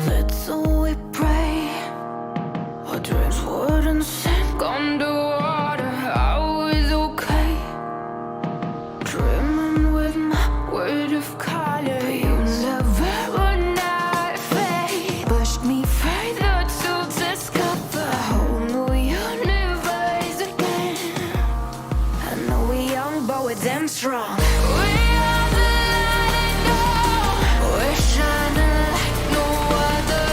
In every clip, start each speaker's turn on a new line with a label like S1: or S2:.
S1: Little we pray, our dreams wouldn't sink underwater. I was okay, dreaming with my weight of color. But you never would not fade, pushed me further to discover a whole new universe again. I know we're young, but we're damn strong. We are the light and dawn. We're shining like no other,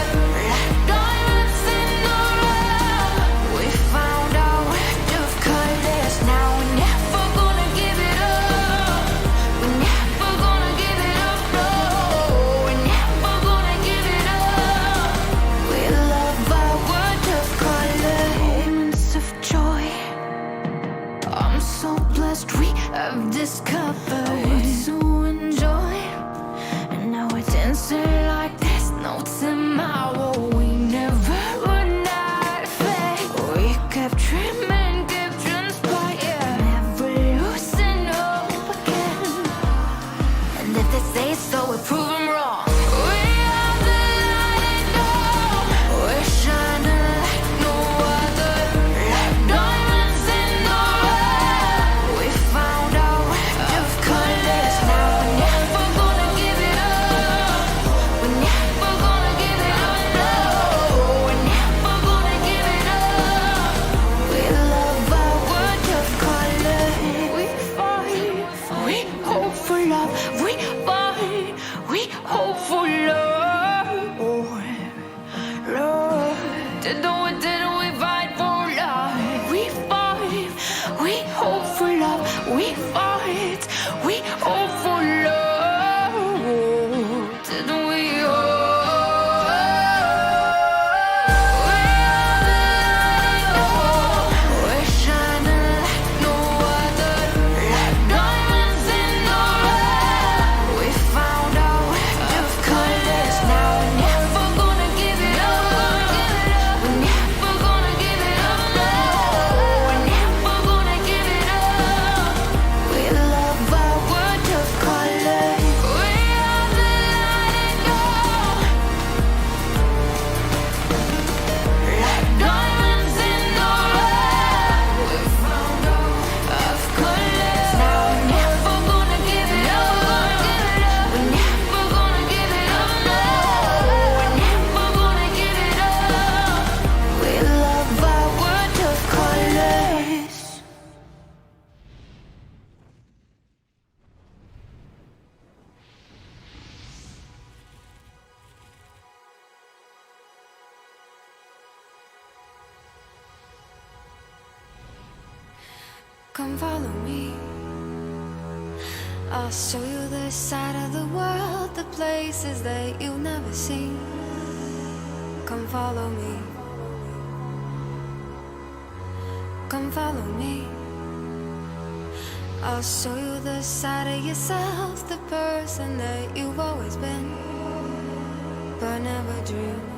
S1: like diamonds in the rough. We found our world of colors. Now we're never gonna give it up. We're never gonna give it up, no. We're never gonna give it up. We love our world of color. Moments of joy, I'm so blessed we have discovered what to enjoy. And now we're dancing like there's no tomorrow. We never would not fade. We kept dreaming, kept inspired, never losing hope again. And if they say so, we'll prove them wrong. We are the light and dawn. We're shining like no other, like diamonds in the rough. We found our world of colors. Now we're never gonna give it up. We're never gonna give it up, no. We're never gonna give it up. We love our world of color. We fight, we hope for love. We fight, we hope for love. Love, didn't we fight for love? We fight, we hope for love. We fight, we hope for love. Didn't we all? We are the light and dawn. We're shining like no other, like diamonds in the rough. We found our world of colors. Now we're never gonna give it up. We're never gonna give it up, no. We're never gonna give it up. We love our world of colors. We are the light and dawn, like diamonds in the rough. We found our world of colors. Now we're never gonna give it up. We're never gonna give it up, no. We're never gonna give it up. We love our world of colors. Come follow me. I'll show you the side of the world, the places that you've never seen. Come follow me. Come follow me. I'll show you the side of yourself, the person that you've always been, but never dreamed.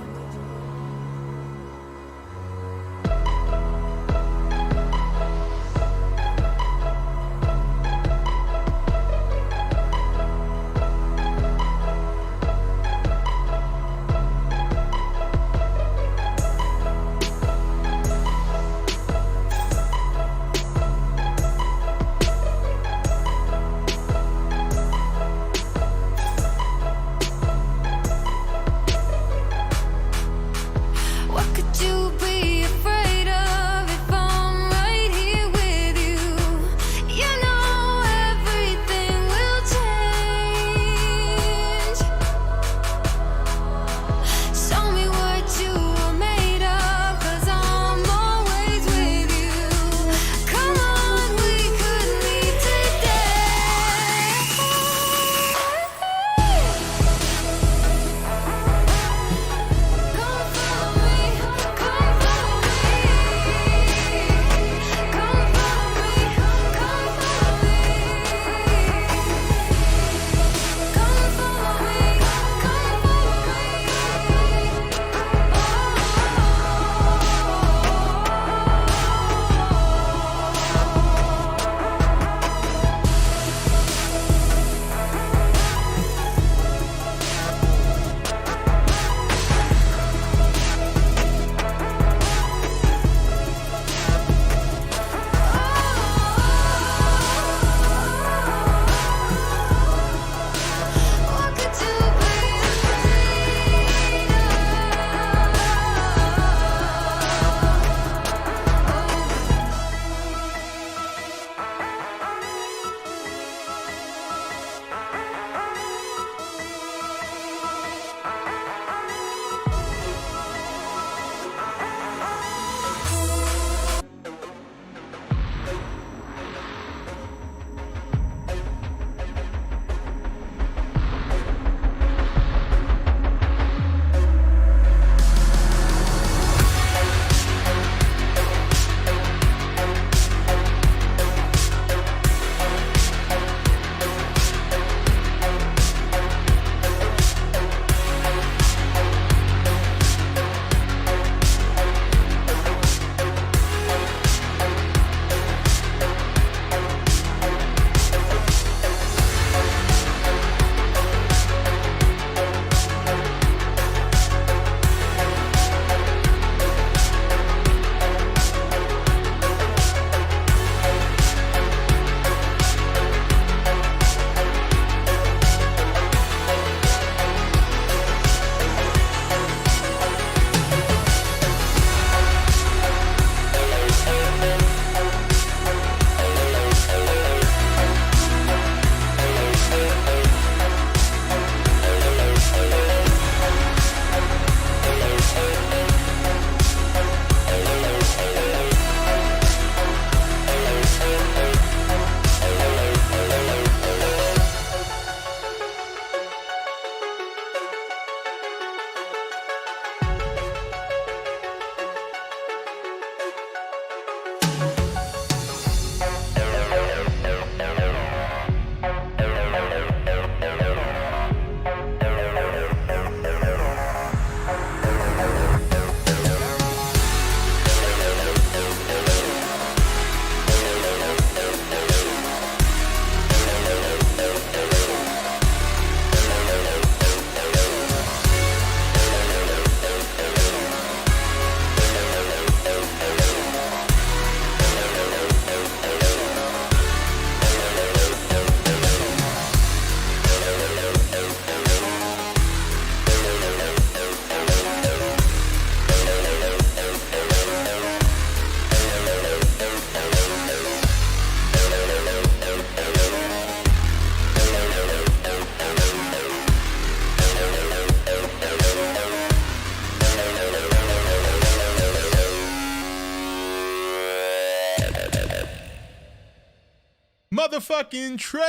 S2: motherfucking trailer.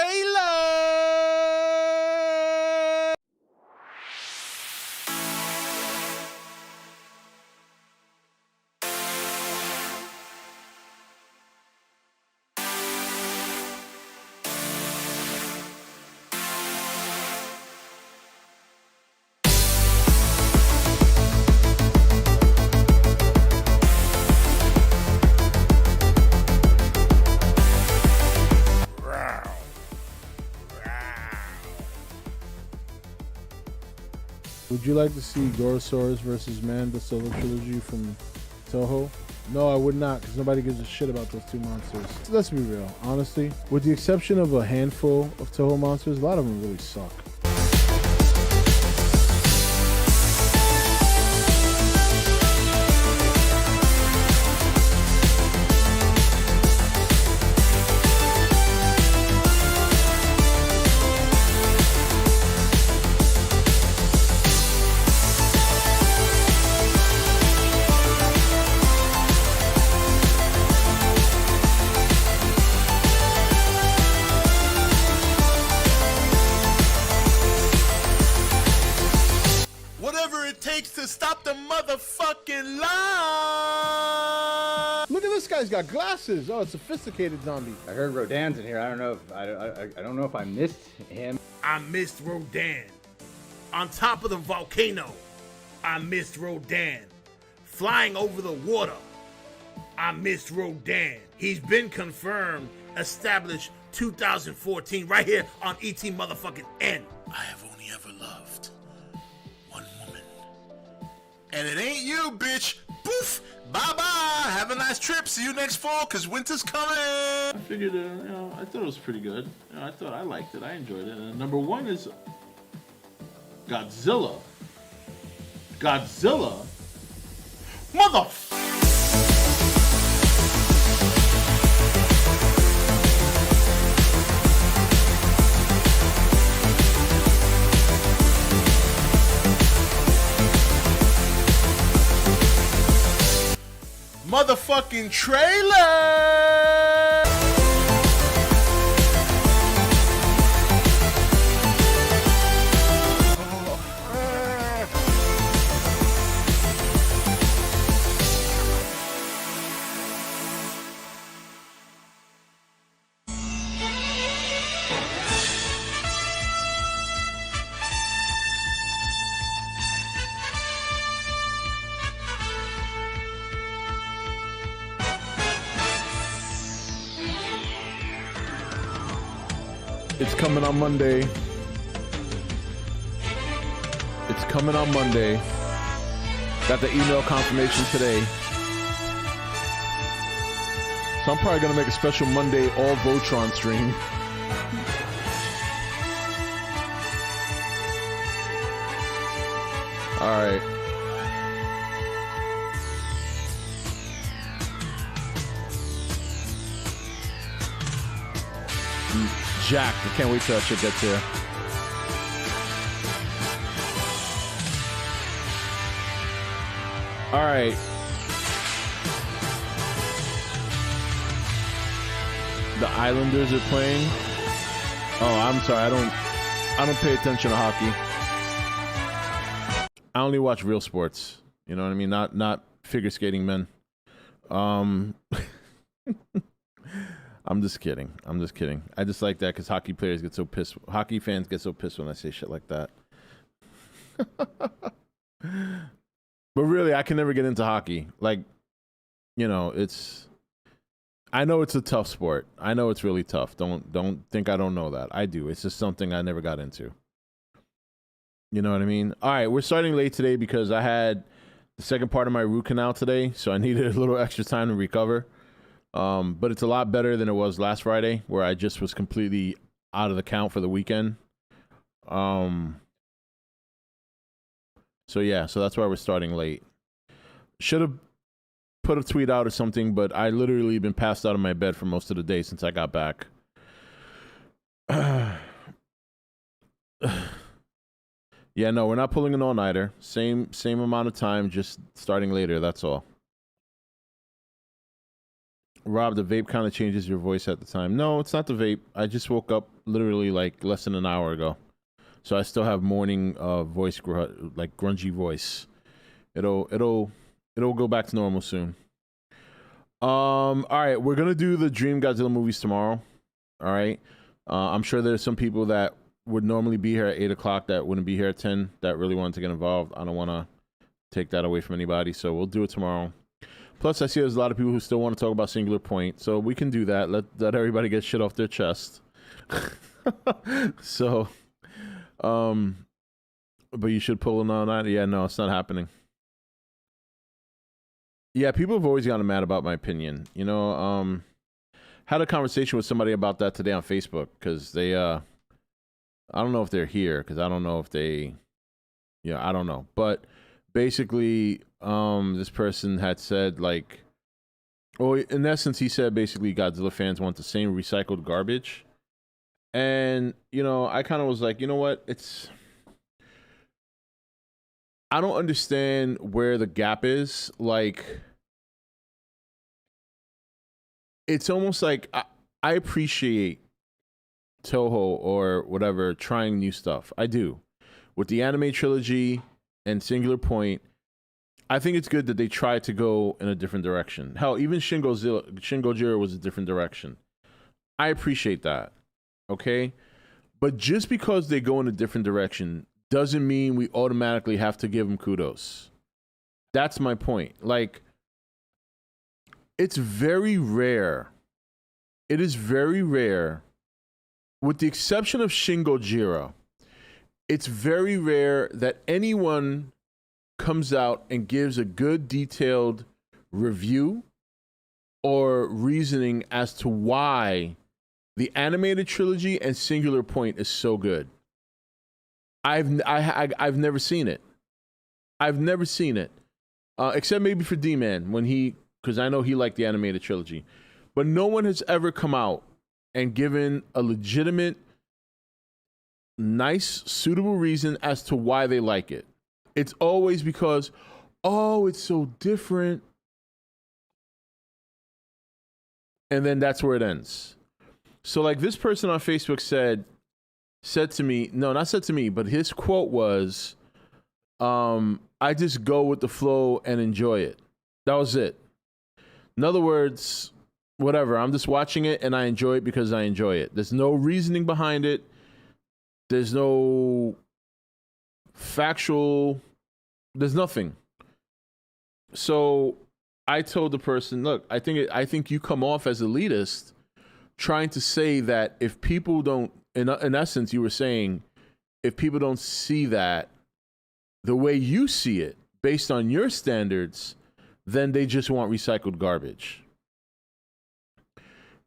S3: Would you like to see Gorosaurus versus Man, the solo trilogy from Toho? No, I would not, because nobody gives a shit about those two monsters. So let's be real, honestly. With the exception of a handful of Toho monsters, a lot of them really suck.
S2: To stop the motherfucking lie.
S3: Look at this guy's got glasses. Oh, a sophisticated zombie.
S4: I heard Rodan's in here. I don't know if I don't know if I missed him.
S2: I missed Rodan. On top of the volcano, I missed Rodan. Flying over the water, I missed Rodan. He's been confirmed, established 2014, right here on E.T. motherfucking N. I have only ever loved one woman. And it ain't you, bitch. Poof. Bye-bye. Have a nice trip. See you next fall, because winter's coming.
S5: I figured, I thought it was pretty good. I liked it. I enjoyed it. And number one is Godzilla. Godzilla?
S2: Motherfucker. Motherfucking trailer.
S3: It's coming on Monday. It's coming on Monday. Got the email confirmation today. So I'm probably going to make a special Monday all Voltron stream. All right. Jacked. I can't wait till that shit gets here. All right. The Islanders are playing. Oh, I'm sorry. I don't pay attention to hockey. I only watch real sports. You know what I mean? Not figure skating men. I'm just kidding. I just like that because hockey players get so pissed. Hockey fans get so pissed when I say shit like that. But really, I can never get into hockey. Like, you know, I know it's a tough sport. I know it's really tough. Don't think I don't know that. I do. It's just something I never got into. You know what I mean? All right, we're starting late today because I had the second part of my root canal today, so I needed a little extra time to recover. But it's a lot better than it was last Friday, where I just was completely out of the count for the weekend. So yeah, so that's why we're starting late. Should have put a tweet out or something, but I literally been passed out of my bed for most of the day since I got back. Yeah, no, we're not pulling an all-nighter. Same amount of time, just starting later, that's all. Rob, the vape kind of changes your voice at the time. No, it's not the vape. I just woke up literally like less than an hour ago. So I still have morning voice, like grungy voice. It'll go back to normal soon. All right, we're gonna do the Dream Godzilla movies tomorrow. All right. I'm sure there's some people that would normally be here at 8 o'clock that wouldn't be here at 10 that really wanted to get involved. I don't want to take that away from anybody, so we'll do it tomorrow. Plus, I see there's a lot of people who still want to talk about Singular Point, so we can do that. Let everybody get shit off their chest. So, but you should pull an on that. Yeah, no, it's not happening. Yeah, people have always gotten mad about my opinion. You know, had a conversation with somebody about that today on Facebook because they, I don't know if they're here because I don't know if they, yeah, I don't know. But basically, this person had said like, well, in essence, he said basically Godzilla fans want the same recycled garbage. And, you know, I kind of was like, you know what? I don't understand where the gap is. Like, it's almost like I appreciate Toho or whatever trying new stuff. I do. With the anime trilogy and Singular Point, I think it's good that they try to go in a different direction. Hell, even Shin Gojira was a different direction. I appreciate that. Okay? But just because they go in a different direction doesn't mean we automatically have to give them kudos. That's my point. Like, it's very rare. It is very rare, with the exception of Shin Gojira, it's very rare that anyone comes out and gives a good detailed review or reasoning as to why the animated trilogy and Singular Point is so good. I've never seen it. I've never seen it, except maybe for D-Man because I know he liked the animated trilogy, but no one has ever come out and given a legitimate, nice, suitable reason as to why they like it. It's always because, oh, it's so different. And then that's where it ends. So like this person on Facebook said to me, no, not said to me, but his quote was, I just go with the flow and enjoy it. That was it. In other words, whatever, I'm just watching it and I enjoy it because I enjoy it. There's no reasoning behind it. There's no factual, there's nothing. So I told the person, look, I think you come off as elitist trying to say that if people don't, in essence, you were saying, if people don't see that the way you see it, based on your standards, then they just want recycled garbage.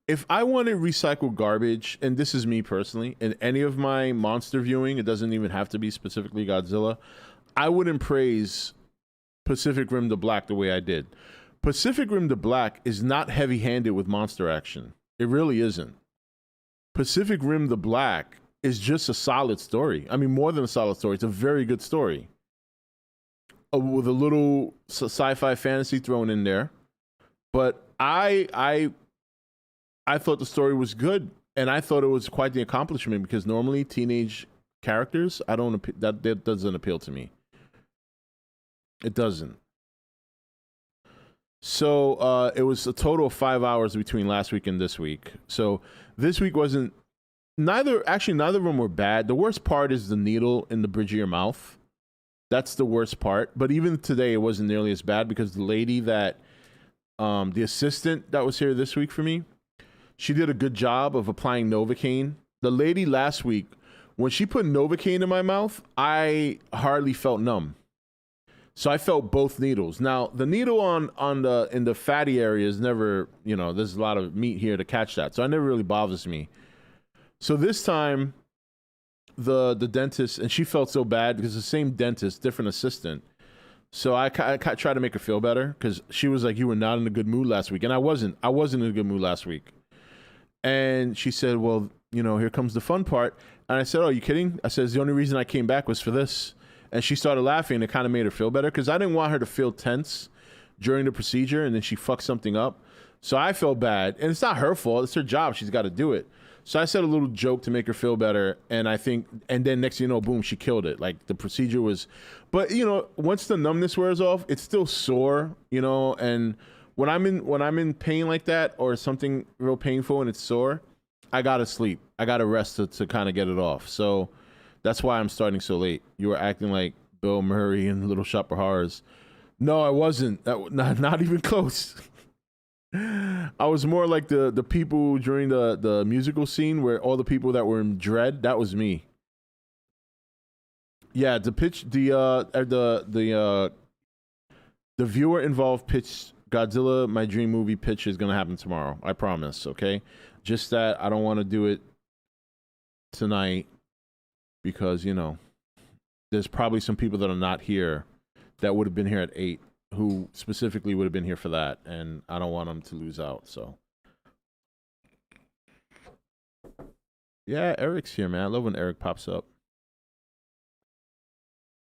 S3: If I wanted recycled garbage, and this is me personally, in any of my monster viewing, it doesn't even have to be specifically Godzilla, I wouldn't praise Pacific Rim to Black the way I did. Pacific Rim to Black is not heavy-handed with monster action. It really isn't. Pacific Rim to Black is just a solid story. I mean, more than a solid story. It's a very good story. With a little sci-fi fantasy thrown in there. But I thought the story was good, and I thought it was quite the accomplishment because normally teenage characters, that doesn't appeal to me. It doesn't. So it was a total of 5 hours between last week and this week. So this week wasn't neither of them were bad. The worst part is the needle in the bridge of your mouth. That's the worst part. But even today, it wasn't nearly as bad because the lady that, the assistant that was here this week for me, she did a good job of applying Novocaine. The lady last week, when she put Novocaine in my mouth, I hardly felt numb. So I felt both needles. Now, the needle in the fatty area is never, there's a lot of meat here to catch that. So it never really bothers me. So this time, the dentist, and she felt so bad because the same dentist, different assistant. So I tried to make her feel better because she was like, you were not in a good mood last week. And I wasn't in a good mood last week. And she said, well, here comes the fun part. And I said, oh, are you kidding? I said, the only reason I came back was for this. And she started laughing, and it kind of made her feel better because I didn't want her to feel tense during the procedure, and then she fucked something up. So I felt bad, and it's not her fault. It's her job. She's got to do it. So I said a little joke to make her feel better, and then next thing you know, boom, she killed it. Like the procedure was, but you know, once the numbness wears off, it's still sore, you know. And when I'm in pain like that or something real painful and it's sore, I gotta sleep. I gotta rest to kind of get it off. So that's why I'm starting so late. You were acting like Bill Murray in Little Shop of Horrors. No, I wasn't. Not even close. I was more like the people during the musical scene where all the people that were in dread. That was me. Yeah, the viewer involved pitch Godzilla, my dream movie pitch is gonna happen tomorrow. I promise. Okay, just that I don't want to do it tonight because you know there's probably some people that are not here that would have been here at 8 who specifically would have been here for that, and I don't want them to lose out. So yeah, Eric's here, man. I love when Eric pops up.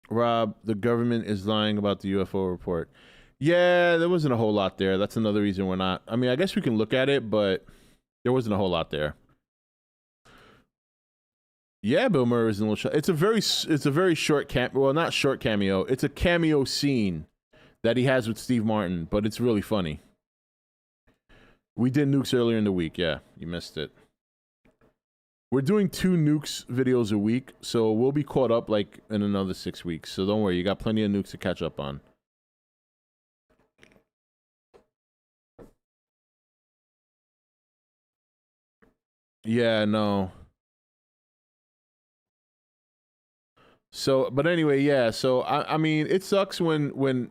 S3: Rob, the government is lying about the UFO report. Yeah, there wasn't a whole lot there. That's another reason we're not. I mean, I guess we can look at it, but there wasn't a whole lot there. Yeah, Bill Murray was in a little shot. It's a very short well, not short cameo. It's a cameo scene that he has with Steve Martin, but it's really funny. We did nukes earlier in the week. Yeah, you missed it. We're doing 2 nukes videos a week, so we'll be caught up like in another 6 weeks. So don't worry, you got plenty of nukes to catch up on. Yeah, no. So, but anyway, yeah. So I mean, it sucks when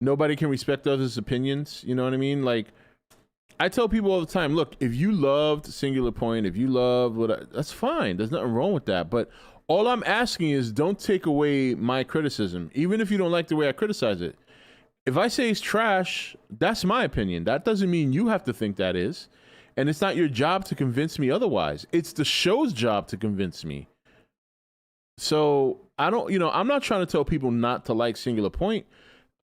S3: nobody can respect others' opinions. You know what I mean? Like, I tell people all the time, look, if you loved Singular Point, if you loved that's fine. There's nothing wrong with that. But all I'm asking is don't take away my criticism, even if you don't like the way I criticize it. If I say it's trash, that's my opinion. That doesn't mean you have to think that is. And it's not your job to convince me otherwise. It's the show's job to convince me. So I'm not trying to tell people not to like Singular Point.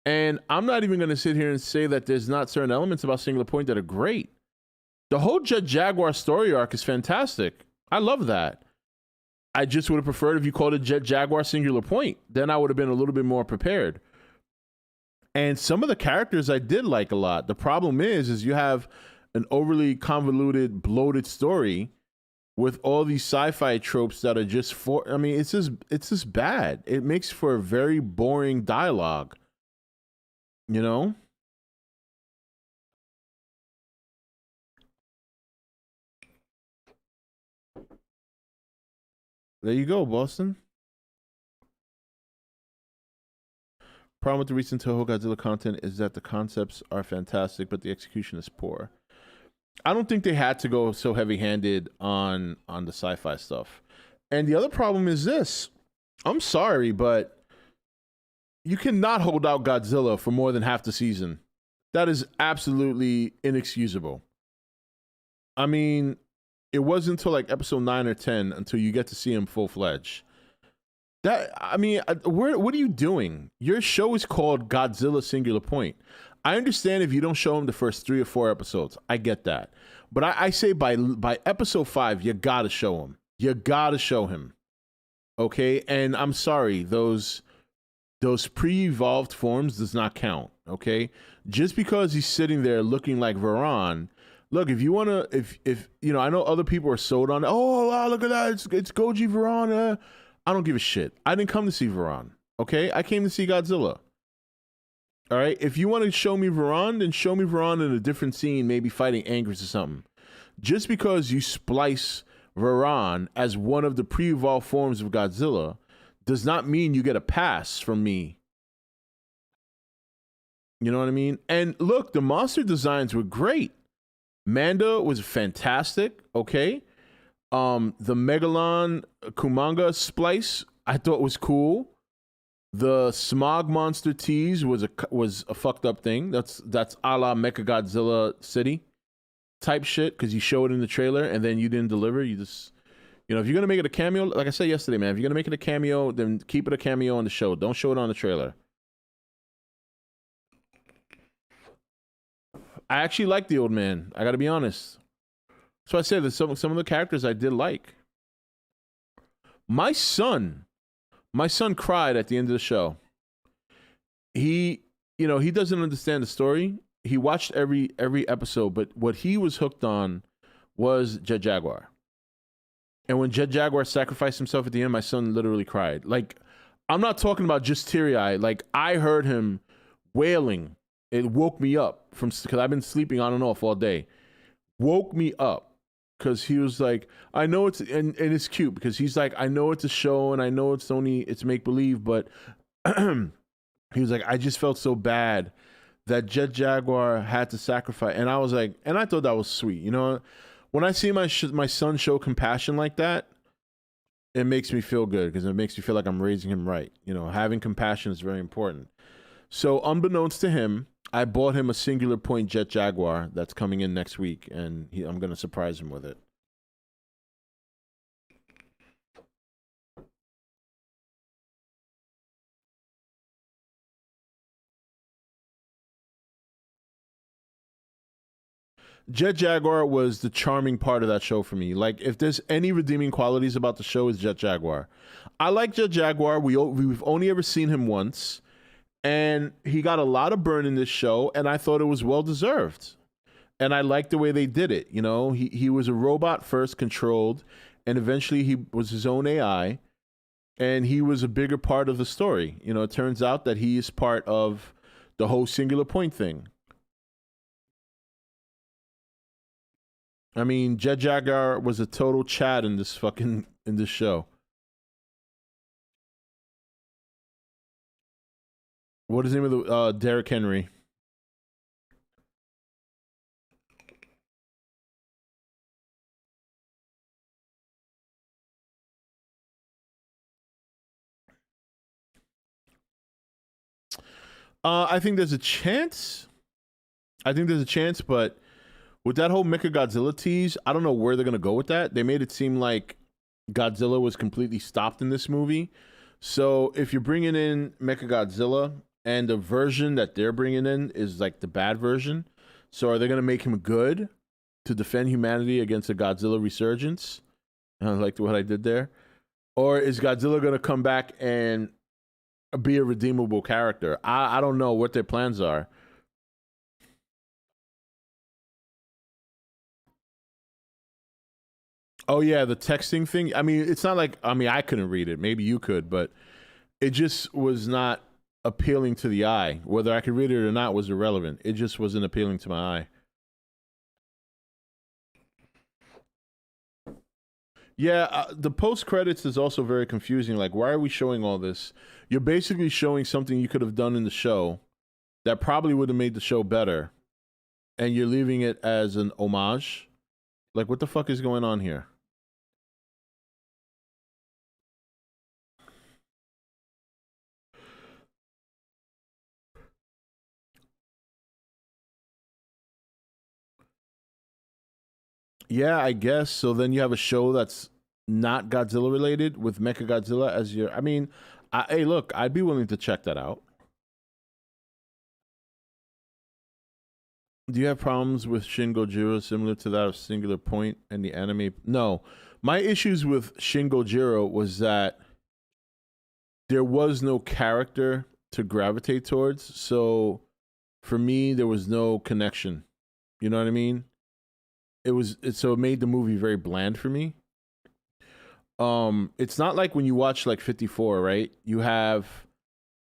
S3: And I'm not even going to sit here and say that there's not certain elements about Singular Point that are great. The whole Jet Jaguar story arc is fantastic. I love that. I just would have preferred if you called it Jet Jaguar Singular Point. Then I would have been a little bit more prepared. And some of the characters I did like a lot. The problem is you have an overly convoluted, bloated story with all these sci-fi tropes that are just it's just bad. It makes for a very boring dialogue. You know? There you go, Boston. Problem with the recent Toho Godzilla content is that the concepts are fantastic, but the execution is poor. I don't think they had to go so heavy-handed on the sci-fi stuff. And the other problem is this. I'm sorry, but you cannot hold out Godzilla for more than half the season. That is absolutely inexcusable. I mean, it wasn't until like episode 9 or 10 until you get to see him full-fledged. What are you doing? Your show is called Godzilla Singular Point. I understand if you don't show him the first 3 or 4 episodes. I get that. But I say by episode 5, you gotta show him. You gotta show him. Okay? And I'm sorry, those pre-evolved forms does not count. Okay? Just because he's sitting there looking like Varan. Look, if you want to, if you know, I know other people are sold on, oh, wow, look at that. It's Goji Varan. I don't give a shit. I didn't come to see Varan. Okay? I came to see Godzilla. All right, if you want to show me Varan, then show me Varan in a different scene, maybe fighting Angrus or something. Just because you splice Varan as one of the pre-evolved forms of Godzilla does not mean you get a pass from me. You know what I mean? And look, the monster designs were great. Manda was fantastic, okay? The Megalon Kumanga splice I thought was cool. The Smog Monster tease was a fucked up thing. That's a la Mechagodzilla City type shit, because you showed it in the trailer and then you didn't deliver. You just, if you're gonna make it a cameo, like I said yesterday, man, if you're gonna make it a cameo, then keep it a cameo on the show. Don't show it on the trailer. I actually like the old man. I got to be honest. So I said that some of the characters I did like. My son cried at the end of the show. He doesn't understand the story. He watched every episode, but what he was hooked on was Jet Jaguar. And when Jet Jaguar sacrificed himself at the end, my son literally cried. Like, I'm not talking about just teary-eyed. Like, I heard him wailing. It woke me up because I've been sleeping on and off all day. Woke me up because he was like, I know it's, and it's cute because he's like, I know it's a show and I know it's make-believe, but he was like, I just felt so bad that Jet Jaguar had to sacrifice. And I was like, and I thought that was sweet. You know, when I see my son show compassion like that, it makes me feel good because it makes me feel like I'm raising him right. You know, having compassion is very important. So unbeknownst to him, I bought him a singular point Jet Jaguar that's coming in next week, and I'm going to surprise him with it. Jet Jaguar was the charming part of that show for me. Like, if there's any redeeming qualities about the show, is Jet Jaguar. I like Jet Jaguar. We've only ever seen him once, and he got a lot of burn in this show, and I thought it was well deserved. And I liked the way they did it. You know, he was a robot first, controlled, and eventually he was his own AI, and he was a bigger part of the story. You know, it turns out that he is part of the whole singular point thing. I mean, Jet Jaguar was a total Chad in this show. What is the name of the Derrick Henry? I think there's a chance. But with that whole Mechagodzilla tease, I don't know where they're going to go with that. They made it seem like Godzilla was completely stopped in this movie. So if you're bringing in Mechagodzilla and the version that they're bringing in is like the bad version, so are they going to make him good to defend humanity against a Godzilla resurgence? I liked what I did there. Or is Godzilla going to come back and be a redeemable character? I don't know what their plans are. Oh yeah, the texting thing. I mean, it's not like, I couldn't read it. Maybe you could, but it just was not appealing to the eye. Whether I could read it or not was irrelevant. It just wasn't appealing to my eye. Yeah, the post credits is also very confusing. Like, why are we showing all this? You're basically showing something you could have done in the show that probably would have made the show better, and you're leaving it as an homage. Like, what the fuck is going on here? Yeah, I guess. So then you have a show that's not Godzilla related with Mechagodzilla as your. I mean, hey, look, I'd be willing to check that out. Do you have problems with Shin Gojira similar to that of Singular Point and the anime? No. My issues with Shin Gojira was that there was no character to gravitate towards. So for me, there was no connection. You know what I mean? So it made the movie very bland for me. It's not like when you watch like 54, right? You have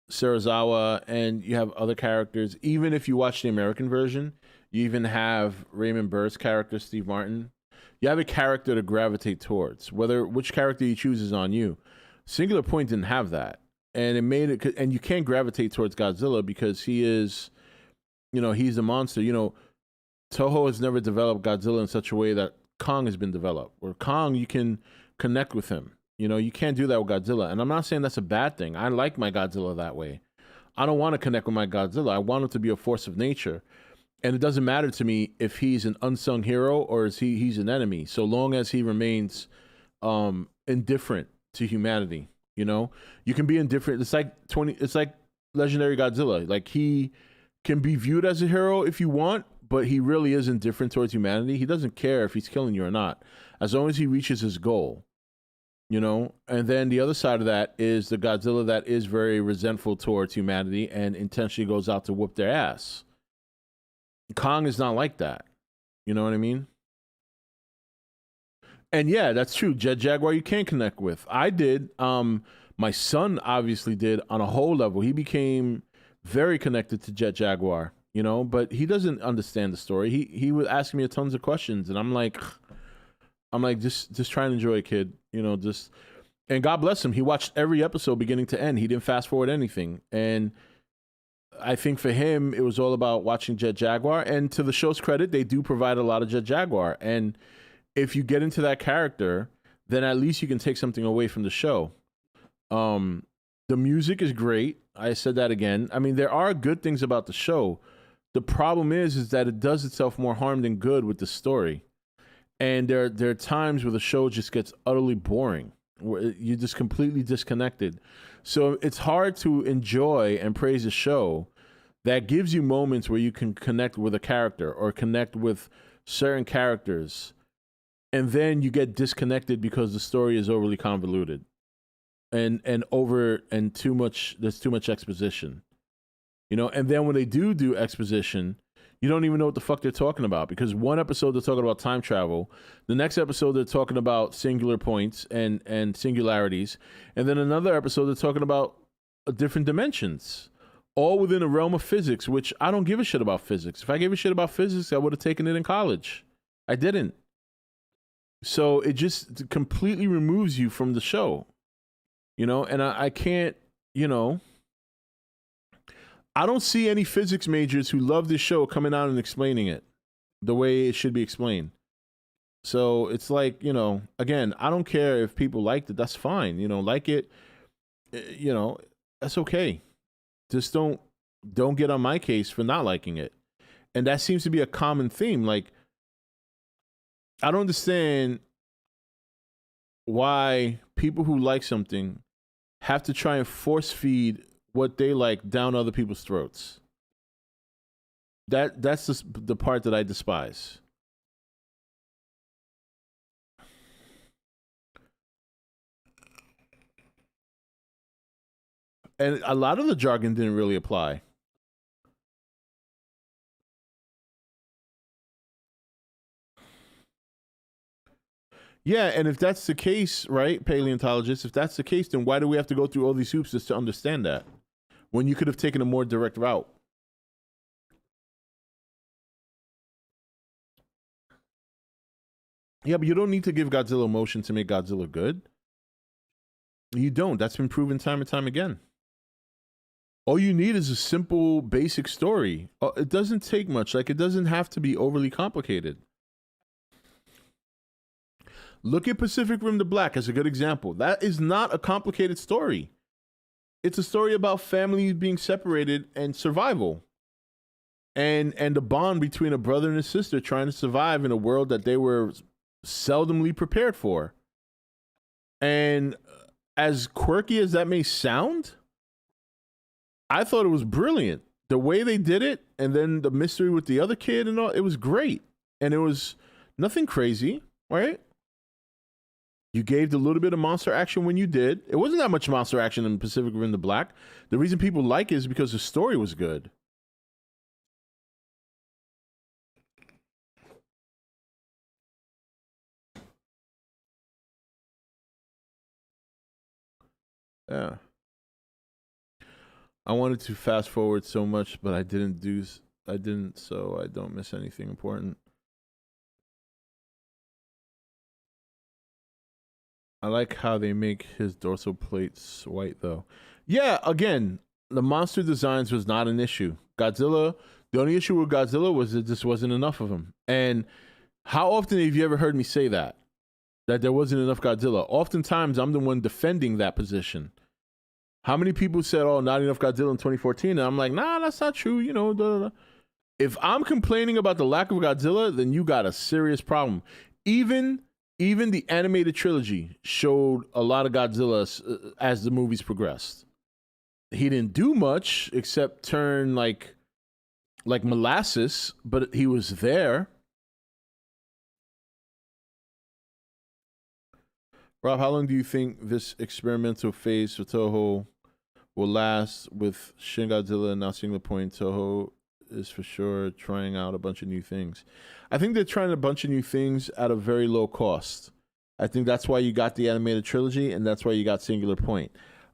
S3: Serizawa and you have other characters. Even if you watch the American version, you even have Raymond Burr's character, Steve Martin. You have a character to gravitate towards. Which character you choose is on you. Singular Point didn't have that, and it made it. And you can't gravitate towards Godzilla because he is, he's a monster. Toho has never developed Godzilla in such a way that Kong has been developed. Where Kong, you can connect with him. You can't do that with Godzilla. And I'm not saying that's a bad thing. I like my Godzilla that way. I don't want to connect with my Godzilla. I want him to be a force of nature. And it doesn't matter to me if he's an unsung hero or he's an enemy, so long as he remains indifferent to humanity. You can be indifferent. It's like Legendary Godzilla. Like, he can be viewed as a hero if you want, but he really is indifferent towards humanity. He doesn't care if he's killing you or not, as long as he reaches his goal. You know, and then the other side of that is the Godzilla that is very resentful towards humanity and intentionally goes out to whoop their ass. Kong is not like that. You know what I mean? And yeah, that's true. Jet Jaguar you can connect with. I did. My son obviously did on a whole level. He became very connected to Jet Jaguar, you know, but he doesn't understand the story. He was asking me tons of questions, and I'm like, just try and enjoy it, kid. You know, and God bless him. He watched every episode beginning to end. He didn't fast forward anything. And I think for him, it was all about watching Jet Jaguar. And to the show's credit, they do provide a lot of Jet Jaguar. And if you get into that character, then at least you can take something away from the show. The music is great. I said that again. I mean, there are good things about the show. The problem is that it does itself more harm than good with the story. And there are times where the show just gets utterly boring, where you're just completely disconnected. So it's hard to enjoy and praise a show that gives you moments where you can connect with a character or connect with certain characters, and then you get disconnected because the story is overly convoluted and too much. There's too much exposition, you know. And then when they do exposition, you don't even know what the fuck they're talking about, because one episode they're talking about time travel, the next episode they're talking about singular points and singularities, and then another episode they're talking about different dimensions, all within a realm of physics, which I don't give a shit about physics. If I gave a shit about physics, I would have taken it in college. I didn't. So it just completely removes you from the show, you know, and I can't, you know, I don't see any physics majors who love this show coming out and explaining it the way it should be explained. So it's like, you know, again, I don't care if people liked it. That's fine. You know, like it, you know, that's okay. Just don't get on my case for not liking it. And that seems to be a common theme. Like, I don't understand why people who like something have to try and force feed what they like down other people's throats. That's just the part that I despise. And a lot of the jargon didn't really apply. Yeah, and if that's the case, right, paleontologists, if that's the case, then why do we have to go through all these hoops just to understand that, when you could have taken a more direct route? Yeah, but you don't need to give Godzilla emotion to make Godzilla good. You don't. That's been proven time and time again. All you need is a simple, basic story. It doesn't take much. Like, it doesn't have to be overly complicated. Look at Pacific Rim: The Black as a good example. That is not a complicated story. It's a story about families being separated and survival. And the bond between a brother and a sister trying to survive in a world that they were seldomly prepared for. And as quirky as that may sound, I thought it was brilliant. The way they did it, and then the mystery with the other kid and all, it was great. And it was nothing crazy, right? You gave the little bit of monster action when you did. It wasn't that much monster action in Pacific Rim: The Black. The reason people like it is because the story was good. Yeah. I wanted to fast forward so much, but I didn't, so I don't miss anything important. I like how they make his dorsal plates white, though. Yeah, again, the monster designs was not an issue. Godzilla, the only issue with Godzilla was that just wasn't enough of him. And how often have you ever heard me say that? That there wasn't enough Godzilla? Oftentimes, I'm the one defending that position. How many people said, oh, not enough Godzilla in 2014? And I'm like, nah, that's not true. You know, blah, blah, blah. If I'm complaining about the lack of Godzilla, then you got a serious problem. Even the animated trilogy showed a lot of Godzilla as the movies progressed. He didn't do much except turn like like molasses, but he was there. Rob, how long do you think this experimental phase for Toho will last with Shin Godzilla announcing the point? Toho is for sure trying out a bunch of new things. I think they're trying a bunch of new things at a very low cost. I think that's why you got the animated trilogy, and that's why you got Singular Point.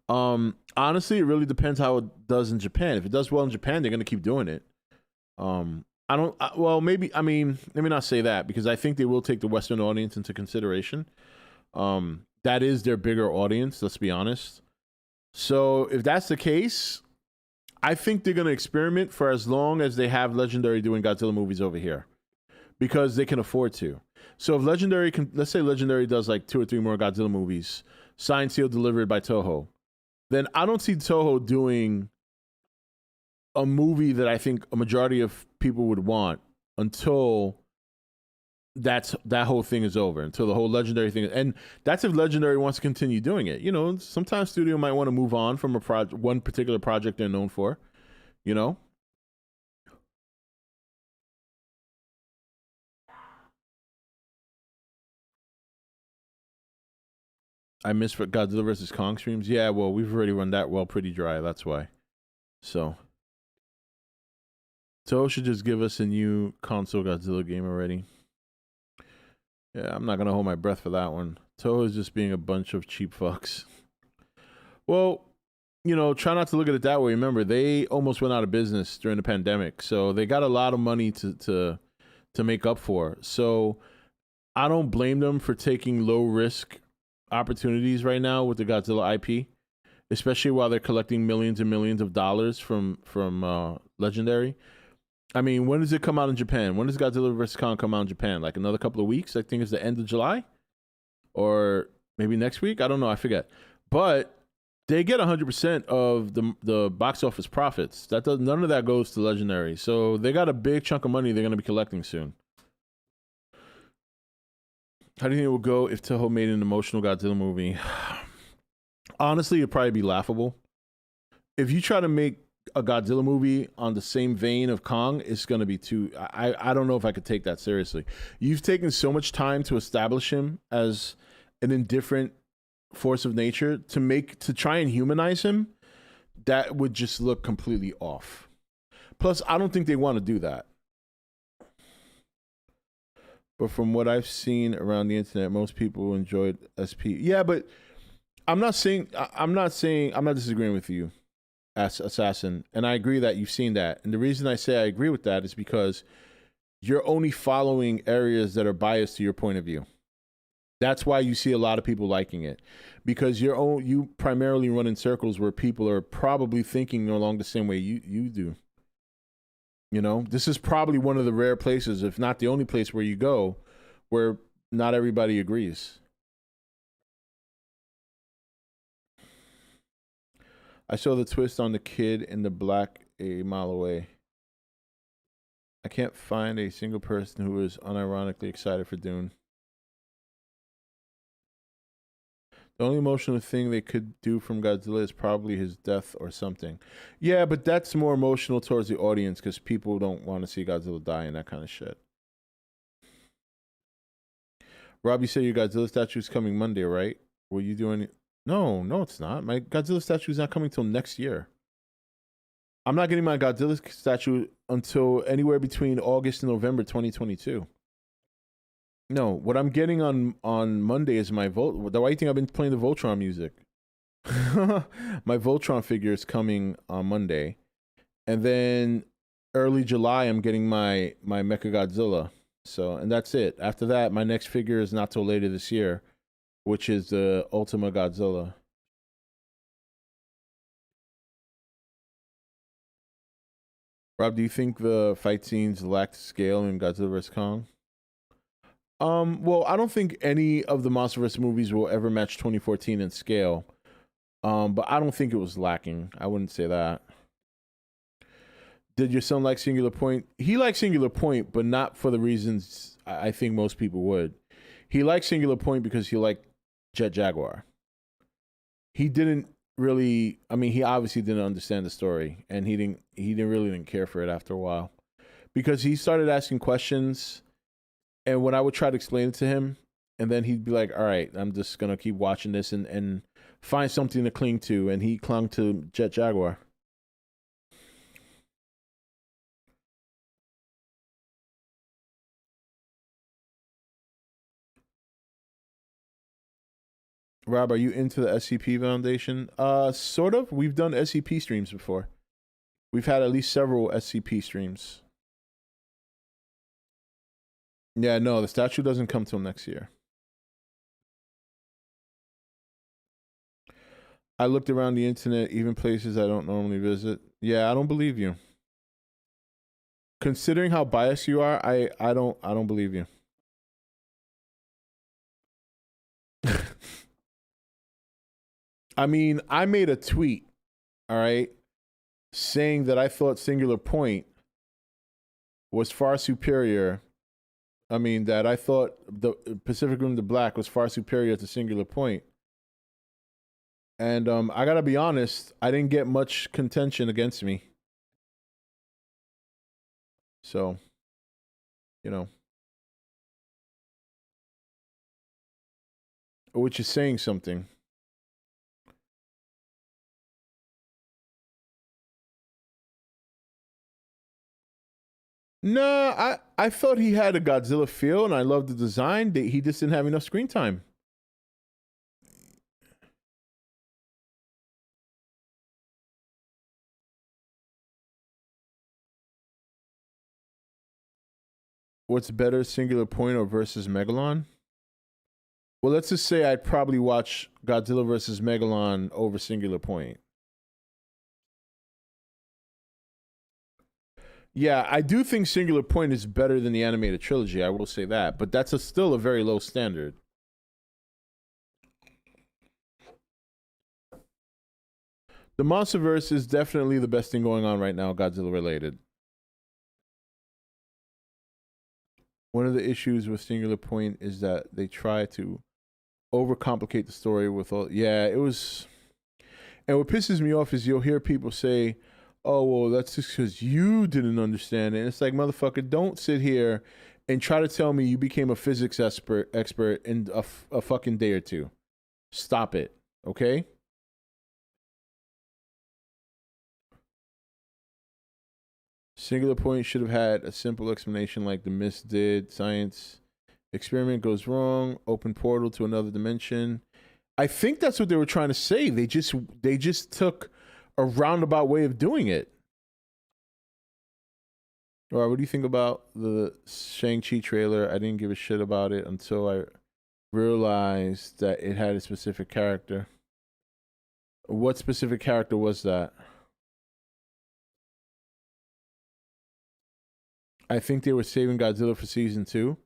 S3: Honestly, it really depends how it does in Japan. If it does well in Japan, they're going to keep doing it. Well, maybe, I mean, let me not say that, because I think they will take the Western audience into consideration. That is their bigger audience, let's be honest. So if that's the case, I think they're going to experiment for as long as they have Legendary doing Godzilla movies over here, because they can afford to. So if Legendary can, let's say Legendary does like 2 or 3 more Godzilla movies, signed, sealed, delivered by Toho, then I don't see Toho doing a movie that I think a majority of people would want until that whole thing is over, until the whole Legendary thing. And that's if Legendary wants to continue doing it. You know, sometimes studio might want to move on from one particular project they're known for, you know? I miss Godzilla vs. Kong streams. Yeah, well, we've already run that well pretty dry. That's why. So, Toho should just give us a new console Godzilla game already. Yeah, I'm not going to hold my breath for that one. Toho is just being a bunch of cheap fucks. Well, you know, try not to look at it that way. Remember, they almost went out of business during the pandemic. So they got a lot of money to make up for. So I don't blame them for taking low risk opportunities right now with the Godzilla IP, especially while they're collecting millions and millions of dollars from Legendary. I mean, when does it come out in Japan? When does Godzilla vs. Kong come out in Japan? Like another couple of weeks? I think it's the end of July, or maybe next week. I don't know. I forget. But they get 100% of the box office profits. None of that goes to Legendary. So they got a big chunk of money they're going to be collecting soon. How do you think it will go if Toho made an emotional Godzilla movie? Honestly, it'd probably be laughable. If you try to make a Godzilla movie on the same vein of Kong, it's going to be too... I don't know if I could take that seriously. You've taken so much time to establish him as an indifferent force of nature. To try and humanize him, that would just look completely off. Plus, I don't think they want to do that. But from what I've seen around the internet, most people enjoyed SP. Yeah, but I'm not disagreeing with you, Assassin. And I agree that you've seen that. And the reason I say I agree with that is because you're only following areas that are biased to your point of view. That's why you see a lot of people liking it, because you primarily run in circles where people are probably thinking along the same way you do. You know, this is probably one of the rare places, if not the only place where you go, where not everybody agrees. I saw the twist on the kid in the black a mile away. I can't find a single person who is unironically excited for Dune. The only emotional thing they could do from Godzilla is probably his death or something. Yeah, but that's more emotional towards the audience because people don't want to see Godzilla die and that kind of shit. Rob, you said your Godzilla statue is coming Monday, right? Will you do any... No, it's not. My Godzilla statue is not coming till next year. I'm not getting my Godzilla statue until anywhere between August and November 2022. No, what I'm getting on Monday is my Why do you think I've been playing the Voltron music? My Voltron figure is coming on Monday. And then early July, I'm getting my Mechagodzilla. So, and that's it. After that, my next figure is not till later this year, which is the Ultima Godzilla. Rob, do you think the fight scenes lacked scale in Godzilla vs. Kong? Well, I don't think any of the MonsterVerse movies will ever match 2014 in scale. But I don't think it was lacking. I wouldn't say that. Did your son like Singular Point? He liked Singular Point, but not for the reasons I think most people would. He liked Singular Point because he liked Jet Jaguar. He didn't really, I mean, he obviously didn't understand the story, and he really didn't care for it after a while. because he started asking questions, and when I would try to explain it to him, and then he'd be like, all right, I'm just gonna keep watching this and find something to cling to, and he clung to Jet Jaguar. Rob, are you into the SCP Foundation? Sort of. We've done SCP streams before. We've had at least several SCP streams. Yeah, no, the statue doesn't come till next year. I looked around the internet, even places I don't normally visit. Yeah, I don't believe you. Considering how biased you are, I don't believe you. I mean, I made a tweet, all right, saying that I thought Singular Point was far superior. I mean, that I thought the Pacific Rim to Black was far superior to Singular Point. And I gotta be honest, I didn't get much contention against me. So, you know, which is saying something. No, I thought he had a Godzilla feel, and I loved the design. He just didn't have enough screen time. What's better, Singular Point or versus Megalon? Well, let's just say I'd probably watch Godzilla versus Megalon over Singular Point. Yeah, I do think Singular Point is better than the animated trilogy. I will say that, but that's still a very low standard. The MonsterVerse is definitely the best thing going on right now, Godzilla related. One of the issues with Singular Point is that they try to overcomplicate the story with all. Yeah, it was. And what pisses me off is you'll hear people say, oh, well, that's just because you didn't understand it. And it's like, motherfucker, don't sit here and try to tell me you became a physics expert in a fucking day or two. Stop it, okay? Singular Point should have had a simple explanation like the Mist did. Science experiment goes wrong. Open portal to another dimension. I think that's what they were trying to say. They just took a roundabout way of doing it. All right, what do you think about the Shang-Chi trailer? I didn't give a shit about it until I realized that it had a specific character. What specific character was that? I think they were saving Godzilla for season 2.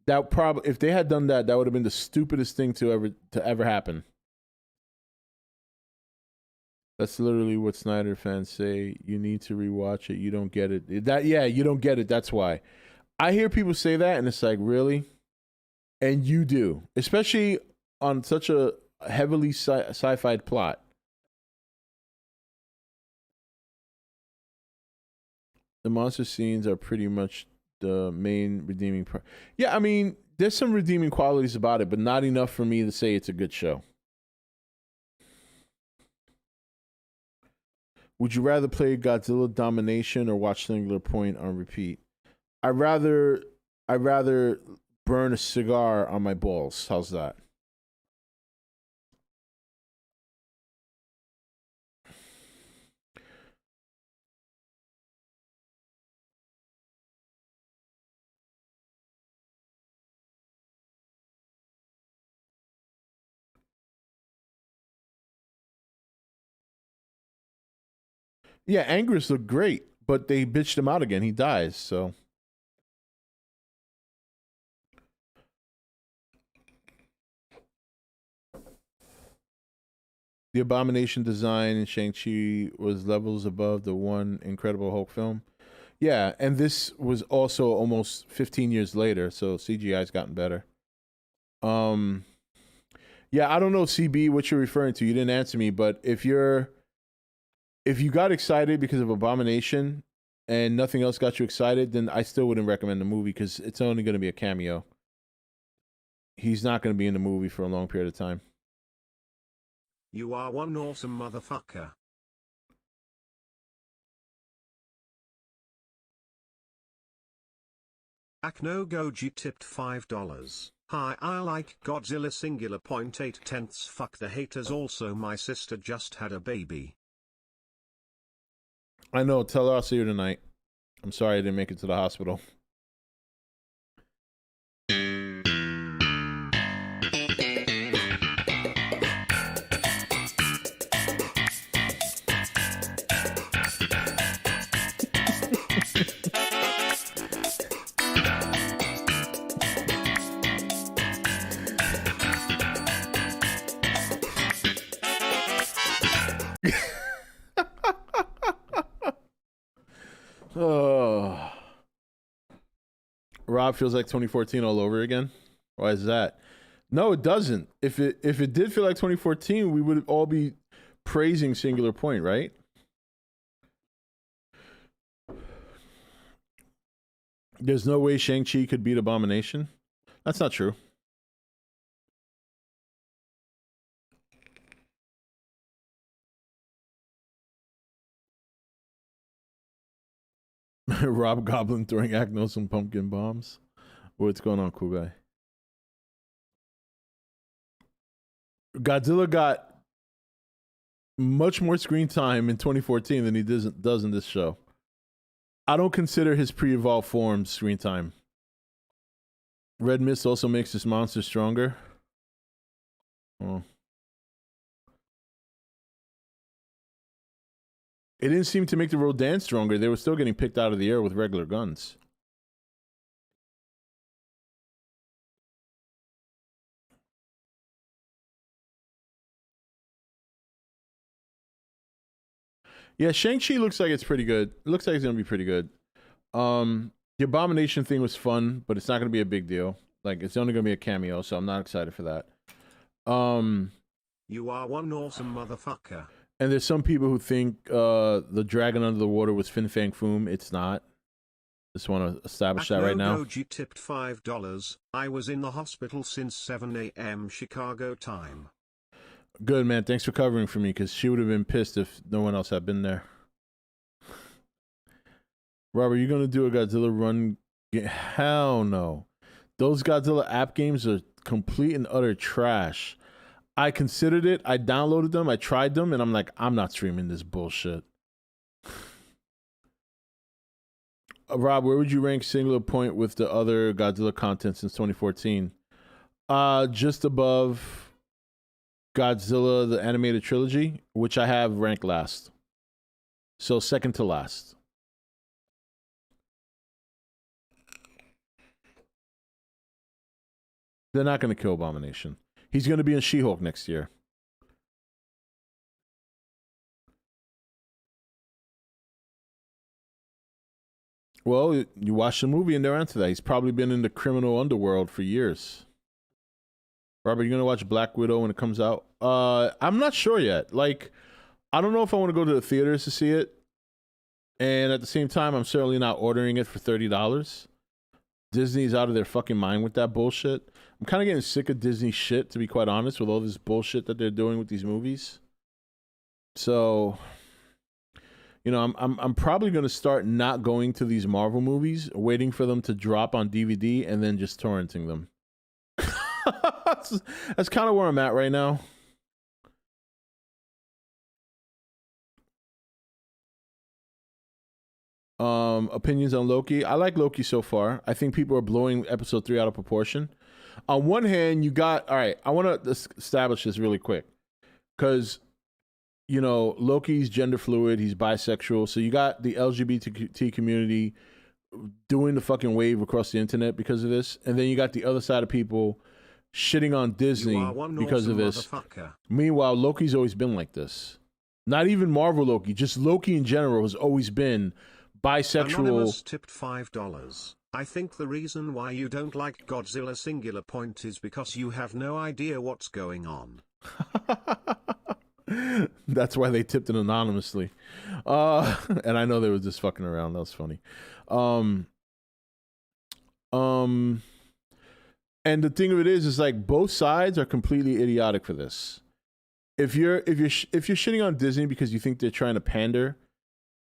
S3: That probably, if they had done that, that would have been the stupidest thing to ever happen. That's literally what Snyder fans say. You need to rewatch it. You don't get it. You don't get it. That's why. I hear people say that, and it's like, really? And you do, especially on such a heavily sci-fi plot. The monster scenes are pretty much the main redeeming part. Yeah, I mean, there's some redeeming qualities about it, but not enough for me to say it's a good show. Would you rather play Godzilla Domination or watch Singular Point on repeat? I'd rather burn a cigar on my balls. How's that? Yeah, Angus looked great, but they bitched him out again. He dies, so. The Abomination design in Shang-Chi was levels above the one Incredible Hulk film. Yeah, and this was also almost 15 years later, so CGI's gotten better. Yeah, I don't know, CB, what you're referring to. You didn't answer me, but if you got excited because of Abomination, and nothing else got you excited, then I still wouldn't recommend the movie because it's only going to be a cameo. He's not going to be in the movie for a long period of time.
S6: You are one awesome motherfucker. Akno Goji tipped $5. Hi, I like Godzilla singular point 8/10. Fuck the haters. Also, my sister just had a baby.
S3: I know. Tell her I'll see her tonight. I'm sorry I didn't make it to the hospital. Oh. Rob feels like 2014 all over again. Why is that? No, it doesn't. If it did feel like 2014, we would all be praising Singular Point, right? There's no way Shang-Chi could beat Abomination. That's not true. Rob Goblin throwing Acno some pumpkin bombs. What's going on, cool guy? Godzilla got much more screen time in 2014 than he does in this show. I don't consider his pre-evolved form screen time. Red Mist also makes this monster stronger. Oh. It didn't seem to make the Rodan stronger. They were still getting picked out of the air with regular guns. Yeah, Shang-Chi looks like it's pretty good. It looks like it's going to be pretty good. The Abomination thing was fun, but it's not going to be a big deal. Like, it's only going to be a cameo, so I'm not excited for that.
S6: You are one awesome motherfucker.
S3: And there's some people who think the dragon under the water was Fin Fang Foom. It's not. Just want to establish that right now.
S6: Goji tipped $5. I was in the hospital since 7 a.m. Chicago time.
S3: Good, man. Thanks for covering for me, because she would have been pissed if no one else had been there. Robert, you going to do a Godzilla run? Hell no. Those Godzilla app games are complete and utter trash. I considered it. I downloaded them. I tried them, and I'm like, I'm not streaming this bullshit. Rob, where would you rank Singular Point with the other Godzilla content since 2014? Just above Godzilla, the animated trilogy, which I have ranked last. So second to last. They're not going to kill Abomination. He's going to be in She-Hulk next year. Well, you watch the movie and they're onto that. He's probably been in the criminal underworld for years. Robert, you going to watch Black Widow when it comes out? I'm not sure yet. Like, I don't know if I want to go to the theaters to see it. And at the same time, I'm certainly not ordering it for $30. Disney's out of their fucking mind with that bullshit. I'm kind of getting sick of Disney shit, to be quite honest, with all this bullshit that they're doing with these movies. So, you know, I'm probably going to start not going to these Marvel movies, waiting for them to drop on DVD and then just torrenting them. That's kind of where I'm at right now. Opinions on Loki. I like Loki so far. I think people are blowing episode 3 out of proportion. On one hand, you got, all right, I want to establish this really quick, because, you know, Loki's gender fluid, he's bisexual, so you got the LGBT community doing the fucking wave across the internet because of this, and then you got the other side of people shitting on Disney because of this. Meanwhile, Loki's always been like this. Not even Marvel Loki, just Loki in general has always been bisexual.
S6: Anonymous tipped $5. I think the reason why you don't like Godzilla Singular Point is because you have no idea what's going on.
S3: That's why they tipped it anonymously. And I know they were just fucking around. That was funny. And the thing of it is like both sides are completely idiotic for this. If you're shitting on Disney because you think they're trying to pander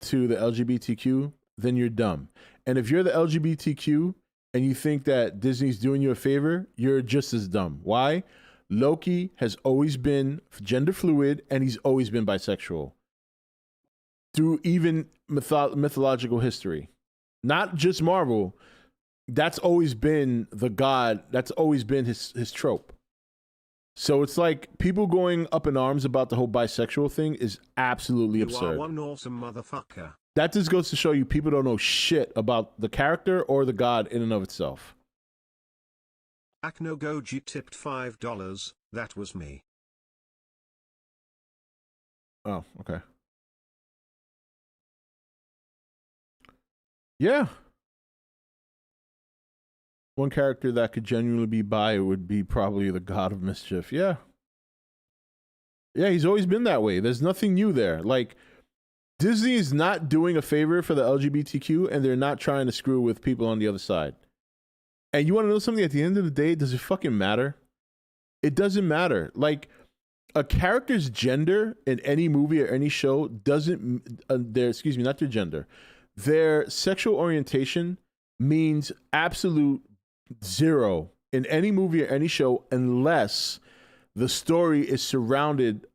S3: to the LGBTQ, then you're dumb. And if you're the LGBTQ and you think that Disney's doing you a favor, you're just as dumb. Why? Loki has always been gender fluid and he's always been bisexual through even mythological history. Not just Marvel. That's always been the god. That's always been his trope. So it's like people going up in arms about the whole bisexual thing is absolutely absurd.
S6: You are one awesome motherfucker.
S3: That just goes to show you people don't know shit about the character or the god in and of itself.
S6: Akno Goji tipped $5. That was me.
S3: Oh, okay. Yeah. One character that could genuinely be bi would be probably the God of Mischief. Yeah. Yeah, he's always been that way. There's nothing new there. Like, Disney is not doing a favor for the LGBTQ, and they're not trying to screw with people on the other side. And you want to know something? At the end of the day, does it fucking matter? It doesn't matter. Like, a character's gender in any movie or any show doesn't, not their gender. Their sexual orientation means absolute zero in any movie or any show unless the story is surrounded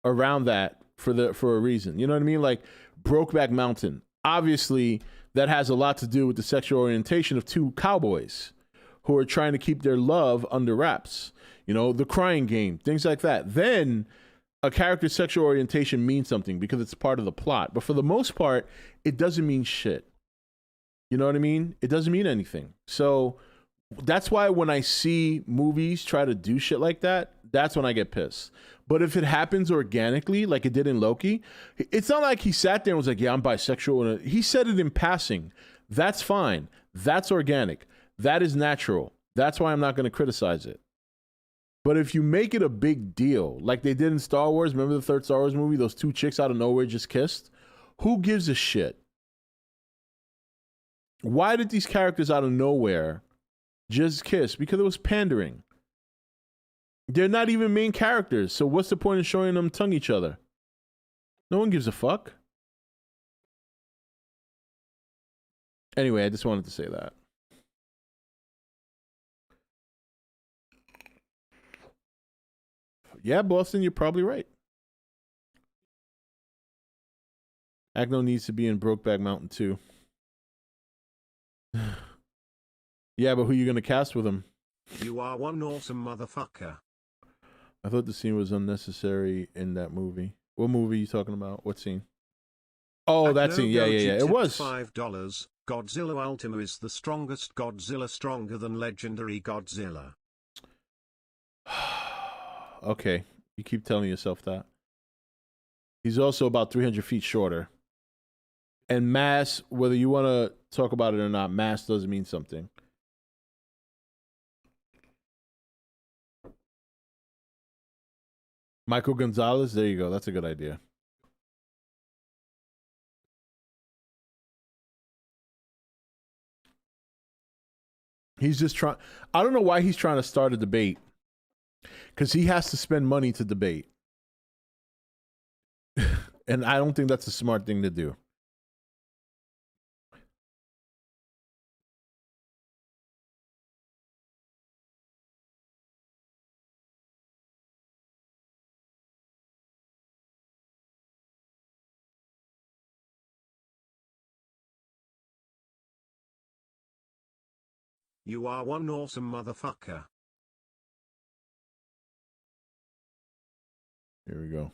S3: around that for a reason. You know what I mean? Like Brokeback Mountain. Obviously, that has a lot to do with the sexual orientation of two cowboys who are trying to keep their love under wraps. You know, The Crying Game, things like that. Then a character's sexual orientation means something because it's part of the plot. But for the most part, it doesn't mean shit. You know what I mean? It doesn't mean anything. So that's why when I see movies try to do shit like that, that's when I get pissed. But if it happens organically, like it did in Loki, it's not like he sat there and was like, yeah, I'm bisexual. He said it in passing. That's fine. That's organic. That is natural. That's why I'm not going to criticize it. But if you make it a big deal, like they did in Star Wars, remember the third Star Wars movie? Those two chicks out of nowhere just kissed. Who gives a shit? Why did these characters out of nowhere just kiss? Because it was pandering. They're not even main characters, so what's the point of showing them tongue each other? No one gives a fuck. Anyway, I just wanted to say that. Yeah, Boston, you're probably right. Agno needs to be in Brokeback Mountain too. Yeah, but who are you going to cast with him?
S6: You are one awesome motherfucker.
S3: I thought the scene was unnecessary in that movie. What movie are you talking about? What scene? Oh, that scene. Yeah. It was.
S6: $5. Godzilla Ultima is the strongest Godzilla, stronger than legendary Godzilla.
S3: Okay. You keep telling yourself that. He's also about 300 feet shorter. And mass, whether you want to talk about it or not, mass does mean something. Michael Gonzalez, there you go. That's a good idea. He's just trying. I don't know why he's trying to start a debate. Because he has to spend money to debate. And I don't think that's a smart thing to do.
S6: You are one awesome motherfucker.
S3: Here we go.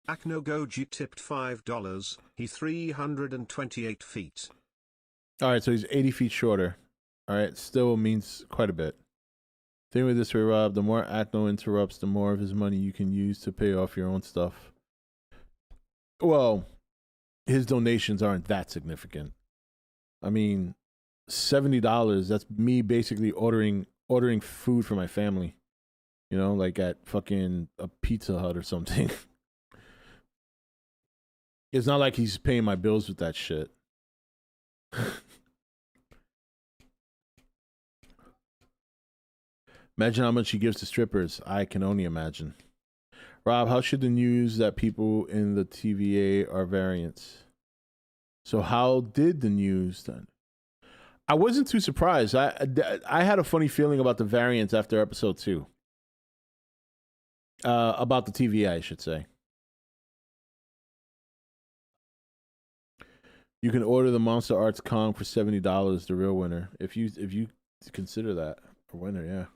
S6: Akno Goji tipped $5. He 328 feet.
S3: All right, so he's 80 feet shorter. All right, still means quite a bit. Thing with this way, Rob, the more Akno interrupts, the more of his money you can use to pay off your own stuff. Well, his donations aren't that significant. I mean, $70, that's me basically ordering food for my family. You know, like at fucking a Pizza Hut or something. It's not like he's paying my bills with that shit. Imagine how much he gives to strippers. I can only imagine. Rob, how should the news that people in the TVA are variants? So how did the news then? I wasn't too surprised. I had a funny feeling about the variants after episode 2. About the TVA, I should say. You can order the Monster Arts Kong for $70, the real winner. If you consider that a winner, yeah.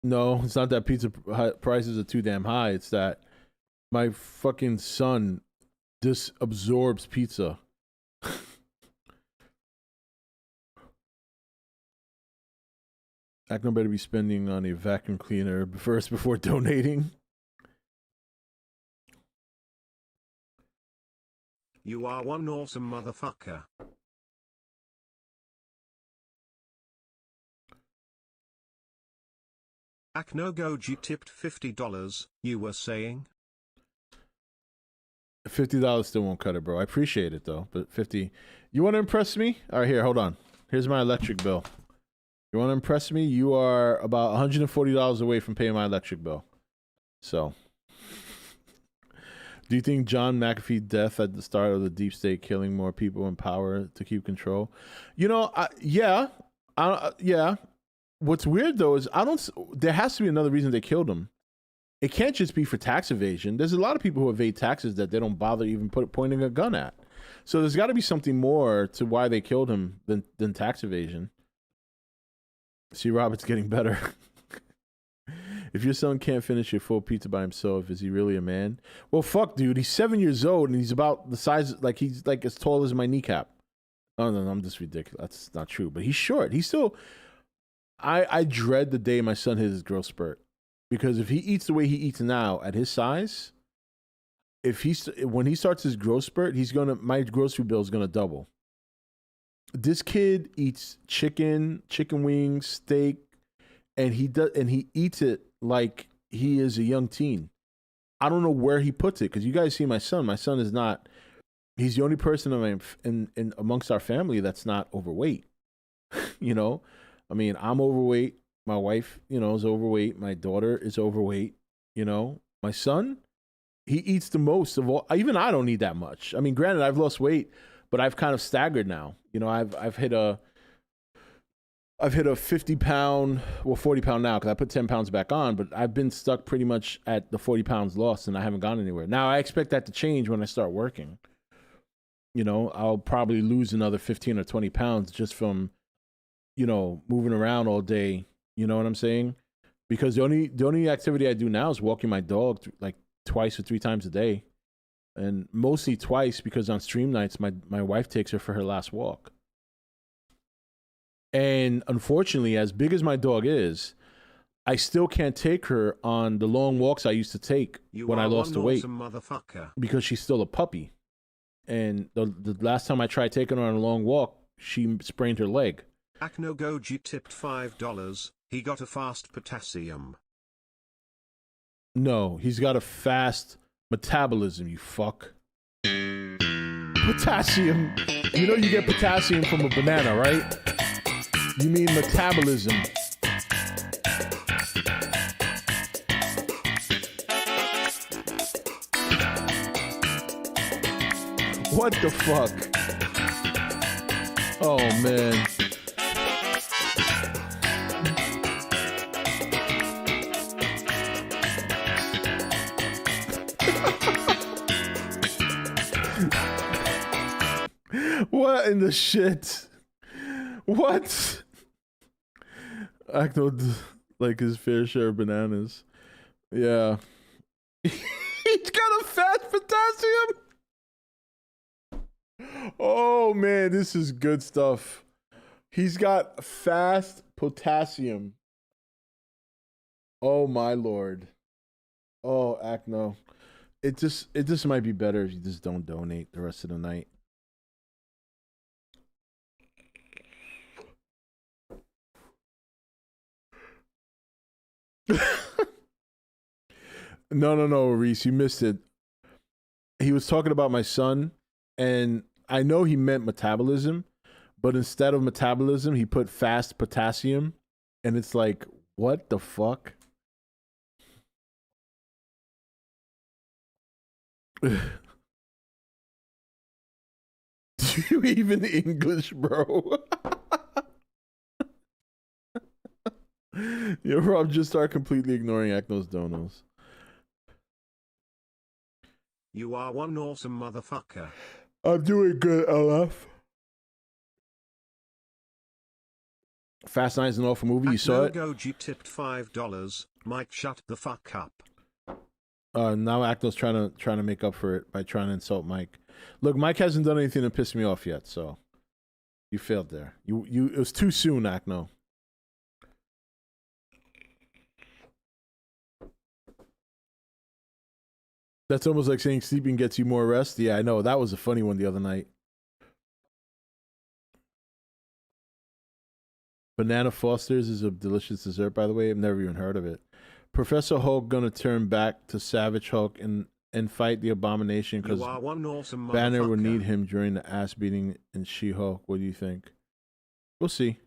S3: No, it's not that pizza prices are too damn high. It's that my fucking son absorbs pizza. Acno better be spending on a vacuum cleaner first before donating.
S6: You are one awesome motherfucker. Acno Goji tipped $50, you were saying?
S3: $50 still won't cut it, bro. I appreciate it, though. But 50... You want to impress me? All right, here, hold on. Here's my electric bill. You want to impress me? You are about $140 away from paying my electric bill. So... Do you think John McAfee's death at the start of the deep state killing more people in power to keep control? You know, yeah. What's weird, though, is there has to be another reason they killed him. It can't just be for tax evasion. There's a lot of people who evade taxes that they don't bother even pointing a gun at. So there's got to be something more to why they killed him than tax evasion. See, Robert's getting better. If your son can't finish a full pizza by himself, is he really a man? Well, fuck, dude. He's 7 years old, and he's about the size, like, he's, like, as tall as my kneecap. Oh, no, I'm just ridiculous. That's not true. But he's short. He's still... I dread the day my son hits his growth spurt. Because if he eats the way he eats now, at his size, when he starts his growth spurt, my grocery bill is gonna double. This kid eats chicken wings, steak, and he eats it like he is a young teen. I don't know where he puts it, because you guys see my son. My son is not. He's the only person in amongst our family that's not overweight. You know, I mean, I'm overweight. My wife, you know, is overweight. My daughter is overweight. You know, my son, he eats the most of all. Even I don't eat that much. I mean, granted, I've lost weight, but I've kind of staggered now. You know, I've hit a 50-pound, well, 40-pound now, because I put 10 pounds back on, but I've been stuck pretty much at the 40 pounds lost, and I haven't gone anywhere. Now, I expect that to change when I start working. You know, I'll probably lose another 15 or 20 pounds just from, you know, moving around all day. You know what I'm saying? Because the only activity I do now is walking my dog like twice or 3 times a day. And mostly twice, because on stream nights, my wife takes her for her last walk. And unfortunately, as big as my dog is, I still can't take her on the long walks I used to take when I lost the weight. Because she's still a puppy. And the last time I tried taking her on a long walk, she sprained her leg.
S6: Acno Goji tipped $5. He got a fast potassium.
S3: No, he's got a fast metabolism, you fuck. Potassium. You know you get potassium from a banana, right? You mean metabolism. What the fuck? Oh, man. What in the shit? What? Acno like his fair share of bananas. Yeah. He's got a fast potassium. Oh man, this is good stuff. He's got fast potassium. Oh my lord. Oh, Acno. It just might be better if you just don't donate the rest of the night. No, Reese, you missed it. He was talking about my son, and I know he meant metabolism, but instead of metabolism, he put fast potassium, and it's like, what the fuck? Do you even English, bro? Yo, Rob, just start completely ignoring Akno's donos.
S6: You are one awesome motherfucker.
S3: I'm doing good, LF. Fast Nine's an awful movie. You saw it?
S6: Goji tipped $5. Mike, shut the fuck up.
S3: Now Akno's trying to make up for it by trying to insult Mike. Look, Mike hasn't done anything to piss me off yet, so you failed there. You it was too soon, Akno. That's almost like saying sleeping gets you more rest. Yeah, I know. That was a funny one the other night. Banana Foster's is a delicious dessert, by the way. I've never even heard of it. Professor Hulk gonna turn back to Savage Hulk and fight the Abomination because
S6: awesome
S3: Banner will need him during the ass beating in She-Hulk. What do you think? We'll see.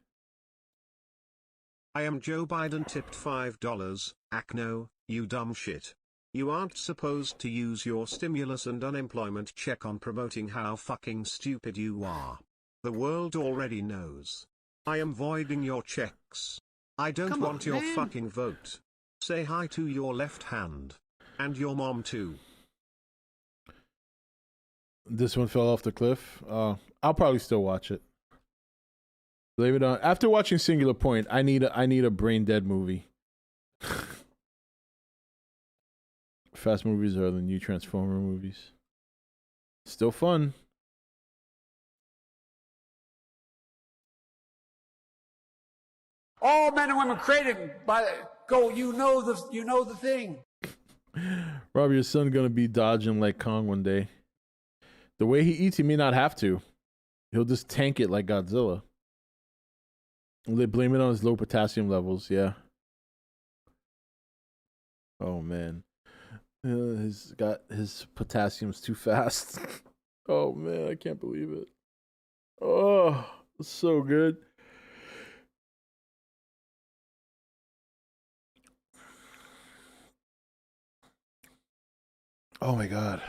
S6: I am Joe Biden tipped $5. Akno, you dumb shit. You aren't supposed to use your stimulus and unemployment check on promoting how fucking stupid you are. The world already knows. I am voiding your checks. I don't want your fucking vote. Say hi to your left hand. And your mom too.
S3: This one fell off the cliff. I'll probably still watch it. Blame it on. After watching Singular Point, I need a brain dead movie. Fast movies are the new Transformer movies. Still fun.
S7: All men and women created by go. You know the thing.
S3: Rob, your son gonna be dodging like Kong one day. The way he eats, he may not have to. He'll just tank it like Godzilla. Blame it on his low potassium levels. Yeah. Oh man. He's got his potassium's too fast. Oh man, I can't believe it. Oh, it's so good. Oh my god.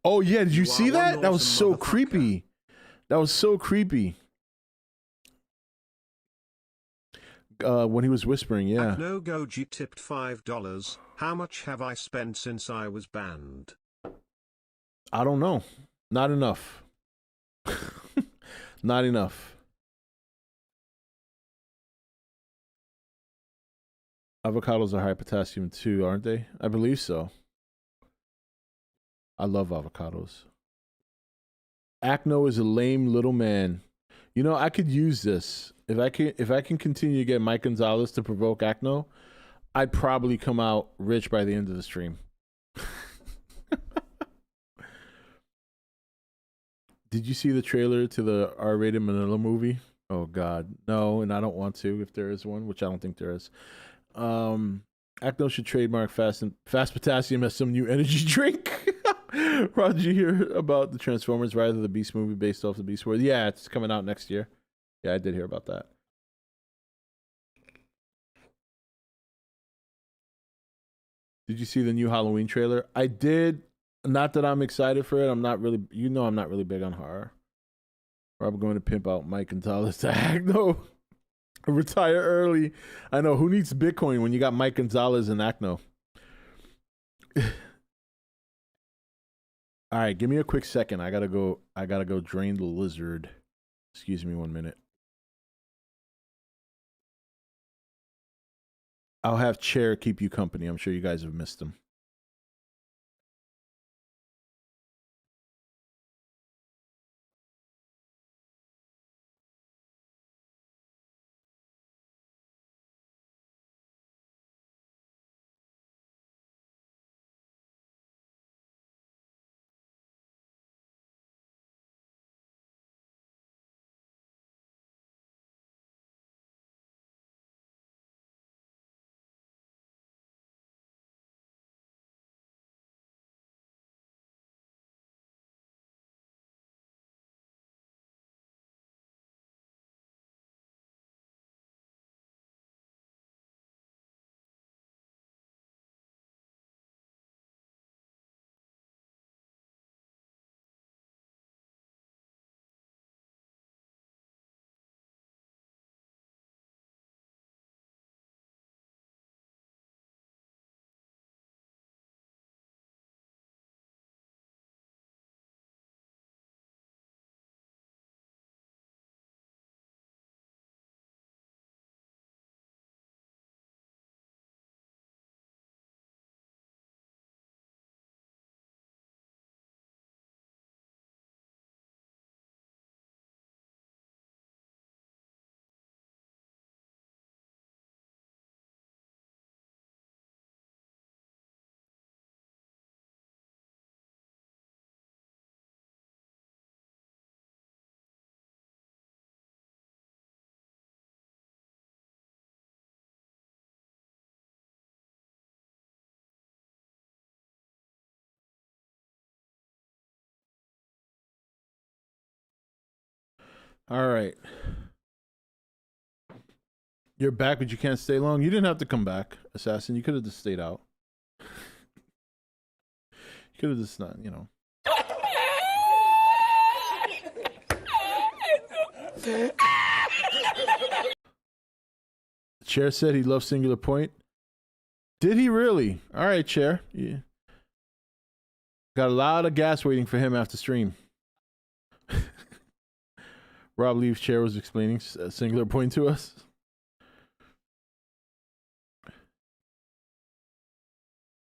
S3: Oh yeah, did you see that? That was so creepy. That was so creepy. When he was whispering, yeah.
S6: No Goji tipped $5. How much have I spent since I was banned?
S3: I don't know. Not enough. Not enough. Avocados are high potassium too, aren't they? I believe so. I love avocados. Akno is a lame little man. You know, I could use this. If I can continue to get Mike Gonzalez to provoke Akno, I'd probably come out rich by the end of the stream. Did you see the trailer to the R-rated Manila movie? Oh God, no, and I don't want to if there is one, which I don't think there is. Akno should trademark fast potassium as some new energy drink. Rod, did you hear about the Transformers Rise of the Beast movie based off the Beast Wars? Yeah, it's coming out next year. Yeah, I did hear about that. Did you see the new Halloween trailer? I did. Not that I'm excited for it. I'm not really, I'm not really big on horror. Probably going to pimp out Mike Gonzalez to Akno. Retire early. I know. Who needs Bitcoin when you got Mike Gonzalez and Akno? All right, give me a quick second. I gotta go drain the lizard. Excuse me 1 minute. I'll have Chair keep you company. I'm sure you guys have missed him. All right. You're back, but you can't stay long. You didn't have to come back, Assassin. You could have just stayed out. You could have just not, you know. Chair said he loves Singular Point. Did he really? All right, Chair. Yeah. Got a lot of gas waiting for him after stream. Rob Leaves Chair was explaining Singular Point to us.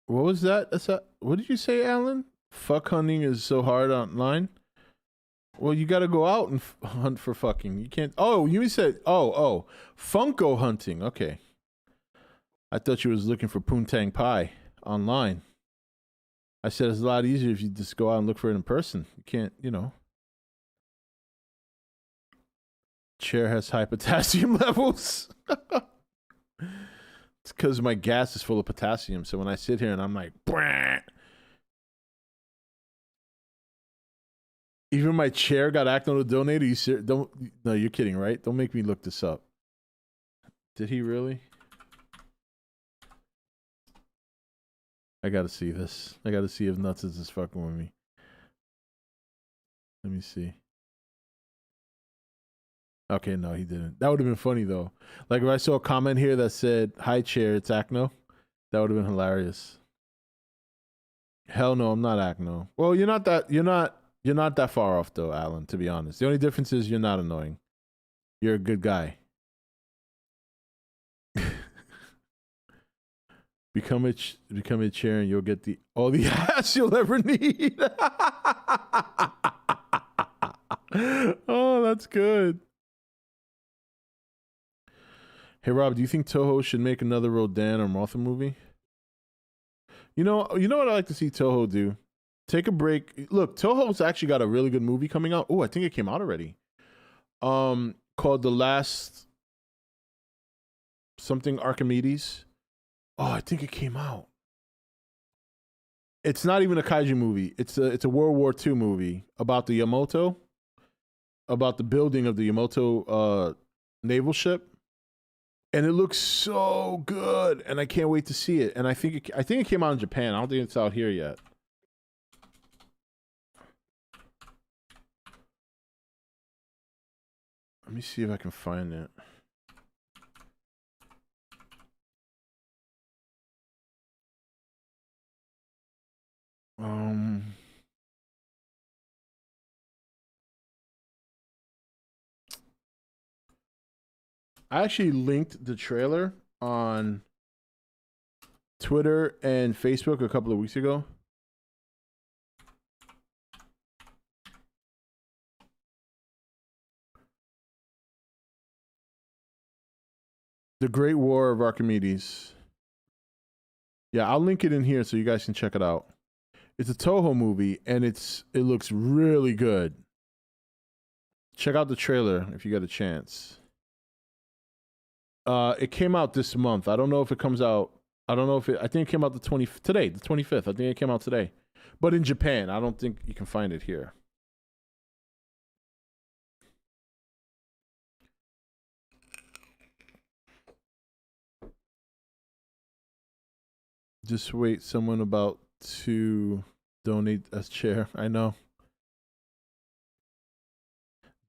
S3: What was that? What did you say, Alan? Fuck hunting is so hard online. Well, you got to go out and hunt for fucking. You can't. Oh, you said. Oh, Funko hunting. Okay. I thought you was looking for Poontang Pie online. I said it's a lot easier if you just go out and look for it in person. You can't, you know. Chair has high potassium levels. It's because my gas is full of potassium. So when I sit here and I'm like, Brah! Even my chair got Acno to donate. No, you're kidding, right? Don't make me look this up. Did he really? I gotta see this. I gotta see if Nuts is just fucking with me. Let me see. Okay, no, he didn't. That would have been funny though. Like if I saw a comment here that said, "Hi, Chair, it's Acno," that would have been hilarious. Hell no, I'm not Acno. Well, you're not that far off though, Alan. To be honest, the only difference is you're not annoying. You're a good guy. Become a chair and you'll get all the ass you'll ever need. Oh, that's good. Hey Rob, do you think Toho should make another Rodan or Mothra movie? You know what I like to see Toho do? Take a break. Look, Toho's actually got a really good movie coming out. Oh, I think it came out already. Called The Last something Archimedes. Oh, I think it came out. It's not even a kaiju movie. It's a World War II movie about the Yamato, about the building of the Yamato naval ship, and it looks so good. And I can't wait to see it. And I think it came out in Japan. I don't think it's out here yet. Let me see if I can find it. I actually linked the trailer on Twitter and Facebook a couple of weeks ago. The Great War of Archimedes. Yeah, I'll link it in here so you guys can check it out. It's a Toho movie, and it looks really good. Check out the trailer if you get a chance. It came out this month. I don't know if it comes out. I think it came out the 25th. I think it came out today. But in Japan, I don't think you can find it here. Just wait, someone about to donate a chair. I know.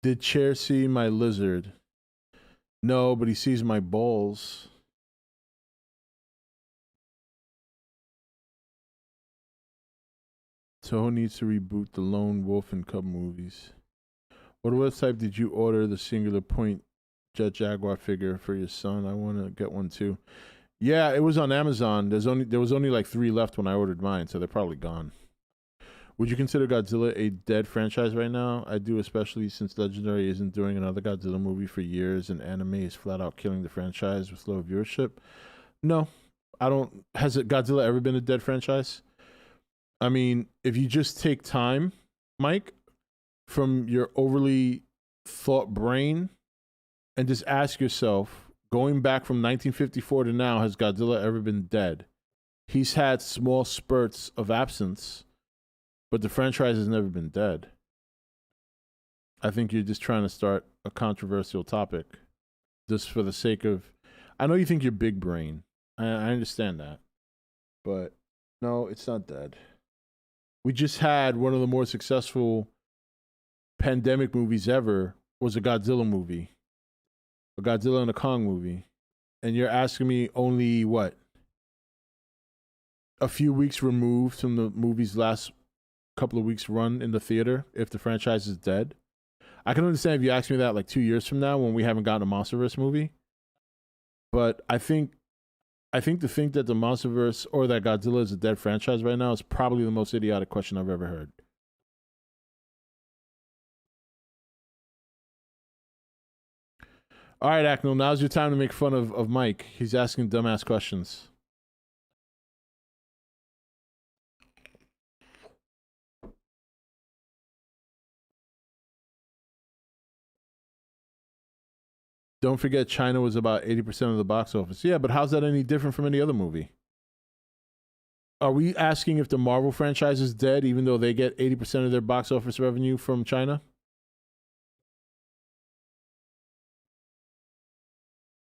S3: Did Chair see my lizard? No, but he sees my balls. Toho needs to reboot the Lone Wolf and Cub movies. What website did you order the Singular Point Jet Jaguar figure for your son? I want to get one too. Yeah, it was on Amazon. There was only like 3 left when I ordered mine, so they're probably gone. Would you consider Godzilla a dead franchise right now? I do, especially since Legendary isn't doing another Godzilla movie for years and anime is flat out killing the franchise with low viewership. No, I don't. Has Godzilla ever been a dead franchise? I mean, if you just take time, Mike, from your overly thought brain and just ask yourself, going back from 1954 to now, has Godzilla ever been dead? He's had small spurts of absence, but the franchise has never been dead. I think you're just trying to start a controversial topic, just for the sake of. I know you think you're big brain. I understand that, but no, it's not dead. We just had one of the more successful pandemic movies ever was a Godzilla movie, a Godzilla and a Kong movie, and you're asking me only what? A few weeks removed from the movie's last couple of weeks run in the theater if the franchise is dead. I can understand if you ask me that like 2 years from now when we haven't gotten a MonsterVerse movie. But I think to think that the MonsterVerse or that Godzilla is a dead franchise right now is probably the most idiotic question I've ever heard. All right, Acknell, now's your time to make fun of Mike. He's asking dumbass questions. Don't forget, China was about 80% of the box office. Yeah, but how's that any different from any other movie? Are we asking if the Marvel franchise is dead, even though they get 80% of their box office revenue from China?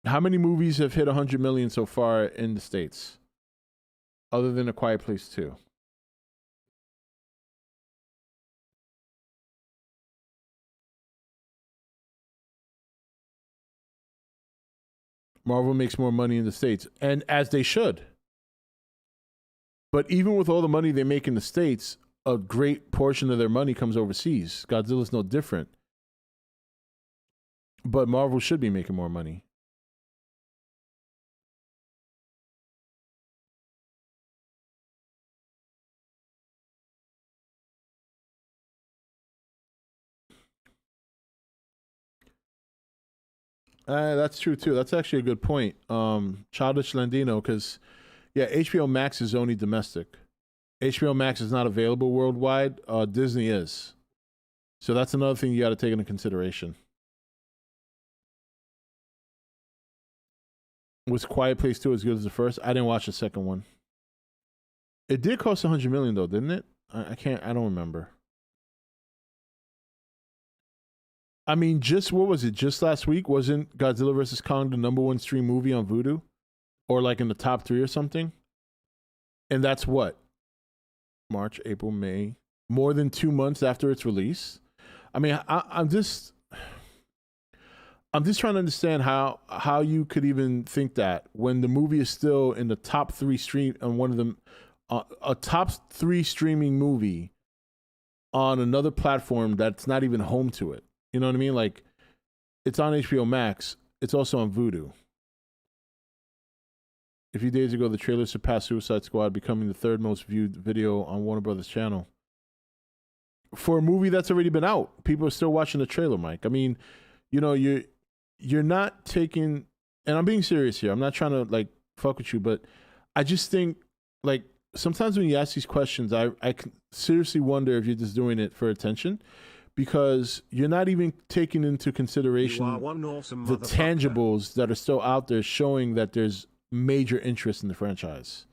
S3: How many movies have hit 100 million so far in the States, other than A Quiet Place 2? Marvel makes more money in the States, and as they should. But even with all the money they make in the States, a great portion of their money comes overseas. Godzilla's no different. But Marvel should be making more money. That's true too. That's actually a good point. Childish Landino, because yeah, HBO Max is only domestic. HBO Max is not available worldwide. Disney is. So that's another thing you got to take into consideration. Was Quiet Place 2 as good as the first? I didn't watch the second one. It did cost 100 million though, didn't it? I don't remember. I mean, what was it? Just last week, wasn't Godzilla vs. Kong the #1 stream movie on Vudu? Or like in the top 3 or something? And that's what? March, April, May. More than 2 months after its release? I mean, I'm just trying to understand how you could even think that when the movie is still in the top 3 stream on one of them, a top 3 streaming movie on another platform that's not even home to it. You know what I mean? Like, it's on HBO Max. It's also on Vudu. A few days ago, the trailer surpassed Suicide Squad, becoming the 3rd most viewed video on Warner Brothers channel. For a movie that's already been out, people are still watching the trailer, Mike. I mean, you know, you're not taking, and I'm being serious here. I'm not trying to like fuck with you, but I just think like sometimes when you ask these questions, I can seriously wonder if you're just doing it for attention. Because you're not even taking into consideration the tangibles that are still out there showing that there's major interest in the franchise.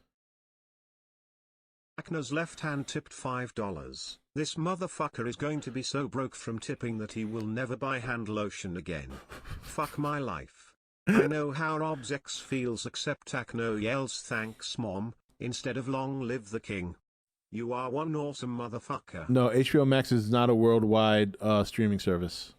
S6: Akna's left hand tipped $5. This motherfucker is going to be so broke from tipping that he will never buy hand lotion again. Fuck my life. I know how Rob's ex feels, except Akno yells thanks mom, instead of long live the king. You are one awesome motherfucker.
S3: No, HBO Max is not a worldwide streaming service.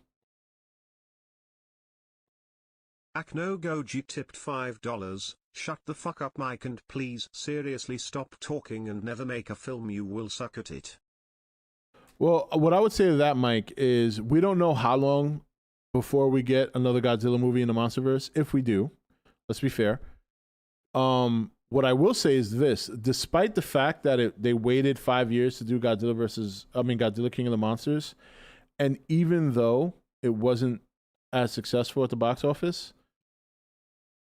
S6: Akno Goji tipped $5. Shut the fuck up, Mike, and please seriously stop talking and never make a film. You will suck at it.
S3: Well, what I would say to that, Mike, is we don't know how long before we get another Godzilla movie in the MonsterVerse. If we do, let's be fair. What I will say is this: despite the fact that they waited 5 years to do Godzilla King of the Monsters, and even though it wasn't as successful at the box office,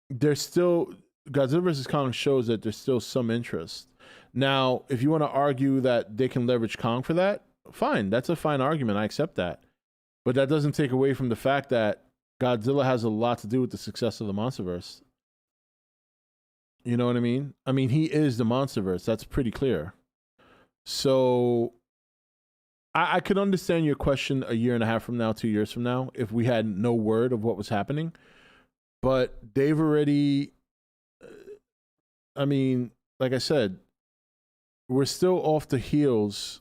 S3: there's still Godzilla vs. Kong shows that there's still some interest. Now, if you want to argue that they can leverage Kong for that, fine. That's a fine argument. I accept that. But that doesn't take away from the fact that Godzilla has a lot to do with the success of the MonsterVerse. You know what I mean? I mean, he is the MonsterVerse. That's pretty clear. So I could understand your question a year and a half from now, 2 years from now, if we had no word of what was happening. But they've already, I mean, like I said, we're still off the heels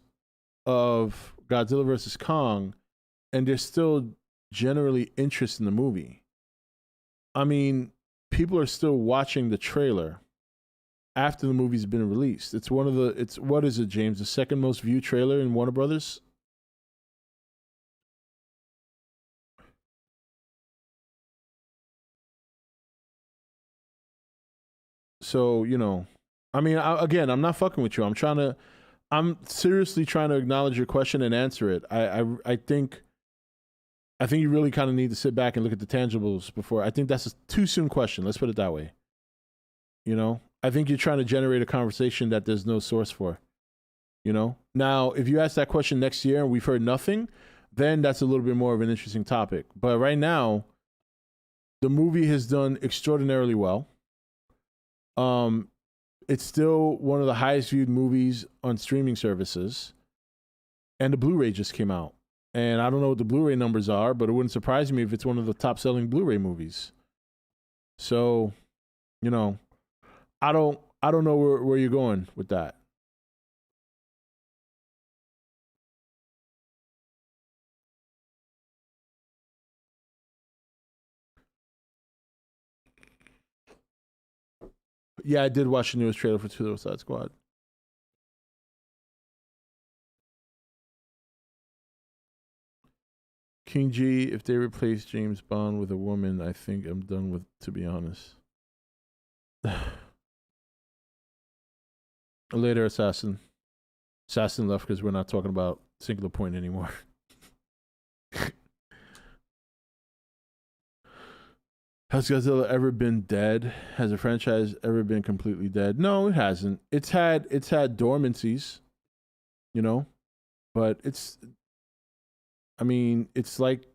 S3: of Godzilla versus Kong, and there's still generally interest in the movie. I mean, people are still watching the trailer after the movie's been released. It's what is it, James? The second most viewed trailer in Warner Brothers? So, I mean, again, I'm not fucking with you. I'm seriously trying to acknowledge your question and answer it. I think you really kind of need to sit back and look at the tangibles before. I think that's a too soon question. Let's put it that way. I think you're trying to generate a conversation that there's no source for. Now, if you ask that question next year and we've heard nothing, then that's a little bit more of an interesting topic. But right now, the movie has done extraordinarily well. It's still one of the highest viewed movies on streaming services, and the Blu-ray just came out. And I don't know what the Blu-ray numbers are, but it wouldn't surprise me if it's one of the top-selling Blu-ray movies. So, I don't know where you're going with that. Yeah, I did watch the newest trailer for Suicide Squad. King G, if they replace James Bond with a woman, I think I'm done with, to be honest. Later, Assassin. Assassin left because we're not talking about Singular Point anymore. Has Godzilla ever been dead? Has a franchise ever been completely dead? No, it hasn't. It's had dormancies, but it's like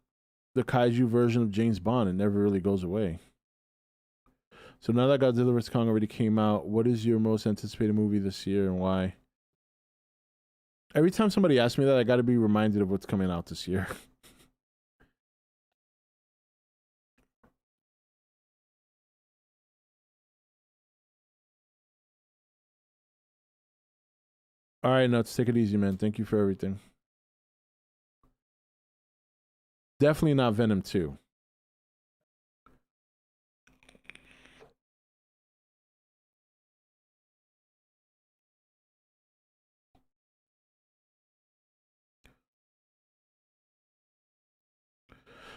S3: the kaiju version of James Bond. It never really goes away. So now that Godzilla vs. Kong already came out, what is your most anticipated movie this year and why? Every time somebody asks me that, I got to be reminded of what's coming out this year. All right, Nuts, take it easy, man. Thank you for everything. Definitely not Venom 2.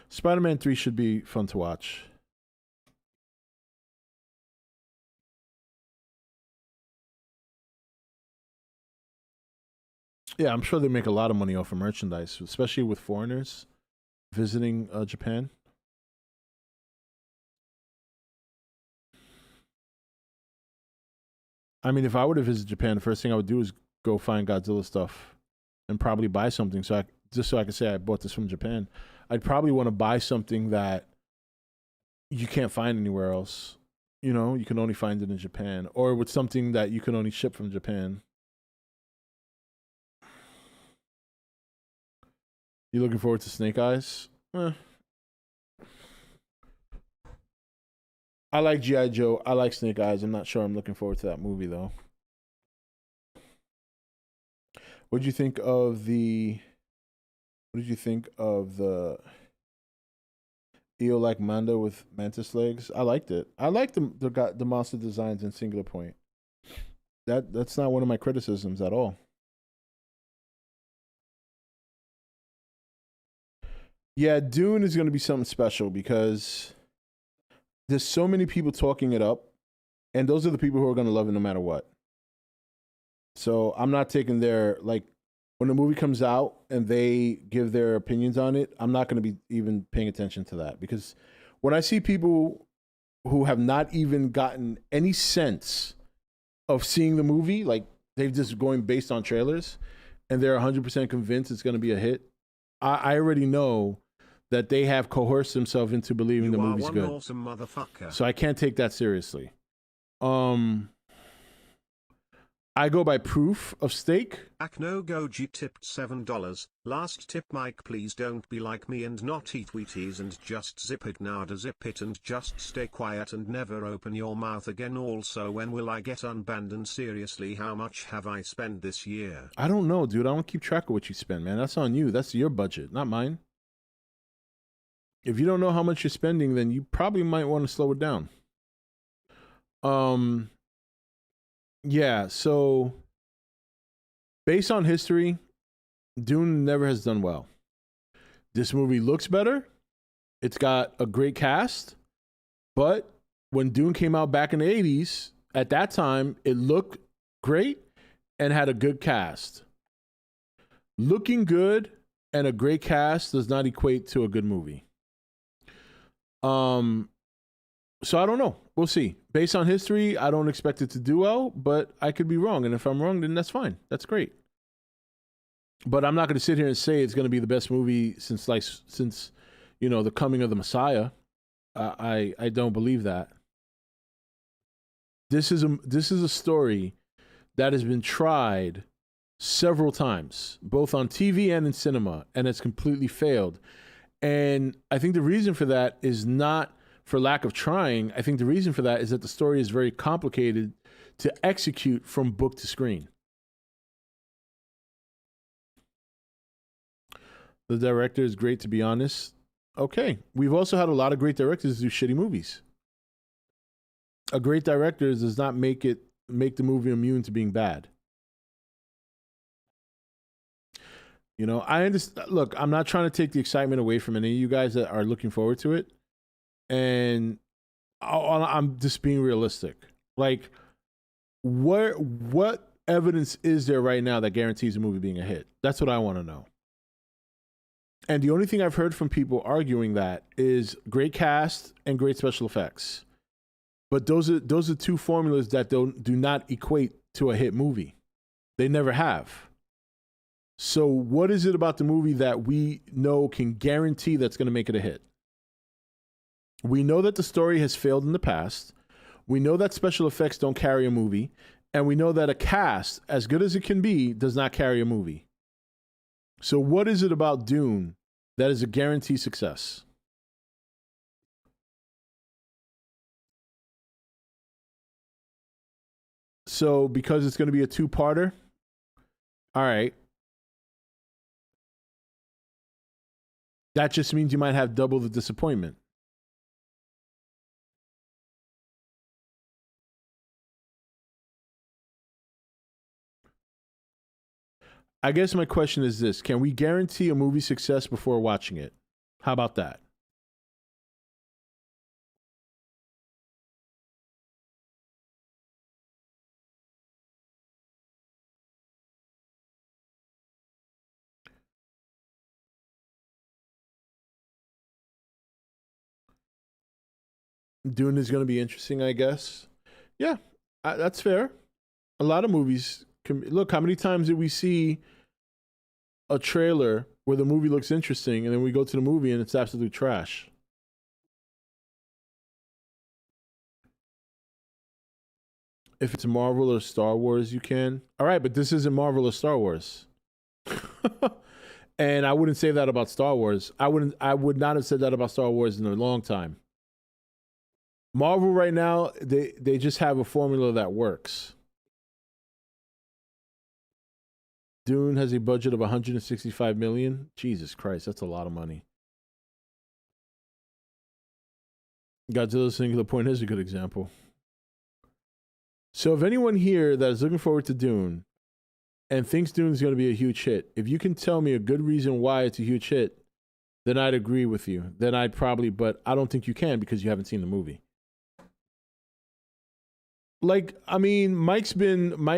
S3: Spider-Man 3 should be fun to watch. Yeah, I'm sure they make a lot of money off of merchandise, especially with foreigners visiting Japan. I mean, if I were to visit Japan, the first thing I would do is go find Godzilla stuff and probably buy something so I can say I bought this from Japan. I'd probably want to buy something that you can't find anywhere else. You can only find it in Japan, or with something that you can only ship from Japan. You looking forward to Snake Eyes? I like G.I. Joe. I like Snake Eyes. I'm not sure I'm looking forward to that movie, though. What did you think of the Eo-like Manda with mantis legs? I liked it. I liked the monster designs in Singular Point. That's not one of my criticisms at all. Yeah, Dune is going to be something special because there's so many people talking it up, and those are the people who are going to love it no matter what. So I'm not taking when the movie comes out and they give their opinions on it, I'm not going to be even paying attention to that, because when I see people who have not even gotten any sense of seeing the movie, like they've just going based on trailers, and they're 100% convinced it's going to be a hit, I already know that they have coerced themselves into believing the movie's good.
S6: Awesome motherfucker.
S3: So I can't take that seriously. I go by proof of stake.
S6: Akno Goji tipped $7. Last tip, Mike, please don't be like me and not eat Wheaties and just zip it now to zip it and just stay quiet and never open your mouth again. Also, when will I get unbanned, and seriously, how much have I spent this year?
S3: I don't know, dude. I don't keep track of what you spend, man. That's on you. That's your budget, not mine. If you don't know how much you're spending, then you probably might want to slow it down. Yeah, so based on history, Dune never has done well. This movie looks better. It's got a great cast. But when Dune came out back in the 80s, at that time, it looked great and had a good cast. Looking good and a great cast does not equate to a good movie. So I don't know. We'll see. Based on history, I don't expect it to do well, but I could be wrong. And if I'm wrong, then that's fine. That's great. But I'm not going to sit here and say it's going to be the best movie since the coming of the Messiah. I don't believe that. This is a story that has been tried several times, both on TV and in cinema, and it's completely failed. And I think the reason for that is not for lack of trying. I think the reason for that is that the story is very complicated to execute from book to screen. The director is great, to be honest. Okay. We've also had a lot of great directors do shitty movies. A great director does not make the movie immune to being bad. You know, I understand. Look, I'm not trying to take the excitement away from any of you guys that are looking forward to it. And I'm just being realistic. Like, what evidence is there right now that guarantees a movie being a hit? That's what I want to know. And the only thing I've heard from people arguing that is great cast and great special effects. But those are two formulas that do not equate to a hit movie. They never have. So what is it about the movie that we know can guarantee that's going to make it a hit? We know that the story has failed in the past. We know that special effects don't carry a movie. And we know that a cast, as good as it can be, does not carry a movie. So what is it about Dune that is a guaranteed success? So because it's going to be a two-parter, all right. That just means you might have double the disappointment. I guess my question is this. Can we guarantee a movie success before watching it? How about that? Dune is going to be interesting, I guess. Yeah, that's fair. A lot of movies look, how many times did we see a trailer where the movie looks interesting and then we go to the movie and it's absolute trash? If it's Marvel or Star Wars, you can. All right, but this isn't Marvel or Star Wars. And I wouldn't say that about Star Wars. I would not have said that about Star Wars in a long time. Marvel right now, they just have a formula that works. Dune has a budget of $165 million. Jesus Christ, that's a lot of money. Godzilla's Singular Point is a good example. So if anyone here that is looking forward to Dune and thinks Dune is going to be a huge hit, if you can tell me a good reason why it's a huge hit, then I'd agree with you. Then I'd probably, but I don't think you can because you haven't seen the movie. Like, I mean, Mike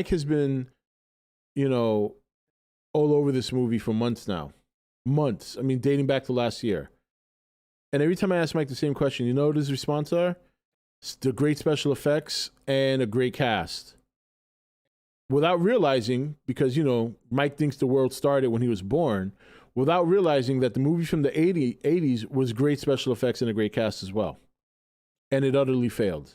S3: has been, you know, all over this movie for months now. Months. I mean, dating back to last year. And every time I ask Mike the same question, you know what his response are? It's the great special effects and a great cast. Without realizing, because, you know, Mike thinks the world started when he was born, without realizing that the movie from the 80s was great special effects and a great cast as well. And it utterly failed.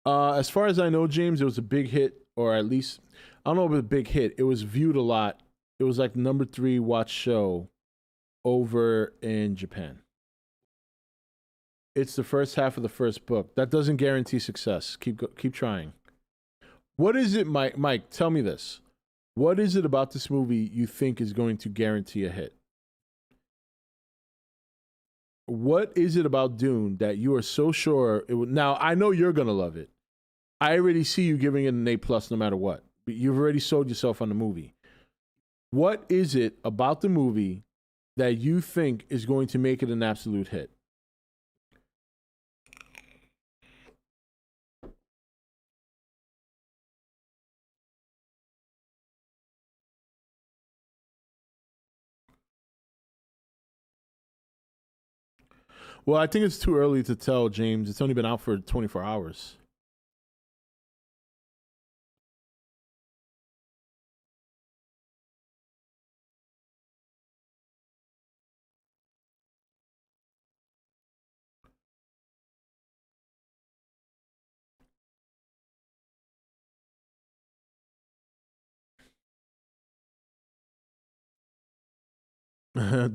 S3: As far as I know, James, it was a big hit, or at least I don't know if it was a big hit. It was viewed a lot. It was like the number 3 watch show over in Japan. It's the first half of the first book. That doesn't guarantee success. Keep trying. What is it, Mike? Mike, tell me this. What is it about this movie you think is going to guarantee a hit? What is it about Dune that you are so sure it would? Now, I know you're going to love it. I already see you giving it an A+ no matter what. But you've already sold yourself on the movie. What is it about the movie that you think is going to make it an absolute hit? Well, I think it's too early to tell, James. It's only been out for 24 hours.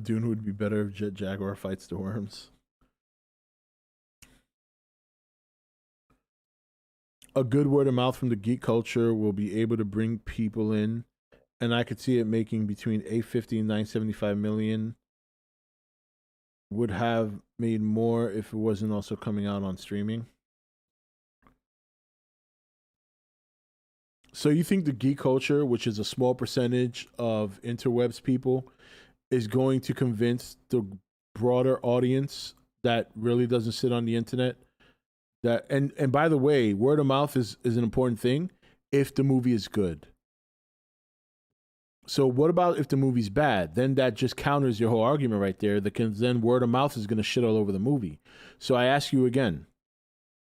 S3: Dune would be better if Jet Jaguar fights the worms. A good word of mouth from the geek culture will be able to bring people in, and I could see it making between 850 and 975 million. Would have made more if it wasn't also coming out on streaming. So you think the geek culture, which is a small percentage of interwebs people, is going to convince the broader audience that really doesn't sit on the internet? That and by the way, word of mouth is an important thing if the movie is good. So what about if the movie's bad? Then that just counters your whole argument right there. Then word of mouth is going to shit all over the movie. So I ask you again,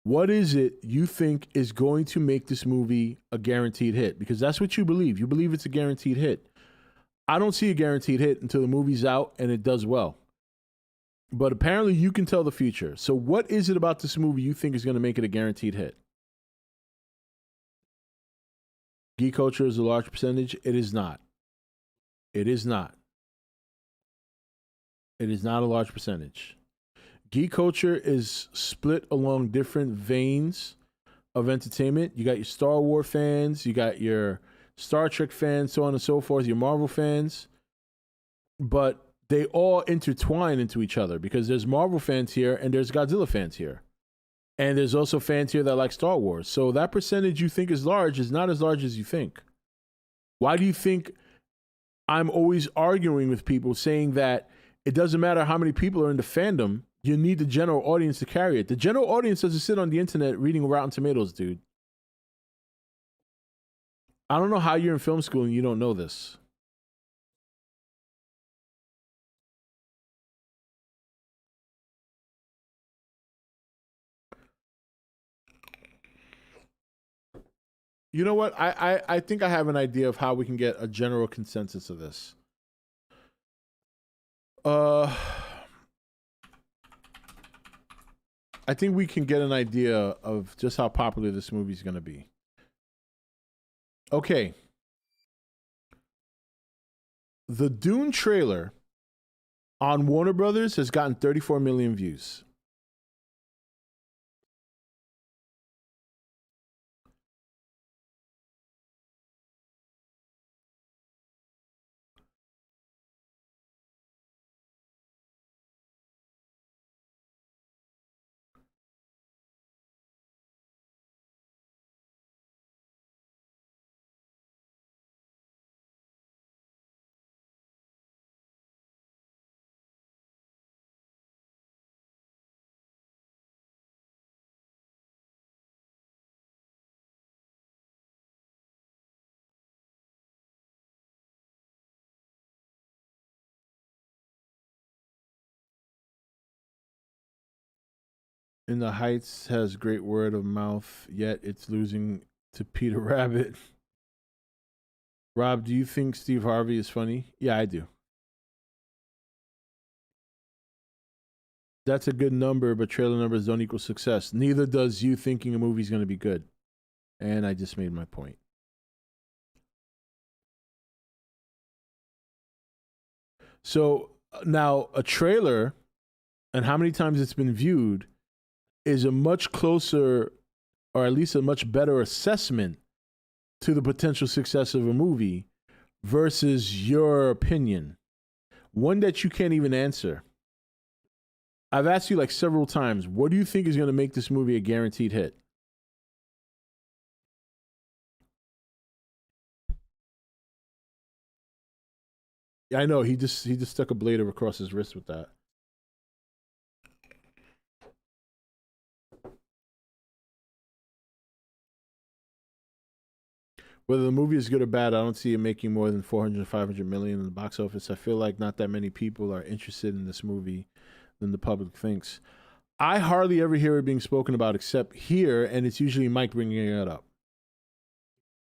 S3: what is it you think is going to make this movie a guaranteed hit? Because that's what you believe. You believe it's a guaranteed hit. I don't see a guaranteed hit until the movie's out and it does well. But apparently you can tell the future. So what is it about this movie you think is going to make it a guaranteed hit? Geek culture is a large percentage. It is not. It is not. It is not a large percentage. Geek culture is split along different veins of entertainment. You got your Star Wars fans, you got your Star Trek fans, so on and so forth, your Marvel fans. But they all intertwine into each other because there's Marvel fans here and there's Godzilla fans here. And there's also fans here that like Star Wars. So that percentage you think is large is not as large as you think. Why do you think I'm always arguing with people saying that it doesn't matter how many people are in the fandom, you need the general audience to carry it? The general audience doesn't sit on the internet reading Rotten Tomatoes, dude. I don't know how you're in film school and you don't know this. You know what? I think I have an idea of how we can get a general consensus of this. I think we can get an idea of just how popular this movie is going to be. Okay. The Dune trailer on Warner Brothers has gotten 34 million views. In the Heights has great word of mouth, yet it's losing to Peter Rabbit. Rob, do you think Steve Harvey is funny? Yeah, I do. That's a good number, but trailer numbers don't equal success. Neither does you thinking a movie's going to be good. And I just made my point. So now a trailer and how many times it's been viewed is a much closer, or at least a much better assessment to the potential success of a movie versus your opinion. One that you can't even answer. I've asked you like several times, what do you think is going to make this movie a guaranteed hit? Yeah, I know he just stuck a blade across his wrist with that. Whether the movie is good or bad, I don't see it making more than 400, 500 million in the box office. I feel like not that many people are interested in this movie than the public thinks. I hardly ever hear it being spoken about except here, and it's usually Mike bringing it up.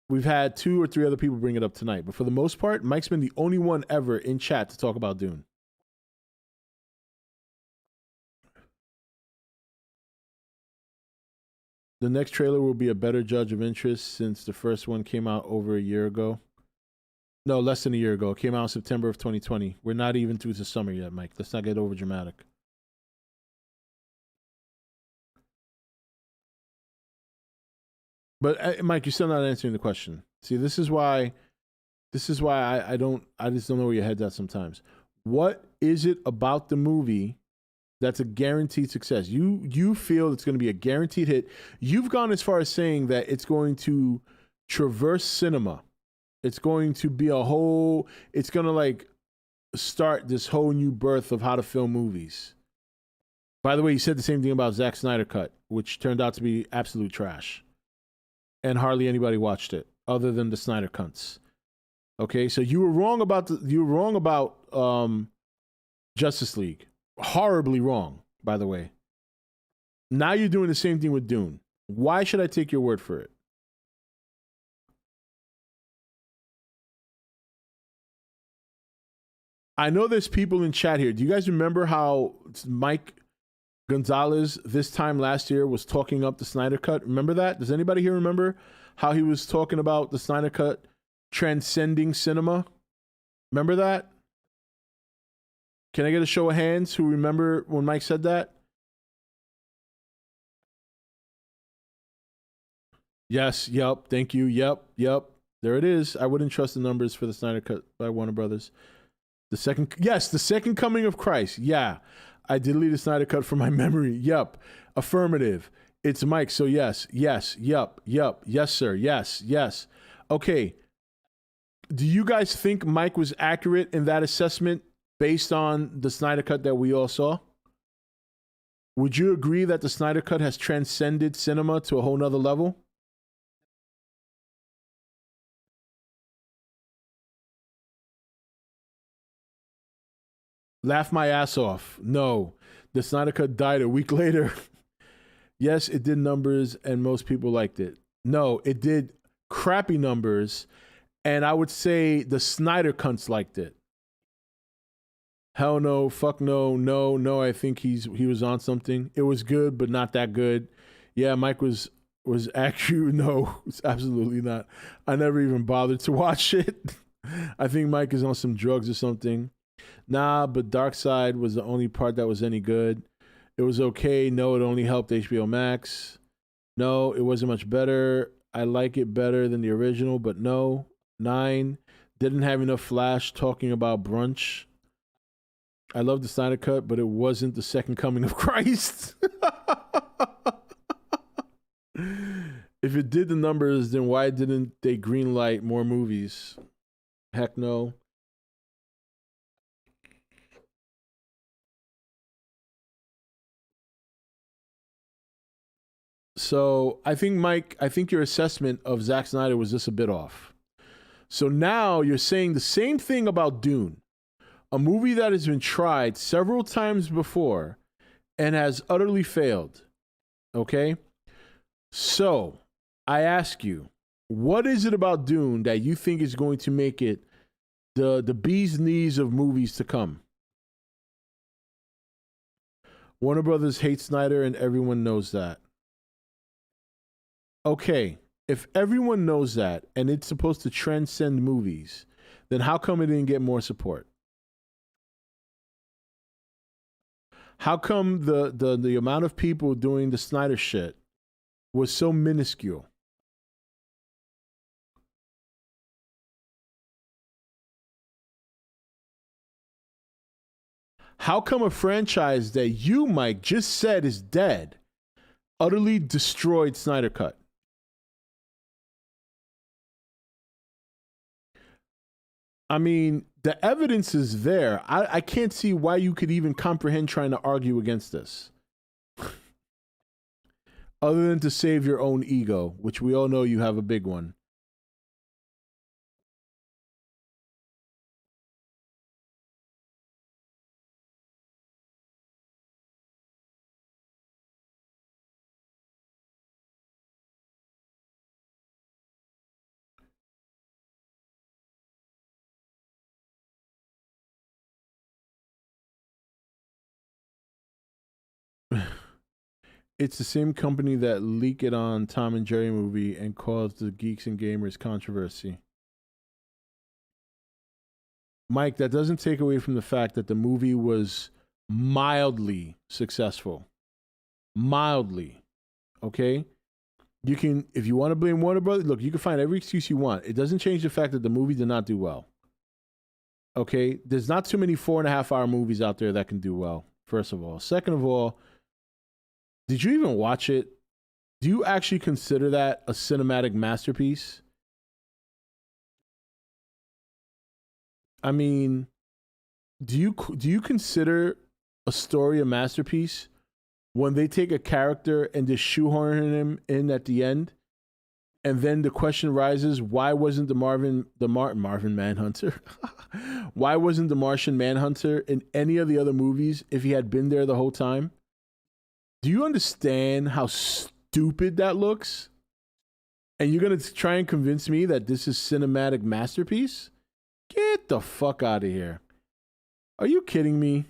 S3: We've had 2 or 3 other people bring it up tonight, but for the most part, Mike's been the only one ever in chat to talk about Dune. The next trailer will be a better judge of interest since the first one came out over a year ago. No, less than a year ago. It came out in September of 2020. We're not even through the summer yet, Mike. Let's not get over dramatic. But Mike, you're still not answering the question. See, this is why I just don't know where your head's at sometimes. What is it about the movie that's a guaranteed success? You feel it's going to be a guaranteed hit. You've gone as far as saying that it's going to traverse cinema. It's going to be it's going to like start this whole new birth of how to film movies. By the way, you said the same thing about Zack Snyder Cut, which turned out to be absolute trash. And hardly anybody watched it other than the Snyder cunts. Okay, so you were wrong about Justice League. Horribly wrong, by the way. Now you're doing the same thing with Dune. Why should I take your word for it? I know there's people in chat here. Do you guys remember how Mike Gonzalez this time last year was talking up the Snyder Cut? Remember that? Does anybody here remember how he was talking about the Snyder Cut transcending cinema? Remember that? Can I get a show of hands who remember when Mike said that? Yes, yep, thank you, yep. There it is. I wouldn't trust the numbers for the Snyder Cut by Warner Brothers. The second coming of Christ. Yeah, I delete the Snyder Cut from my memory. Yep, affirmative. It's Mike, so yes, yep, yes, sir, yes. Okay, do you guys think Mike was accurate in that assessment based on the Snyder Cut that we all saw? Would you agree that the Snyder Cut has transcended cinema to a whole nother level? Laugh my ass off. No, the Snyder Cut died a week later. Yes, it did numbers and most people liked it. No, it did crappy numbers, and I would say the Snyder cunts liked it. Hell no, fuck no, I think he was on something. It was good, but not that good. Yeah, Mike was accurate. No, it's absolutely not. I never even bothered to watch it. I think Mike is on some drugs or something. Nah, but Darkseid was the only part that was any good. It was okay. No, it only helped HBO Max. No, it wasn't much better. I like it better than the original, but no. 9, didn't have enough Flash talking about brunch. I love the Snyder Cut, but it wasn't the second coming of Christ. If it did the numbers, then why didn't they greenlight more movies? Heck no. So I think, Mike, your assessment of Zack Snyder was just a bit off. So now you're saying the same thing about Dune, a movie that has been tried several times before and has utterly failed. Okay? So I ask you, what is it about Dune that you think is going to make it the bee's knees of movies to come? Warner Brothers hates Snyder and everyone knows that. Okay, if everyone knows that and it's supposed to transcend movies, then how come it didn't get more support? How come the amount of people doing the Snyder shit was so minuscule? How come a franchise that you, Mike, just said is dead utterly destroyed Snyder Cut? I mean, the evidence is there. I can't see why you could even comprehend trying to argue against this. Other than to save your own ego, which we all know you have a big one. It's the same company that leaked it on Tom and Jerry movie and caused the Geeks and Gamers controversy. Mike, that doesn't take away from the fact that the movie was mildly successful. Mildly. Okay? You can, if you want to blame Warner Brothers, look, you can find every excuse you want. It doesn't change the fact that the movie did not do well. Okay? There's not too many 4.5-hour movies out there that can do well, first of all. Second of all, did you even watch it? Do you actually consider that a cinematic masterpiece? I mean, do you consider a story a masterpiece when they take a character and just shoehorn him in at the end, and then the question rises: why wasn't the Marvin Manhunter? Why wasn't the Martian Manhunter in any of the other movies if he had been there the whole time? Do you understand how stupid that looks? And you're going to try and convince me that this is cinematic masterpiece? Get the fuck out of here. Are you kidding me?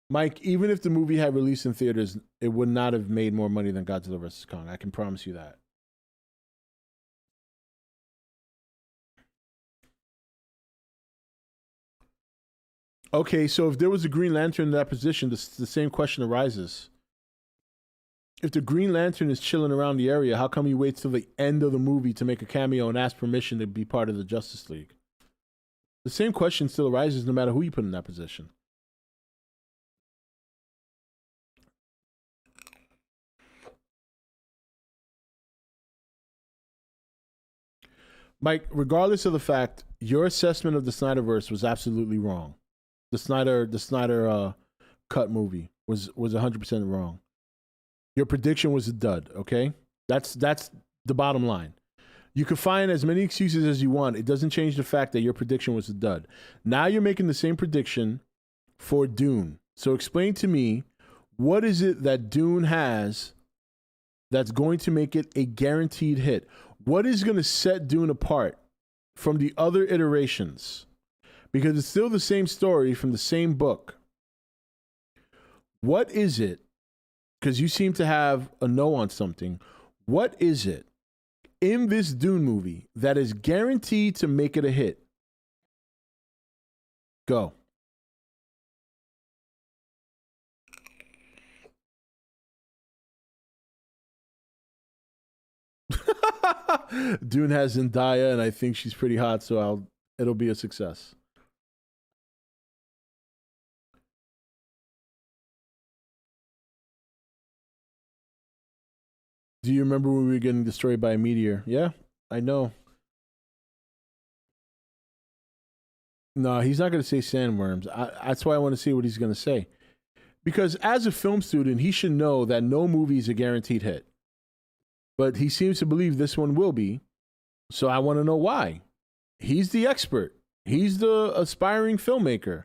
S3: Mike, even if the movie had released in theaters, it would not have made more money than Godzilla vs. Kong. I can promise you that. Okay, so if there was a Green Lantern in that position, the same question arises. If the Green Lantern is chilling around the area, how come he waits till the end of the movie to make a cameo and ask permission to be part of the Justice League? The same question still arises no matter who you put in that position. Mike, regardless of the fact, your assessment of the Snyderverse was absolutely wrong. The Snyder cut movie was 100% wrong. Your prediction was a dud, okay? That's the bottom line. You can find as many excuses as you want. It doesn't change the fact that your prediction was a dud. Now you're making the same prediction for Dune. So explain to me, what is it that Dune has that's going to make it a guaranteed hit? What is going to set Dune apart from the other iterations? Because it's still the same story from the same book. What is it? Because you seem to have a no on something. What is it in this Dune movie that is guaranteed to make it a hit? Go. Dune has Zendaya, and I think she's pretty hot, so it'll be a success. Do you remember when we were getting destroyed by a meteor? Yeah, I know. No, he's not going to say sandworms. That's why I want to see what he's going to say. Because as a film student, he should know that no movie is a guaranteed hit. But he seems to believe this one will be. So I want to know why. He's the expert. He's the aspiring filmmaker.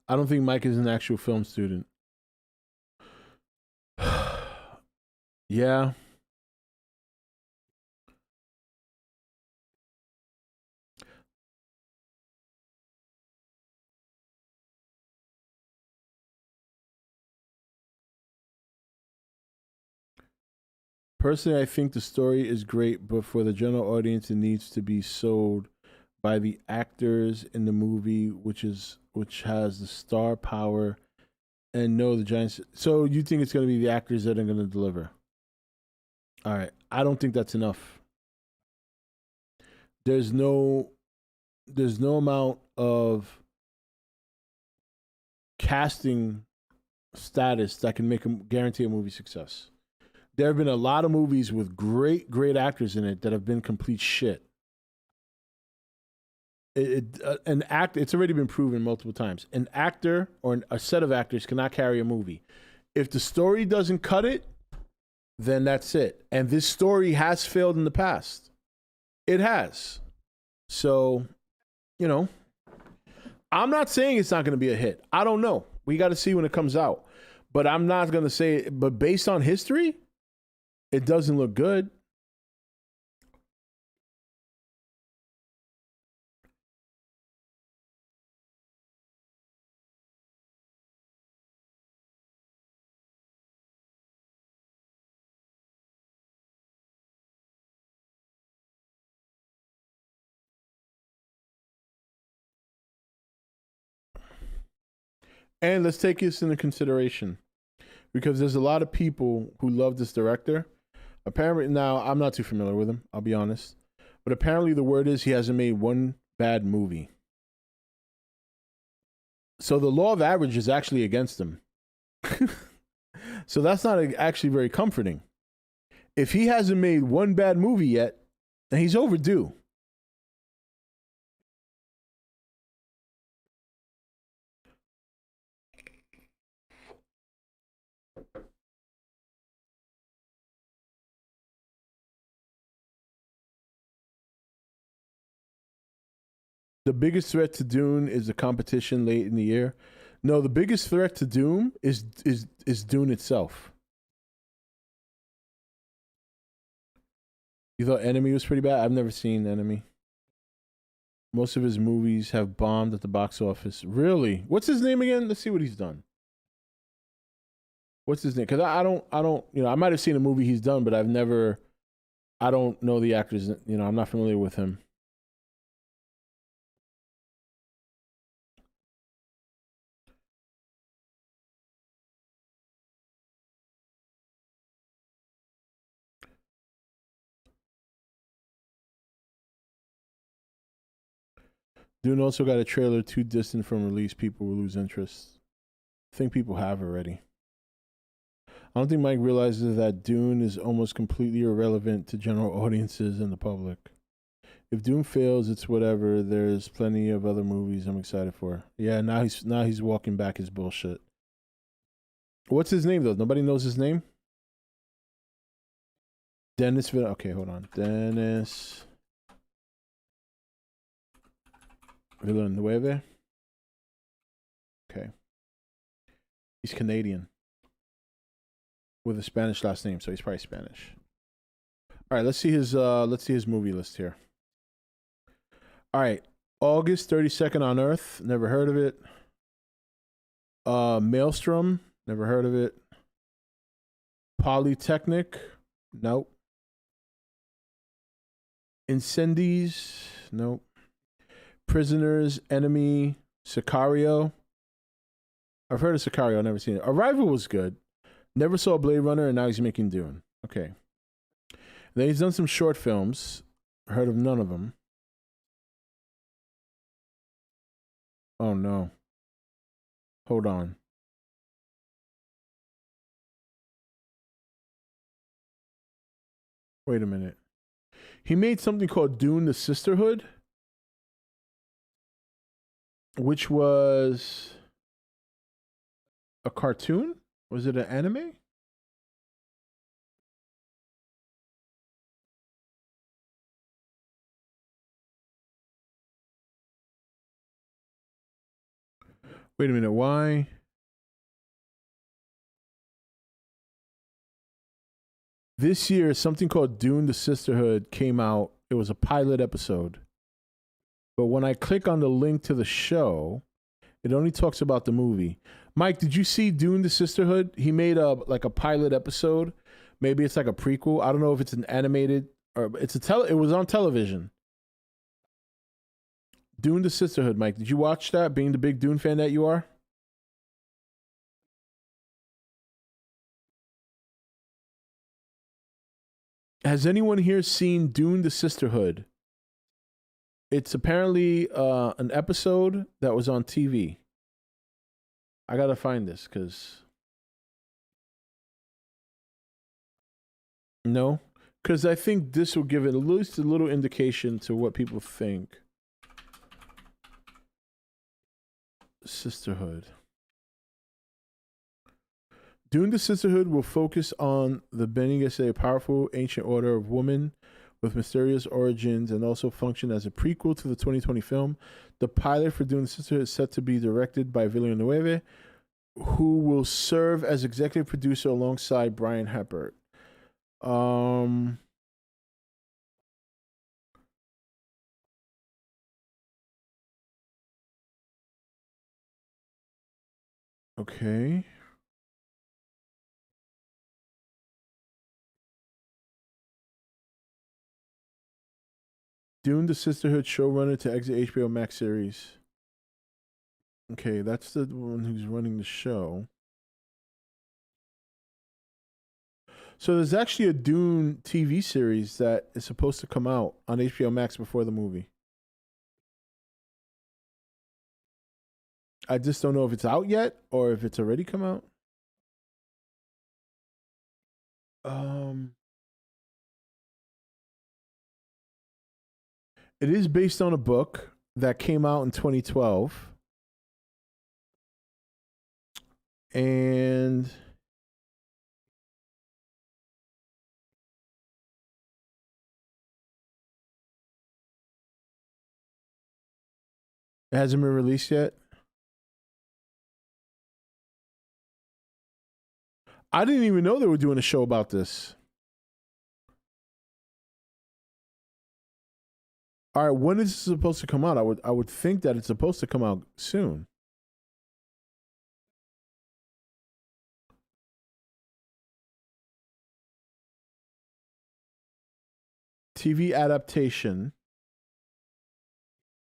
S3: I don't think Mike is an actual film student. Yeah. Personally, I think the story is great, but for the general audience, it needs to be sold by the actors in the movie, which has the star power and know the giants. So you think it's going to be the actors that are going to deliver? All right, I don't think that's enough. There's no amount of casting status that can guarantee a movie success. There have been a lot of movies with great actors in it that have been complete shit. It's already been proven multiple times. An actor or a set of actors cannot carry a movie. If the story doesn't cut it, then that's it. And this story has failed in the past. It has. So, I'm not saying it's not going to be a hit. I don't know. We got to see when it comes out. But I'm not going to say, but based on history, it doesn't look good. And let's take this into consideration because there's a lot of people who love this director. Apparently, now I'm not too familiar with him, I'll be honest. But apparently the word is he hasn't made one bad movie. So the law of average is actually against him. So that's not actually very comforting. If he hasn't made one bad movie yet, then he's overdue. The biggest threat to Dune is the competition late in the year. No, the biggest threat to Dune is Dune itself. You thought Enemy was pretty bad? I've never seen Enemy. Most of his movies have bombed at the box office. Really? What's his name again? Let's see what he's done. What's his name? Because I don't, I might have seen a movie he's done, but I don't know the actors. I'm not familiar with him. Dune also got a trailer too distant from release. People will lose interest. I think people have already. I don't think Mike realizes that Dune is almost completely irrelevant to general audiences and the public. If Dune fails, it's whatever. There's plenty of other movies I'm excited for. Yeah, now he's walking back his bullshit. What's his name though? Nobody knows his name? Dennis Villeneuve. Okay, hold on. Dennis Villeneuve. Okay. He's Canadian with a Spanish last name, so he's probably Spanish. All right, let's see his movie list here. All right, August 32nd on Earth. Never heard of it. Maelstrom. Never heard of it. Polytechnic. Nope. Incendies. Nope. Prisoners. Enemy. Sicario. I've heard of Sicario. I've never seen it. Arrival was good. Never saw Blade Runner, and now he's making Dune. Okay. Then he's done some short films. Heard of none of them. Oh, no. Hold on. Wait a minute. He made something called Dune the Sisterhood, which was a cartoon? Was it an anime? Wait a minute. Why? This year, something called Dune: The Sisterhood came out. It was a pilot episode. But when I click on the link to the show, it only talks about the movie. Mike, did you see Dune: The Sisterhood? He made a pilot episode. Maybe it's like a prequel. I don't know if it's an animated or it's it was on television. Dune: The Sisterhood, Mike. Did you watch that, being the big Dune fan that you are? Has anyone here seen Dune: The Sisterhood? It's apparently an episode that was on TV. I gotta find this because no, because I think this will give it at least a little indication to what people think. Sisterhood. Dune: The Sisterhood will focus on the Bene Gesserit, a powerful ancient order of women with mysterious origins, and also function as a prequel to the 2020 film. The pilot for Dune: The Sisterhood is set to be directed by Villeneuve, who will serve as executive producer alongside Brian Hepburn. Okay. Dune: The Sisterhood showrunner to exit HBO Max series. Okay, that's the one who's running the show. So there's actually a Dune TV series that is supposed to come out on HBO Max before the movie. I just don't know if it's out yet or if it's already come out. It is based on a book that came out in 2012. And it hasn't been released yet. I didn't even know they were doing a show about this. All right, when is this supposed to come out? I would think that it's supposed to come out soon. TV adaptation.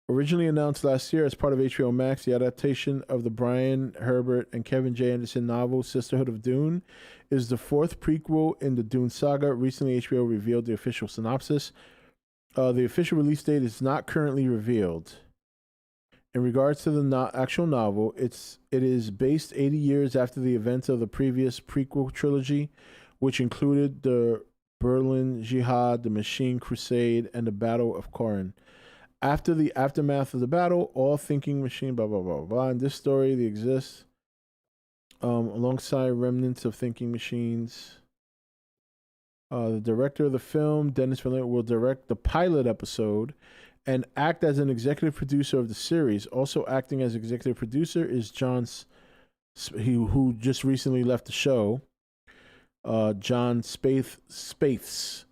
S3: Originally announced last year as part of HBO Max, the adaptation of the Brian Herbert and Kevin J. Anderson novel Sisterhood of Dune is the fourth prequel in the Dune saga. Recently, HBO revealed the official synopsis. The official release date is not currently revealed. In regards to the actual novel, it is based 80 years after the events of the previous prequel trilogy, which included the Berlin Jihad, the Machine Crusade, and the Battle of Corin. After the aftermath of the battle, all thinking machine, blah, blah, blah, blah. In this story, they exist alongside remnants of thinking machines. The director of the film, Dennis Villeneuve, will direct the pilot episode and act as an executive producer of the series. Also acting as executive producer is who just recently left the show, John Spaeths,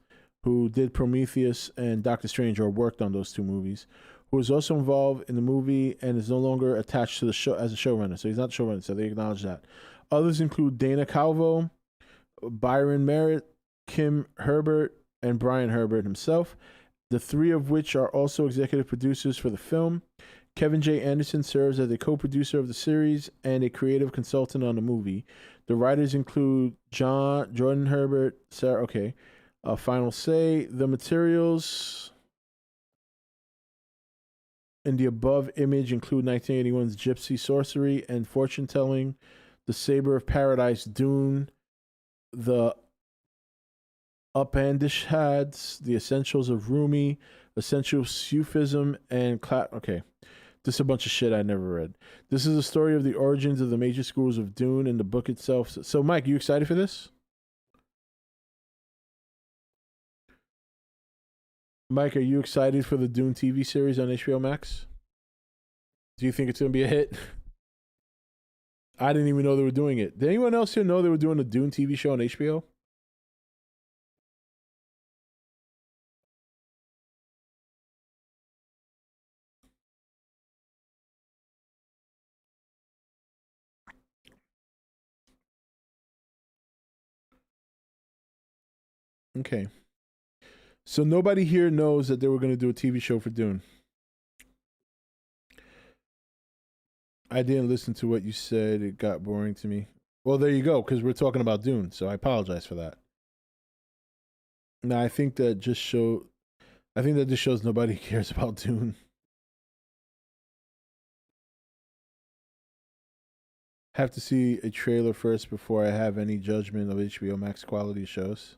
S3: who did Prometheus and Doctor Strange, or worked on those two movies, who is also involved in the movie and is no longer attached to the show as a showrunner. So he's not showrunner, so they acknowledge that. Others include Dana Calvo, Byron Merritt, Kim Herbert, and Brian Herbert himself, the three of which are also executive producers for the film. Kevin J. Anderson serves as a co-producer of the series and a creative consultant on the movie. The writers include Jordan Herbert, Sarah. Okay. Final say. The materials in the above image include 1981's Gypsy Sorcery and Fortune Telling, The Saber of Paradise, Dune, The Upanishads, The Essentials of Rumi, Essential Sufism, and okay. This is a bunch of shit I never read. This is a story of the origins of the major schools of Dune and the book itself. So, Mike, you excited for this? Mike, are you excited for the Dune TV series on HBO Max? Do you think it's going to be a hit? I didn't even know they were doing it. Did anyone else here know they were doing a Dune TV show on HBO? Okay. So nobody here knows that they were going to do a TV show for Dune. I didn't listen to what you said. It got boring to me. Well, there you go, because we're talking about Dune, so I apologize for that. No, I think that just shows nobody cares about Dune. Have to see a trailer first before I have any judgment of HBO Max quality shows.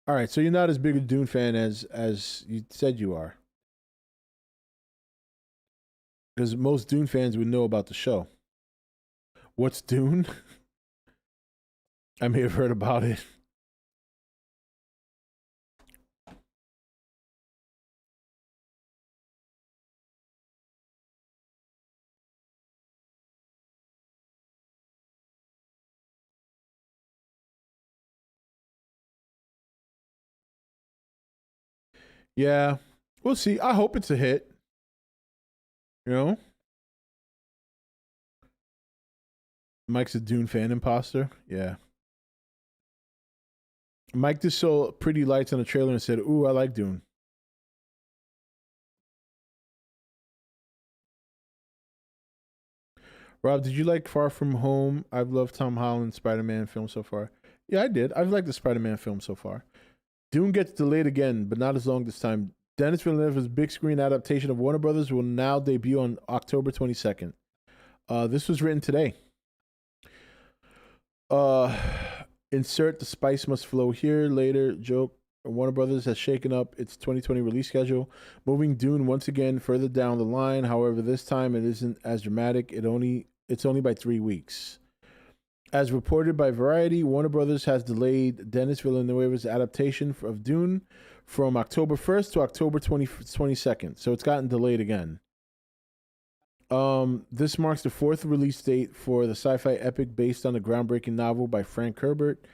S3: All right, so you're not as big a Dune fan as you said you are. Because most Dune fans would know about the show. What's Dune? I may have heard about it. Yeah, we'll see. I hope it's a hit. You know? Mike's a Dune fan imposter. Yeah. Mike just saw pretty lights on the trailer and said, "Ooh, I like Dune." Rob, did you like Far From Home? I've loved Tom Holland's Spider-Man film so far. Yeah, I did. I've liked the Spider-Man film so far. Dune gets delayed again, but not as long this time. Denis Villeneuve's big screen adaptation of Warner Brothers will now debut on October 22nd. This was written today. Insert the spice must flow here later joke. Warner Brothers has shaken up its 2020 release schedule, moving Dune once again further down the line. However, this time it isn't as dramatic. It's only by 3 weeks. As reported by Variety, Warner Brothers has delayed Denis Villeneuve's adaptation of Dune from October 1st to October 22nd. So it's gotten delayed again. This marks the 4th release date for the sci-fi epic based on the groundbreaking novel by Frank Herbert.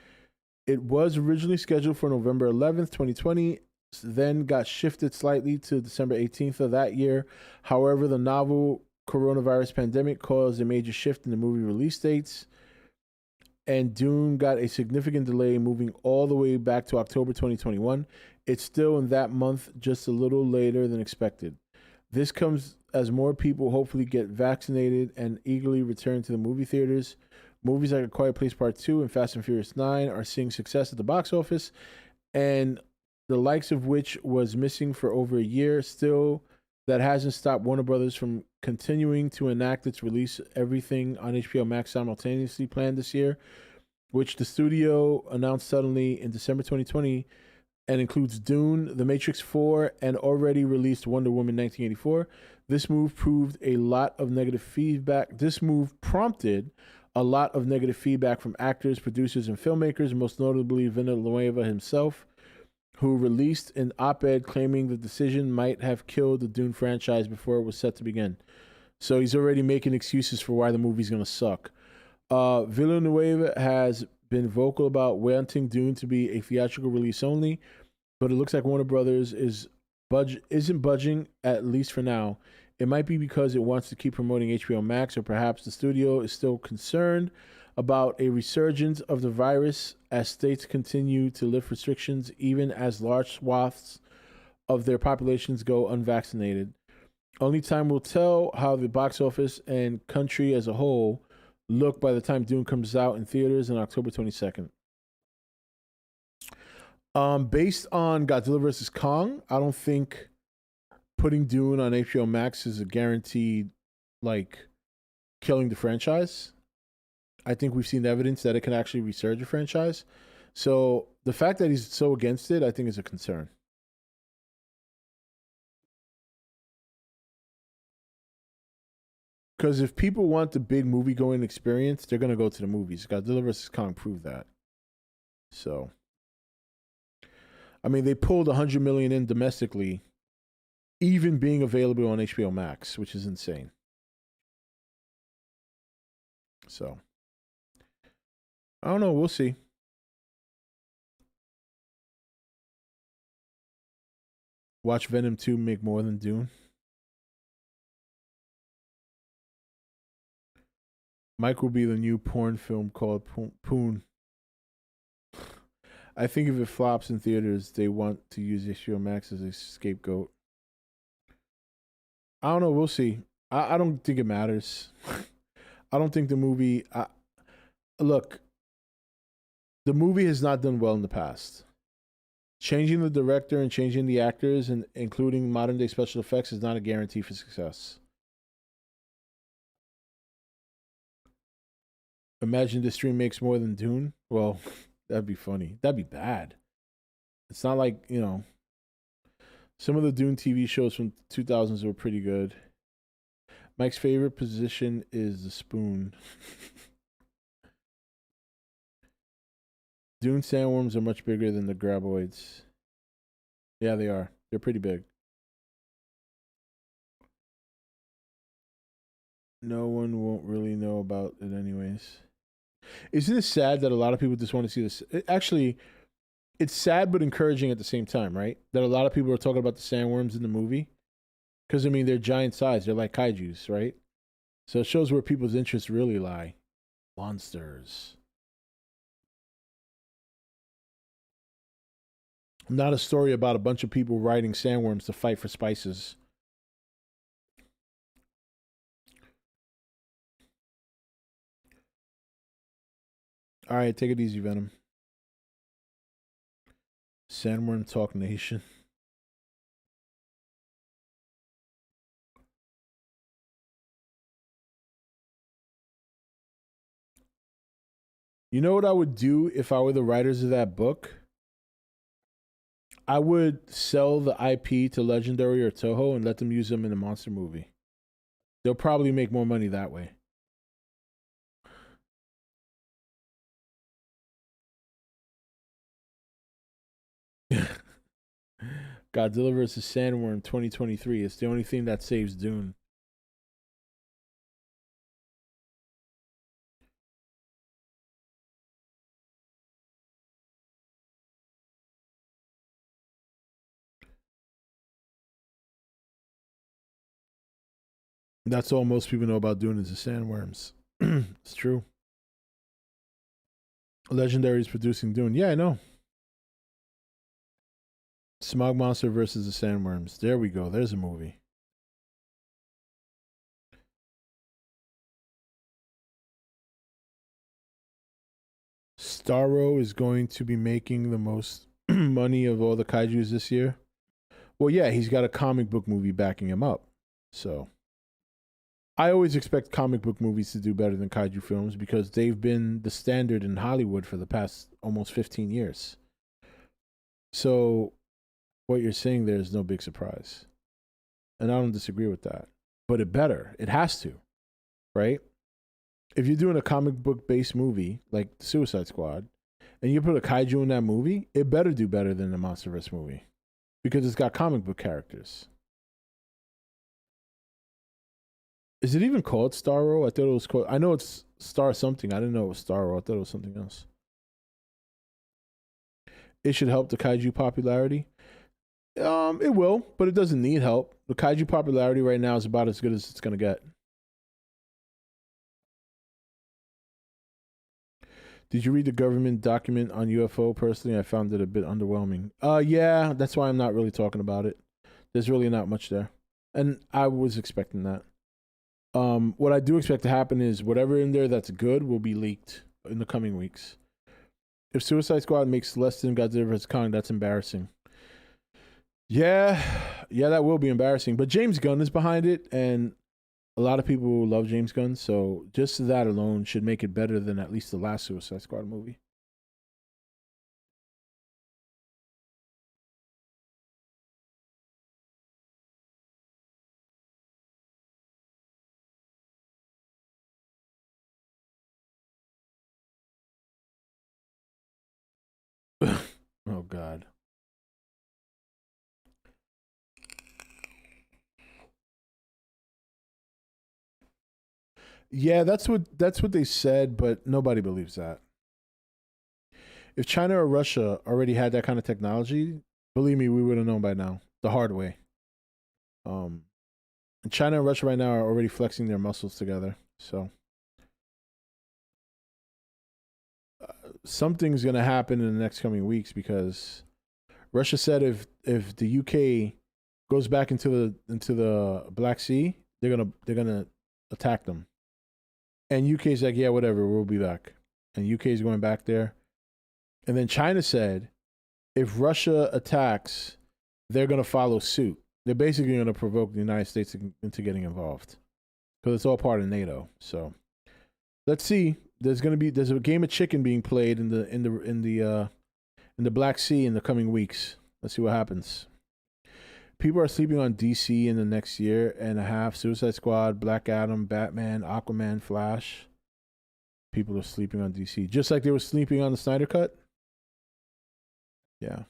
S3: It was originally scheduled for November 11th, 2020, then got shifted slightly to December 18th of that year. However, the novel coronavirus pandemic caused a major shift in the movie release dates, and Dune got a significant delay, moving all the way back to October 2021. It's still in that month, just a little later than expected. This comes as more people hopefully get vaccinated and eagerly return to the movie theaters. Movies like A Quiet Place Part 2 and Fast and Furious 9 are seeing success at the box office, and the likes of which was missing for over a year. Still, that hasn't stopped Warner Brothers from continuing to enact its release everything on HBO Max simultaneously planned this year, which the studio announced suddenly in December 2020, and includes Dune, The Matrix 4, and already released Wonder Woman 1984. This move prompted a lot of negative feedback from actors, producers, and filmmakers, most notably Villeneuve himself, who released an op-ed claiming the decision might have killed the Dune franchise before it was set to begin. So he's already making excuses for why the movie's going to suck. Villeneuve has been vocal about wanting Dune to be a theatrical release only, but it looks like Warner Brothers isn't budging, at least for now. It might be because it wants to keep promoting HBO Max, or perhaps the studio is still concerned about a resurgence of the virus as states continue to lift restrictions, even as large swaths of their populations go unvaccinated. Only time will tell how the box office and country as a whole look by the time Dune comes out in theaters on October 22nd. Based on Godzilla vs. Kong, I don't think putting Dune on HBO Max is a guaranteed, killing the franchise. I think we've seen evidence that it can actually resurge a franchise. So the fact that he's so against it, I think, is a concern. Because if people want the big movie-going experience, they're going to go to the movies. Godzilla vs. Kong proved that. So, I mean, they pulled $100 million in domestically, even being available on HBO Max, which is insane. So I don't know. We'll see. Watch Venom 2 make more than Dune. Mike will be the new porn film called Poon. I think if it flops in theaters, they want to use HBO Max as a scapegoat. I don't know. We'll see. I don't think it matters. I don't think the movie. Look, the movie has not done well in the past. Changing the director and changing the actors and including modern day special effects is not a guarantee for success. Imagine this stream makes more than Dune. Well, that'd be funny. That'd be bad. It's not like, some of the Dune TV shows from 2000s were pretty good. Mike's favorite position is the spoon. Dune sandworms are much bigger than the graboids. Yeah, they are. They're pretty big. No one won't really know about it anyways. Isn't it sad that a lot of people just want to see this? Actually, it's sad but encouraging at the same time, right? That a lot of people are talking about the sandworms in the movie. Because, I mean, they're giant size. They're like kaijus, right? So it shows where people's interests really lie. Monsters. Not a story about a bunch of people riding sandworms to fight for spices. All right, take it easy, Venom. Sandworm Talk Nation. You know what I would do if I were the writers of that book? I would sell the IP to Legendary or Toho and let them use them in a monster movie. They'll probably make more money that way. Godzilla vs. Sandworm 2023. It's the only thing that saves Dune. That's all most people know about Dune is the sandworms. It's true. Legendary is producing Dune. Yeah, I know. Smog Monster versus the Sandworms. There we go. There's a movie. Starro is going to be making the most money of all the kaijus this year. Well, yeah, he's got a comic book movie backing him up. So I always expect comic book movies to do better than kaiju films because they've been the standard in Hollywood for the past almost 15 years. So what you're saying there is no big surprise. And I don't disagree with that. But it better. It has to. Right? If you're doing a comic book based movie like Suicide Squad and you put a kaiju in that movie, it better do better than the MonsterVerse movie because it's got comic book characters. Is it even called Starro? I thought it was called. I know it's Star something. I didn't know it was Starro. I thought it was something else. It should help the kaiju popularity. It will, but it doesn't need help. The kaiju popularity right now is about as good as it's gonna get. Did you read the government document on UFO? Personally, I found it a bit underwhelming. Yeah, that's why I'm not really talking about it. There's really not much there. And I was expecting that. What I do expect to happen is whatever in there that's good will be leaked in the coming weeks. If Suicide Squad makes less than Godzilla vs. Kong, that's embarrassing. Yeah, that will be embarrassing. But James Gunn is behind it, and a lot of people love James Gunn, so just that alone should make it better than at least the last Suicide Squad movie. Oh, God. Yeah, that's what they said, but nobody believes that. If China or Russia already had that kind of technology, believe me, we would have known by now the hard way. And China and Russia right now are already flexing their muscles together, so something's gonna happen in the next coming weeks because Russia said if the UK goes back into the Black Sea, they're gonna attack them. And UK's like, yeah, whatever, we'll be back. And UK's going back there. And then China said, if Russia attacks, they're gonna follow suit. They're basically gonna provoke the United States into getting involved because it's all part of NATO. So let's see. There's a game of chicken being played in the Black Sea in the coming weeks. Let's see what happens. People are sleeping on DC in the next year and a half. Suicide Squad, Black Adam, Batman, Aquaman, Flash. People are sleeping on DC. Just like they were sleeping on the Snyder Cut. Yeah.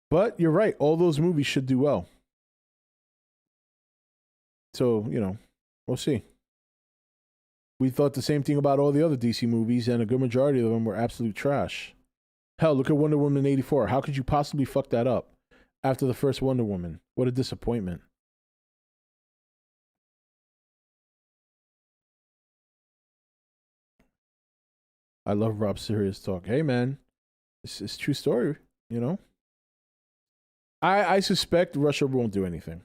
S3: But you're right. All those movies should do well. So, we'll see. We thought the same thing about all the other DC movies, and a good majority of them were absolute trash. Hell, look at Wonder Woman 84. How could you possibly fuck that up after the first Wonder Woman? What a disappointment. I love Rob Serious talk. Hey, man, it's true story, I suspect Russia won't do anything.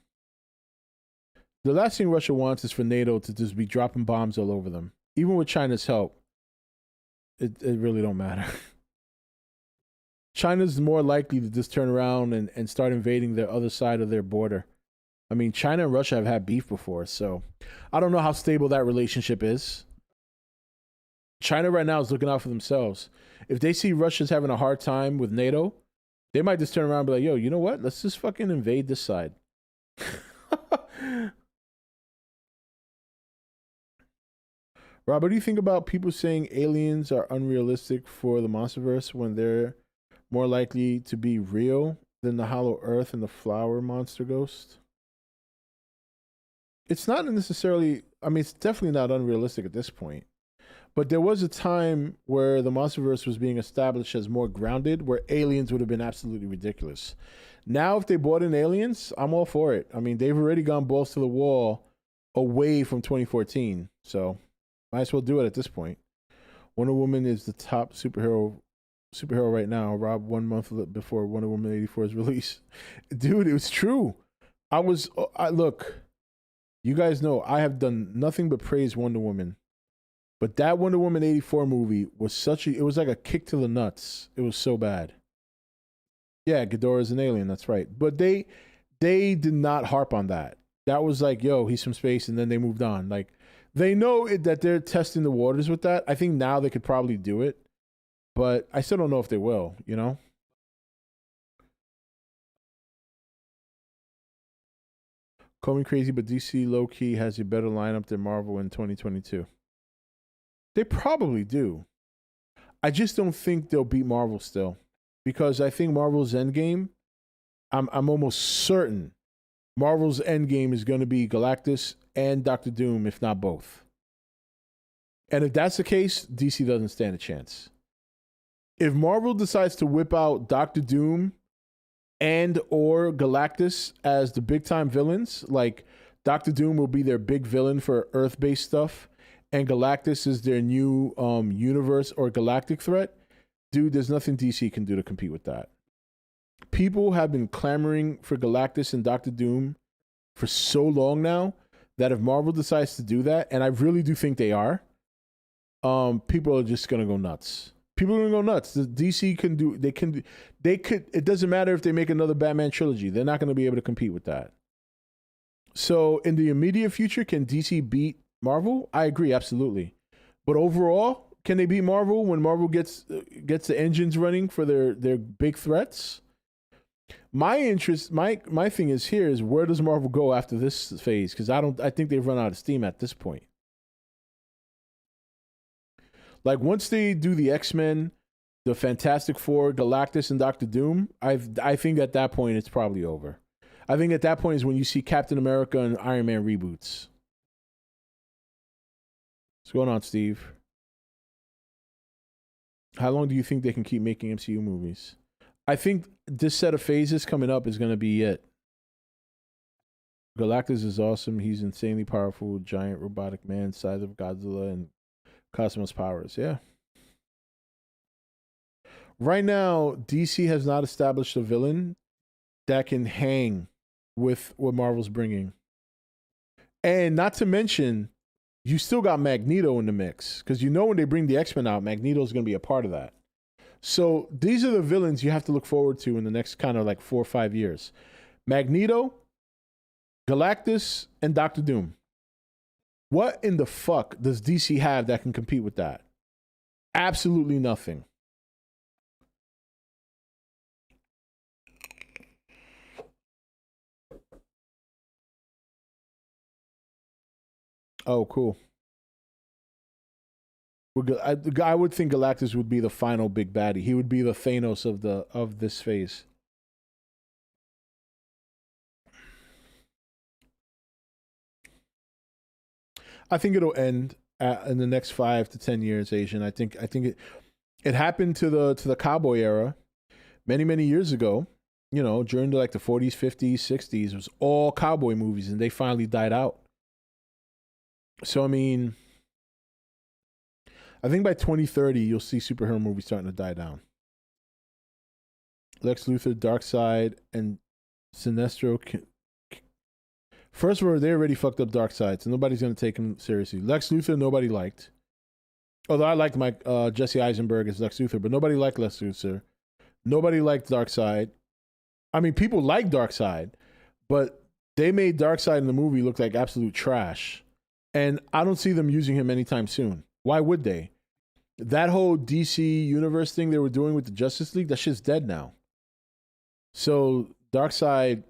S3: The last thing Russia wants is for NATO to just be dropping bombs all over them. Even with China's help, it really don't matter. China's more likely to just turn around and start invading the other side of their border. I mean, China and Russia have had beef before, so I don't know how stable that relationship is. China right now is looking out for themselves. If they see Russia's having a hard time with NATO, they might just turn around and be like, yo, you know what? Let's just fucking invade this side. Rob, what do you think about people saying aliens are unrealistic for the Monsterverse when they're more likely to be real than the Hollow Earth and the Flower Monster Ghost? It's not necessarily, it's definitely not unrealistic at this point. But there was a time where the Monsterverse was being established as more grounded, where aliens would have been absolutely ridiculous. Now, if they brought in aliens, I'm all for it. They've already gone balls to the wall away from 2014. So might as well do it at this point. Wonder Woman is the top superhero right now. Rob, 1 month before Wonder Woman 84's release. Dude, it was true. Look, you guys know I have done nothing but praise Wonder Woman. But that Wonder Woman 84 movie was it was like a kick to the nuts. It was so bad. Yeah, Ghidorah's an alien, that's right. But they did not harp on that. That was like, yo, he's from space, and then they moved on. Like, they know that they're testing the waters with that. I think now they could probably do it. But I still don't know if they will, Call me crazy, but DC low-key has a better lineup than Marvel in 2022. They probably do. I just don't think they'll beat Marvel still. Because I think Marvel's Endgame, I'm almost certain Marvel's Endgame is going to be Galactus and Doctor Doom, if not both. And if that's the case, DC doesn't stand a chance. If Marvel decides to whip out Doctor Doom and or Galactus as the big-time villains, like Doctor Doom will be their big villain for Earth-based stuff, and Galactus is their new universe or galactic threat, dude, there's nothing DC can do to compete with that. People have been clamoring for Galactus and Doctor Doom for so long now that if Marvel decides to do that, and I really do think they are, people are just going to go nuts. People are going to go nuts. The DC can do, they could, it doesn't matter if they make another Batman trilogy. They're not going to be able to compete with that. So in the immediate future, can DC beat Marvel? I agree, absolutely. But overall, can they beat Marvel when Marvel gets the engines running for their big threats? My interest, my thing is where does Marvel go after this phase? Because I think they've run out of steam at this point. Like once they do the X-Men, the Fantastic Four, Galactus, and Doctor Doom, I think at that point it's probably over. I think at that point is when you see Captain America and Iron Man reboots. What's going on, Steve? How long do you think they can keep making MCU movies? I think this set of phases coming up is going to be it. Galactus is awesome. He's insanely powerful, giant robotic man, size of Godzilla, and cosmos powers. Yeah. Right now, DC has not established a villain that can hang with what Marvel's bringing. And not to mention, you still got Magneto in the mix. Because you know when they bring the X-Men out, Magneto's going to be a part of that. So these are the villains you have to look forward to in the next kind of like 4 or 5 years. Magneto, Galactus, and Doctor Doom. What in the fuck does DC have that can compete with that? Absolutely nothing. Oh, cool. I would think Galactus would be the final big baddie. He would be the Thanos of this phase. I think it'll end in the next 5 to 10 years, Asian. I think it happened to the cowboy era many years ago. You know, during the 40s, 50s, 60s, it was all cowboy movies, and they finally died out. So I mean, I think by 2030 you'll see superhero movies starting to die down. Lex Luthor, Darkseid, and Sinestro. First of all, they already fucked up Darkseid, so nobody's gonna take him seriously. Lex Luthor, nobody liked. Although I liked Jesse Eisenberg as Lex Luthor, but nobody liked Lex Luthor. Nobody liked Darkseid. I mean, people like Darkseid, but they made Darkseid in the movie look like absolute trash. And I don't see them using him anytime soon. Why would they? That whole DC universe thing they were doing with the Justice League, that shit's dead now. So Darkseid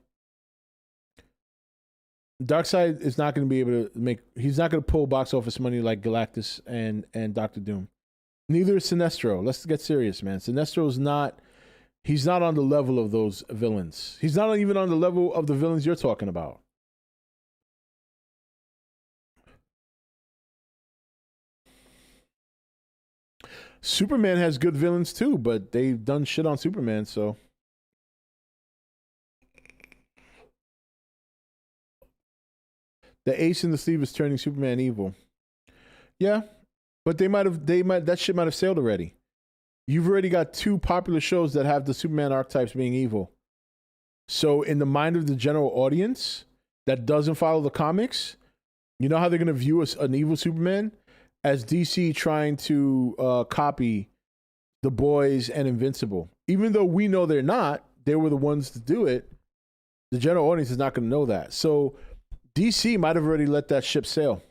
S3: is not going to be able to he's not going to pull box office money like Galactus and Doctor Doom. Neither is Sinestro. Let's get serious, man. Sinestro's he's not on the level of those villains. He's not even on the level of the villains you're talking about. Superman has good villains too, but they've done shit on Superman, so. The ace in the sleeve is turning Superman evil. Yeah, but that shit might have sailed already. You've already got 2 popular shows that have the Superman archetypes being evil. So in the mind of the general audience that doesn't follow the comics, you know how they're going to view an evil Superman? As DC trying to copy The Boys and Invincible. Even though we know they're not, they were the ones to do it, the general audience is not going to know that. So DC might have already let that ship sail.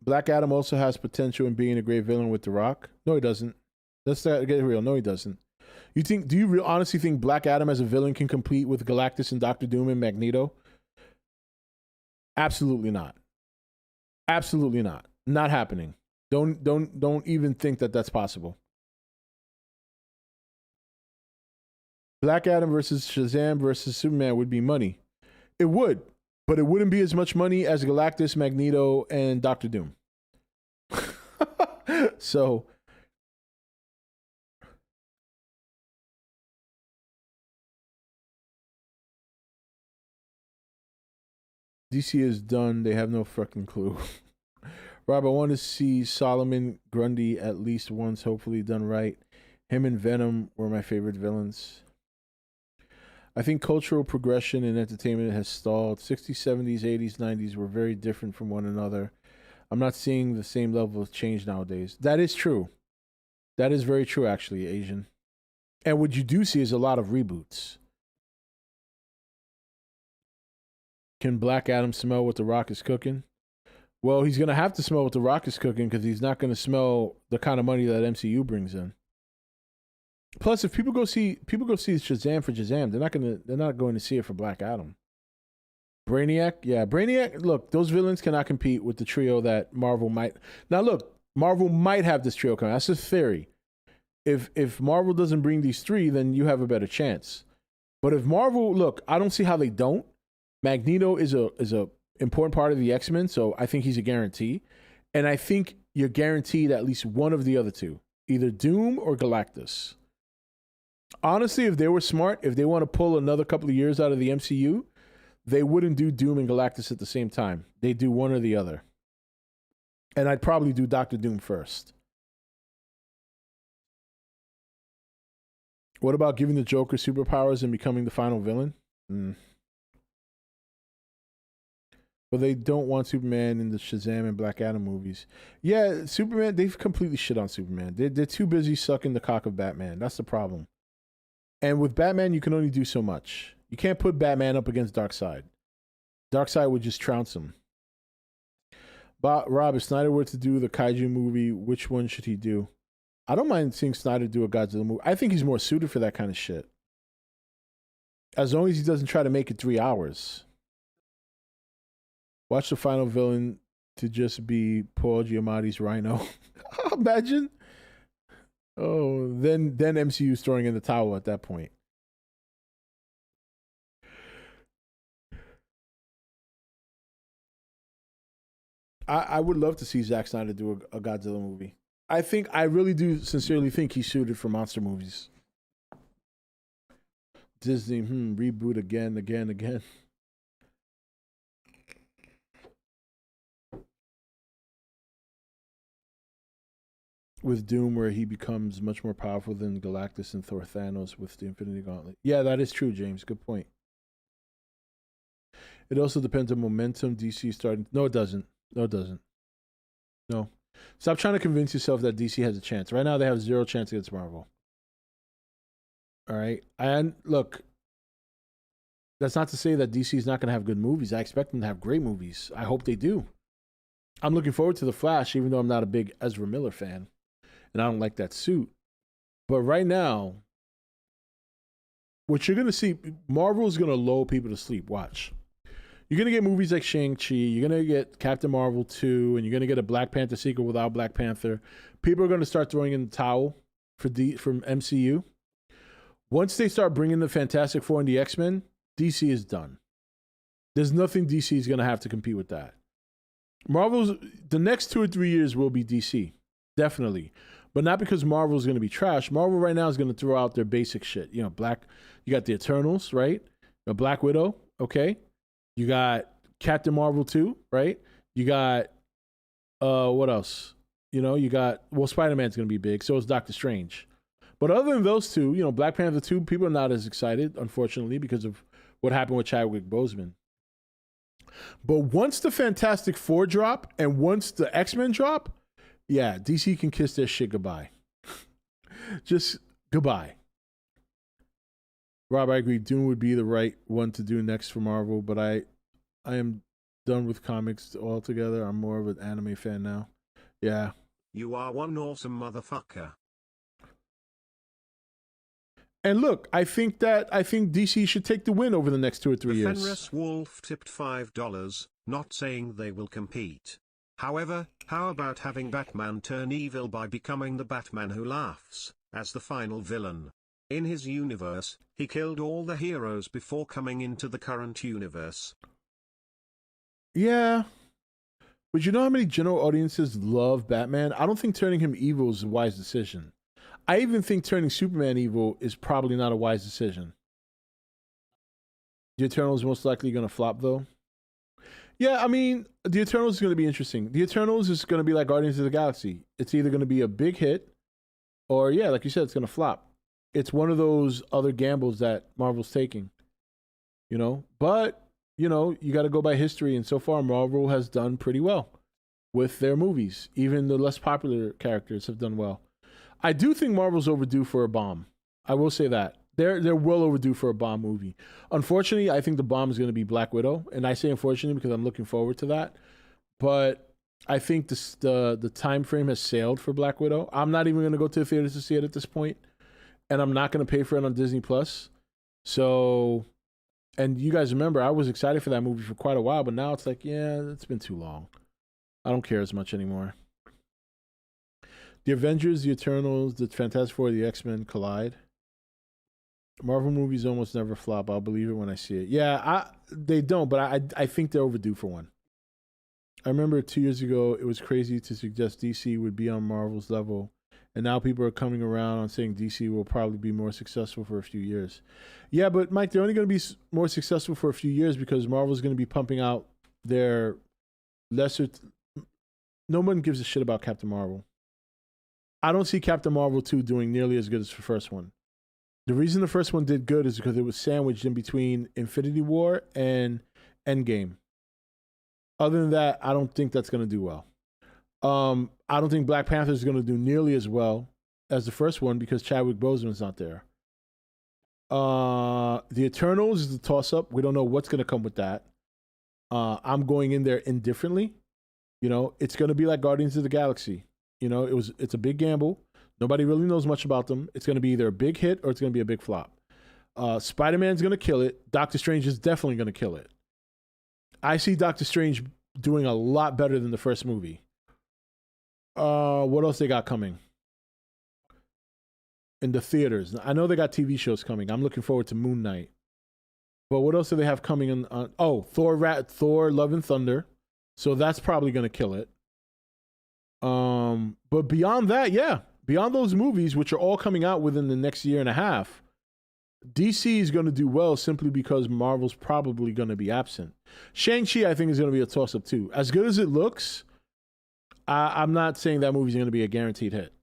S3: Black Adam also has potential in being a great villain with The Rock. No, he doesn't. Let's get real. No, he doesn't. Do you honestly think Black Adam as a villain can compete with Galactus and Doctor Doom and Magneto? Absolutely not. Absolutely not. Not happening. Don't even think that that's possible. Black Adam versus Shazam versus Superman would be money. It would, but it wouldn't be as much money as Galactus, Magneto, and Doctor Doom. So DC is done. They have no fucking clue. Rob, I want to see Solomon Grundy at least once, hopefully done right. Him and Venom were my favorite villains. I think cultural progression in entertainment has stalled. 60s, 70s, 80s, 90s were very different from one another. I'm not seeing the same level of change nowadays. That is true. That is very true, actually, Asian. And what you do see is a lot of reboots. Can Black Adam smell what The Rock is cooking? Well, he's going to have to smell what The Rock is cooking because he's not going to smell the kind of money that MCU brings in. Plus, if people go see Shazam for Shazam, they're not going to see it for Black Adam. Brainiac, yeah, Brainiac. Look, those villains cannot compete with the trio that Marvel might. Now, look, Marvel might have this trio coming. That's a theory. If Marvel doesn't bring these 3, then you have a better chance. But if Marvel, look, I don't see how they don't. Magneto is a important part of the X-Men, so I think he's a guarantee. And I think you're guaranteed at least one of the other two, either Doom or Galactus. Honestly, if they were smart, if they want to pull another couple of years out of the MCU, they wouldn't do Doom and Galactus at the same time. They do one or the other. And I'd probably do Doctor Doom first. What about giving the Joker superpowers and becoming the final villain? But they don't want Superman in the Shazam and Black Adam movies. Yeah, Superman, they've completely shit on Superman. They're too busy sucking the cock of Batman. That's the problem. And with Batman, you can only do so much. You can't put Batman up against Darkseid. Darkseid would just trounce him. But Rob, if Snyder were to do the kaiju movie, which one should he do? I don't mind seeing Snyder do a Godzilla movie. I think he's more suited for that kind of shit. As long as he doesn't try to make it 3 hours. Watch the final villain to just be Paul Giamatti's Rhino. Imagine. Oh, then MCU's throwing in the towel at that point. I would love to see Zack Snyder do a Godzilla movie. I really do sincerely think he's suited for monster movies. Disney, reboot again. With Doom, where he becomes much more powerful than Galactus and Thor Thanos with the Infinity Gauntlet. Yeah, that is true, James. Good point. It also depends on momentum. DC starting. No, it doesn't. No. Stop trying to convince yourself that DC has a chance. Right now, they have 0 chance against Marvel. All right? And look, that's not to say that DC is not going to have good movies. I expect them to have great movies. I hope they do. I'm looking forward to The Flash, even though I'm not a big Ezra Miller fan. And I don't like that suit. But right now, what you're going to see, Marvel is going to lull people to sleep. Watch. You're going to get movies like Shang-Chi. You're going to get Captain Marvel 2. And you're going to get a Black Panther sequel without Black Panther. People are going to start throwing in the towel from MCU. Once they start bringing the Fantastic Four and the X-Men, DC is done. There's nothing DC is going to have to compete with that. The next 2 or 3 years will be DC. Definitely. But not because Marvel's going to be trash. Marvel right now is going to throw out their basic shit. You got the Eternals, right? A Black Widow, okay? You got Captain Marvel 2, right? You got, what else? Spider-Man's going to be big. So is Doctor Strange. But other than those two, Black Panther 2, people are not as excited, unfortunately, because of what happened with Chadwick Boseman. But once the Fantastic Four drop and once the X-Men drop, yeah, DC can kiss their shit goodbye. Just goodbye. Rob, I agree. Dune would be the right one to do next for Marvel, but I am done with comics altogether. I'm more of an anime fan now. Yeah.
S6: You are one awesome motherfucker.
S3: And look, I think DC should take the win over the next 2 or 3 years.
S6: Fenris Wolf tipped $5, not saying they will compete. However, how about having Batman turn evil by becoming the Batman who laughs, as the final villain? In his universe, he killed all the heroes before coming into the current universe.
S3: Yeah. But you know how many general audiences love Batman? I don't think turning him evil is a wise decision. I even think turning Superman evil is probably not a wise decision. The Eternals most likely going to flop, though. Yeah, I mean, the Eternals is going to be interesting. The Eternals is going to be like Guardians of the Galaxy. It's either going to be a big hit or, yeah, like you said, it's going to flop. It's one of those other gambles that Marvel's taking, But, you got to go by history. And so far, Marvel has done pretty well with their movies. Even the less popular characters have done well. I do think Marvel's overdue for a bomb. I will say that. They're well overdue for a bomb movie. Unfortunately, I think the bomb is going to be Black Widow. And I say unfortunately because I'm looking forward to that. But I think the time frame has sailed for Black Widow. I'm not even going to go to the theaters to see it at this point. And I'm not going to pay for it on Disney+. So, and you guys remember, I was excited for that movie for quite a while. But now it's like, yeah, it's been too long. I don't care as much anymore. The Avengers, the Eternals, the Fantastic Four, the X-Men collide. Marvel movies almost never flop. I'll believe it when I see it. Yeah, they don't, but I think they're overdue for one. I remember 2 years ago, it was crazy to suggest DC would be on Marvel's level. And now people are coming around on saying DC will probably be more successful for a few years. Yeah, but Mike, they're only going to be more successful for a few years because Marvel's going to be pumping out their lesser... No one gives a shit about Captain Marvel. I don't see Captain Marvel 2 doing nearly as good as the first one. The reason the first one did good is because it was sandwiched in between Infinity War and Endgame. Other than that, I don't think that's going to do well. I don't think Black Panther is going to do nearly as well as the first one because Chadwick Boseman's not there. The Eternals is a toss-up. We don't know what's going to come with that. I'm going in there indifferently. You know, it's going to be like Guardians of the Galaxy. You know, it's a big gamble. Nobody really knows much about them. It's going to be either a big hit or it's going to be a big flop. Spider-Man's going to kill it. Doctor Strange is definitely going to kill it. I see Doctor Strange doing a lot better than the first movie. What else they got coming? In the theaters. I know they got TV shows coming. I'm looking forward to Moon Knight. But what else do they have coming on? Thor, Love and Thunder. So that's probably going to kill it. But beyond that, yeah. Beyond those movies, which are all coming out within the next year and a half, DC is going to do well simply because Marvel's probably going to be absent. Shang-Chi, I think, is going to be a toss-up too. As good as it looks, I'm not saying that movie's going to be a guaranteed hit.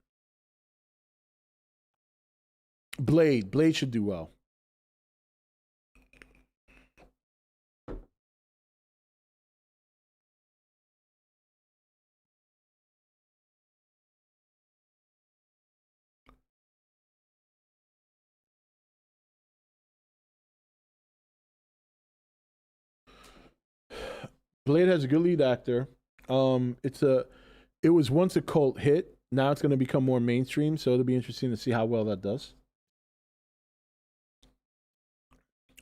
S3: Blade should do well. Blade has a good lead actor. It was once a cult hit. Now it's going to become more mainstream, so it'll be interesting to see how well that does.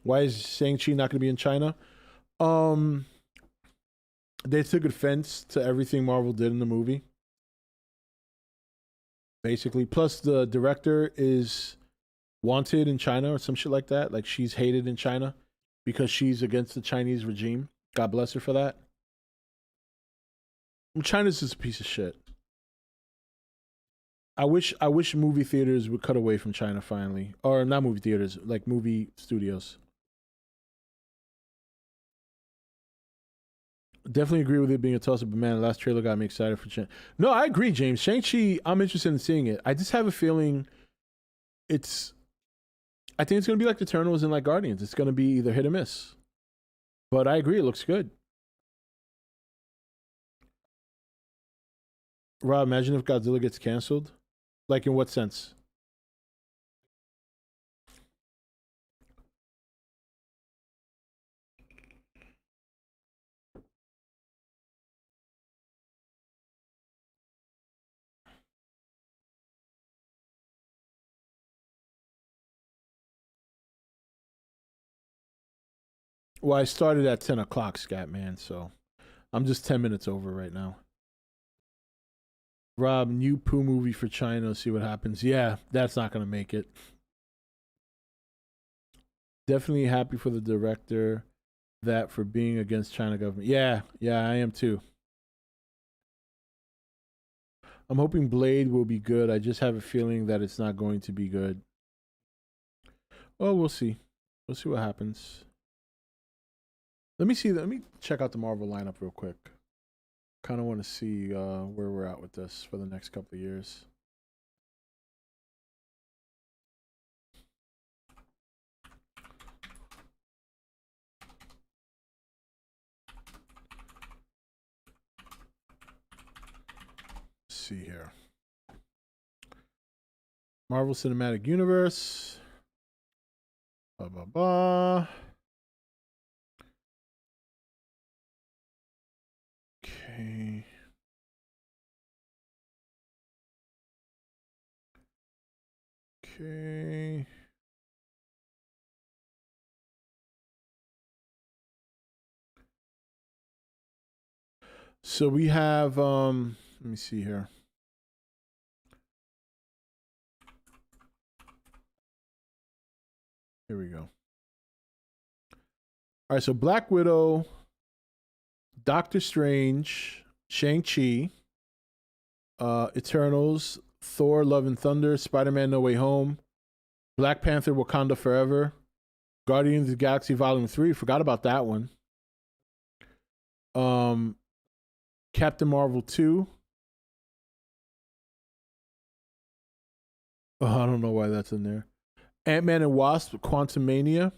S3: Why is Shang-Chi not going to be in China? They took offense to everything Marvel did in the movie. Basically. Plus, the director is wanted in China or some shit like that. Like, she's hated in China because she's against the Chinese regime. God bless her for that. China's just a piece of shit. I wish movie theaters would cut away from China finally. Or not movie theaters, like movie studios. Definitely agree with it being a toss-up, but man, the last trailer got me excited for China. No, I agree, James. Shang-Chi, I'm interested in seeing it. I just have a feeling I think it's going to be like the Eternals and like Guardians. It's going to be either hit or miss. But I agree, it looks good. Rob, imagine if Godzilla gets canceled. Like, in what sense? Well, I started at 10 o'clock, Scatman, so I'm just 10 minutes over right now. Rob, new Pooh movie for China, see what happens. Yeah, that's not going to make it. Definitely happy for the director that for being against China government. Yeah, I am too. I'm hoping Blade will be good. I just have a feeling that it's not going to be good. Well, we'll see. We'll see what happens. Let me check out the Marvel lineup real quick. Kind of want to see where we're at with this for the next couple of years. Let's see here. Marvel Cinematic Universe. Blah, blah, blah. Okay. Okay. So we have let me see here. Here we go. All right, so Black Widow, Doctor Strange, Shang-Chi, Eternals, Thor, Love and Thunder, Spider-Man No Way Home, Black Panther, Wakanda Forever, Guardians of the Galaxy Volume 3, forgot about that one. Captain Marvel 2. Oh, I don't know why that's in there. Ant-Man and Wasp, Quantumania.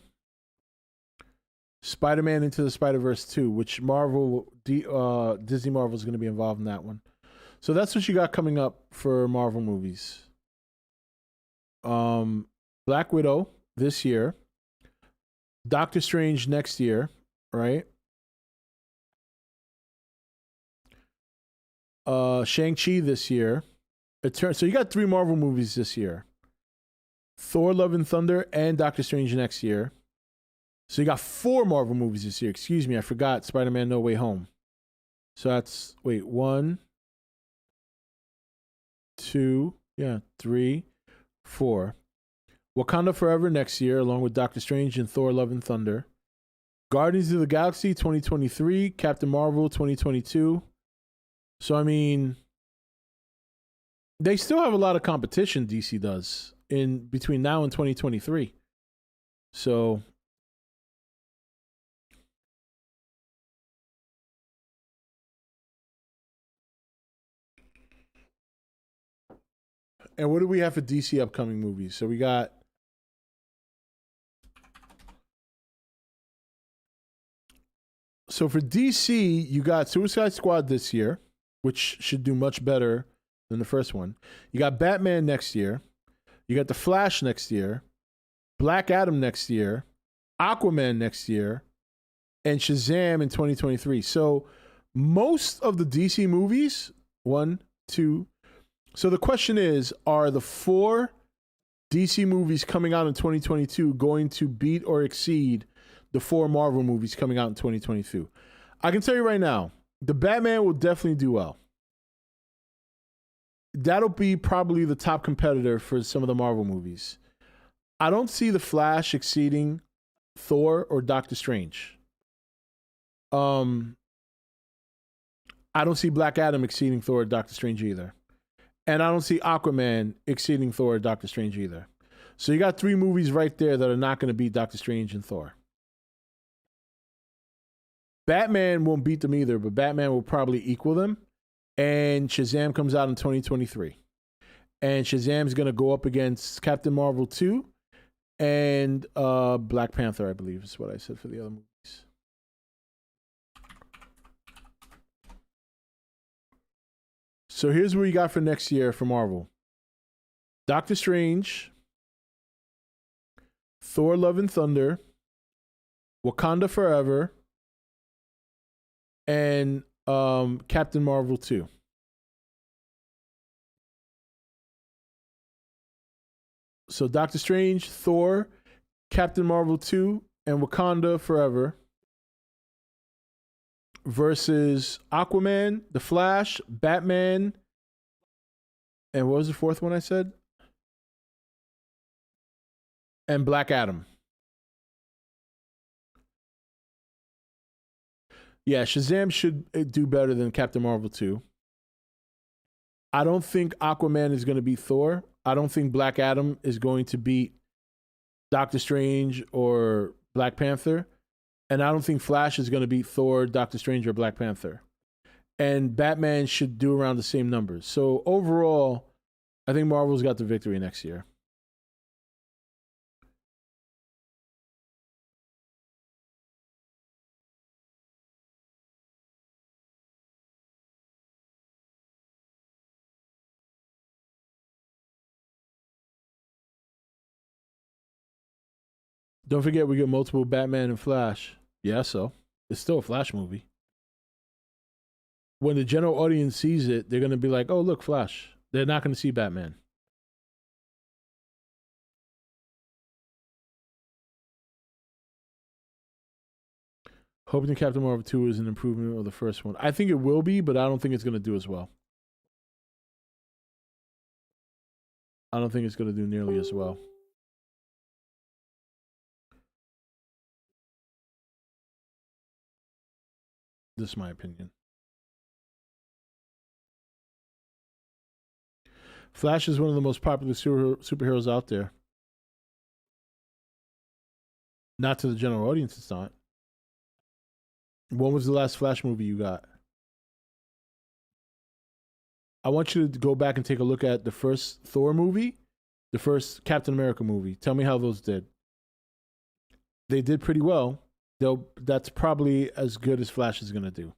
S3: Spider-Man Into the Spider-Verse 2, which Disney Marvel is going to be involved in that one. So that's what you got coming up for Marvel movies. Black Widow this year. Doctor Strange next year, right? Shang-Chi this year. So you got 3 Marvel movies this year. Thor, Love and Thunder, and Doctor Strange next year. So you got 4 Marvel movies this year. Excuse me, I forgot Spider-Man No Way Home. So that's, 1, 2, 3, 4. Wakanda Forever next year, along with Doctor Strange and Thor, Love and Thunder. Guardians of the Galaxy 2023, Captain Marvel 2022. So, I mean, they still have a lot of competition, DC does, in between now and 2023. So, and what do we have for DC upcoming movies? So we got for DC, you got Suicide Squad this year, which should do much better than the first one. You got Batman next year. You got The Flash next year. Black Adam next year. Aquaman next year. And Shazam in 2023. So most of the DC movies, 1, 2. So the question is, are the 4 DC movies coming out in 2022 going to beat or exceed the 4 Marvel movies coming out in 2022? I can tell you right now, the Batman will definitely do well. That'll be probably the top competitor for some of the Marvel movies. I don't see the Flash exceeding Thor or Doctor Strange. I don't see Black Adam exceeding Thor or Doctor Strange either. And I don't see Aquaman exceeding Thor or Doctor Strange either. So you got 3 movies right there that are not going to beat Doctor Strange and Thor. Batman won't beat them either, but Batman will probably equal them. And Shazam comes out in 2023. And Shazam's going to go up against Captain Marvel 2 and Black Panther, I believe is what I said for the other movies. So here's what you got for next year for Marvel. Doctor Strange, Thor, Love and Thunder, Wakanda Forever, and Captain Marvel 2. So Doctor Strange, Thor, Captain Marvel 2, and Wakanda Forever versus Aquaman, The Flash, Batman, and what was the 4th one I said? And Black Adam. Yeah, Shazam should do better than Captain Marvel 2. I don't think Aquaman is going to beat Thor. I don't think Black Adam is going to beat Doctor Strange or Black Panther. And I don't think Flash is going to beat Thor, Doctor Strange, or Black Panther. And Batman should do around the same numbers. So overall, I think Marvel's got the victory next year. Don't forget, we get multiple Batman and Flash. Yeah, so it's still a Flash movie. When the general audience sees it, they're going to be like, oh, look, Flash. They're not going to see Batman. Hoping Captain Marvel 2 is an improvement of the first one. I think it will be, but I don't think it's going to do as well. I don't think it's going to do nearly as well. This is my opinion. Flash is one of the most popular superheroes out there. Not to the general audience, it's not. When was the last Flash movie you got? I want you to go back and take a look at the first Thor movie, the first Captain America movie. Tell me how those did. They did pretty well. That's probably as good as Flash is going to do,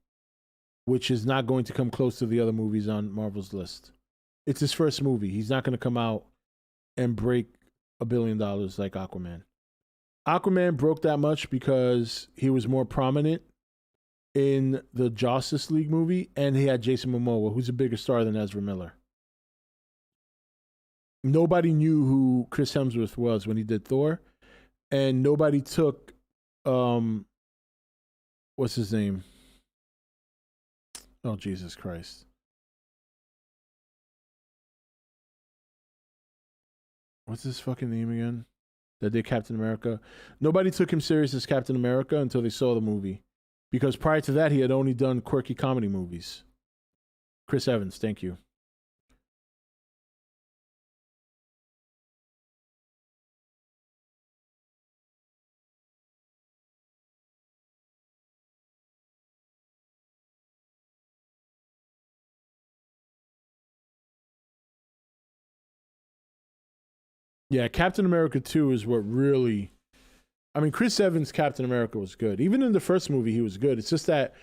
S3: which is not going to come close to the other movies on Marvel's list. It's his first movie. He's not going to come out and break $1 billion like Aquaman. Aquaman broke that much because he was more prominent in the Justice League movie, and he had Jason Momoa, who's a bigger star than Ezra Miller. Nobody knew who Chris Hemsworth was when he did Thor, and nobody took what's his name? Oh, Jesus Christ. What's his fucking name again? That did Captain America. Nobody took him serious as Captain America until they saw the movie. Because prior to that, he had only done quirky comedy movies. Chris Evans, thank you. Yeah, Captain America 2 is what really... I mean, Chris Evans' Captain America was good. Even in the first movie, he was good. It's just that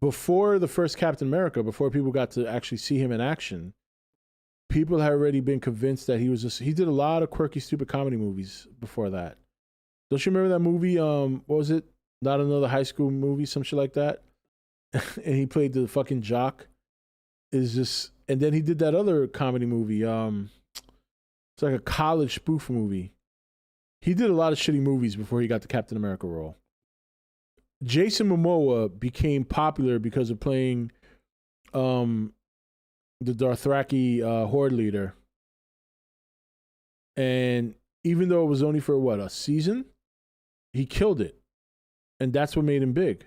S3: before the first Captain America, before people got to actually see him in action, people had already been convinced that he was just... He did a lot of quirky, stupid comedy movies before that. Don't you remember that movie? What was it? Not Another High School Movie, some shit like that? And he played the fucking jock. Is just... And then he did that other comedy movie, it's like a college spoof movie. He did a lot of shitty movies before he got the Captain America role. Jason Momoa became popular because of playing the Dothraki horde leader. And even though it was only for, what, a season? He killed it. And that's what made him big.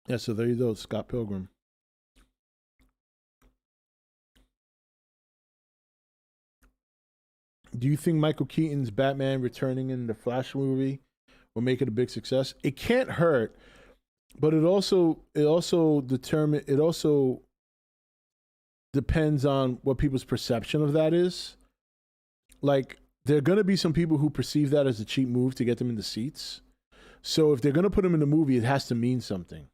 S3: Yeah, so there you go, Scott Pilgrim. Do you think Michael Keaton's Batman returning in the Flash movie will make it a big success? It can't hurt, but it also depends on what people's perception of that is. Like, there are going to be some people who perceive that as a cheap move to get them in the seats. So if they're going to put him in the movie, it has to mean something.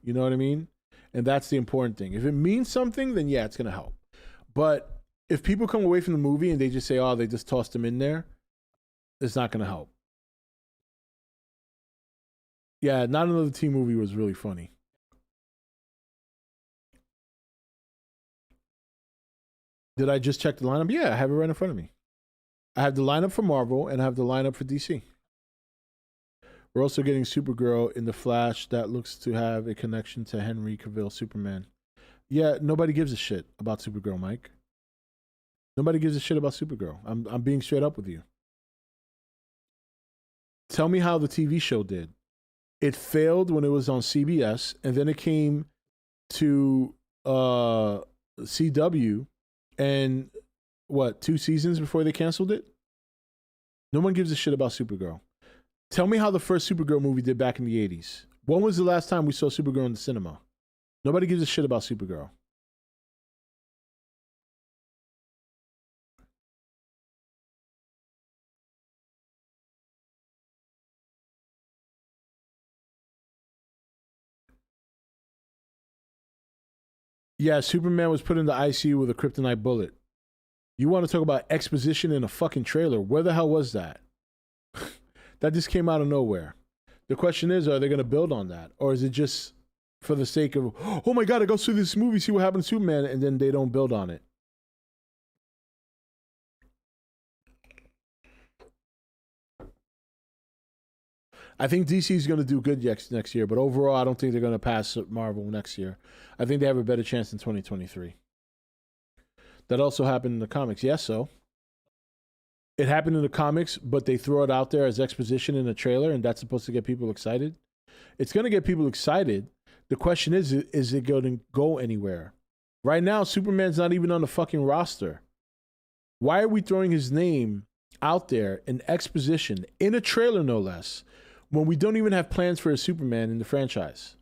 S3: You know what I mean? And that's the important thing. If it means something, then yeah, it's going to help. But if people come away from the movie and they just say, oh, they just tossed him in there, it's not going to help. Yeah, Not Another Teen Movie was really funny. Did I just check the lineup? Yeah, I have it right in front of me. I have the lineup for Marvel and I have the lineup for DC. We're also getting Supergirl in The Flash that looks to have a connection to Henry Cavill Superman. Yeah, nobody gives a shit about Supergirl, Mike. Nobody gives a shit about Supergirl. I'm being straight up with you. Tell me how the TV show did. It failed when it was on CBS, and then it came to CW, and what, 2 seasons before they canceled it? No one gives a shit about Supergirl. Tell me how the first Supergirl movie did back in the 80s. When was the last time we saw Supergirl in the cinema? Nobody gives a shit about Supergirl. Yeah, Superman was put in the ICU with a kryptonite bullet. You want to talk about exposition in a fucking trailer? Where the hell was that? That just came out of nowhere. The question is, are they going to build on that? Or is it just for the sake of, oh my God, I go see this movie, see what happened to Superman, and then they don't build on it? I think DC is going to do good next year, but overall, I don't think they're going to pass Marvel next year. I think they have a better chance in 2023. That also happened in the comics. Yes, so. It happened in the comics, but they throw it out there as exposition in a trailer, and that's supposed to get people excited. It's going to get people excited. The question is it going to go anywhere? Right now, Superman's not even on the fucking roster. Why are we throwing his name out there in exposition, in a trailer no less, when we don't even have plans for a Superman in the franchise?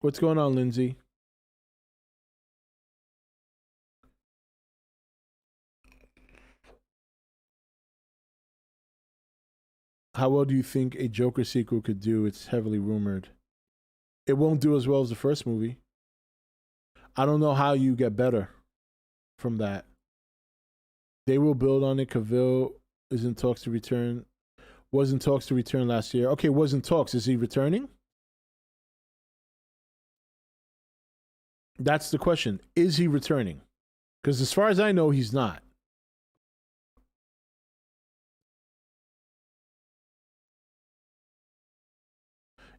S3: What's going on, Lindsay? How well do you think a Joker sequel could do? It's heavily rumored. It won't do as well as the first movie. I don't know how you get better from that. They will build on it. Cavill is in talks to return. Was in talks to return last year. Okay, was in talks. Is he returning? That's the question. Is he returning? Because as far as I know, he's not.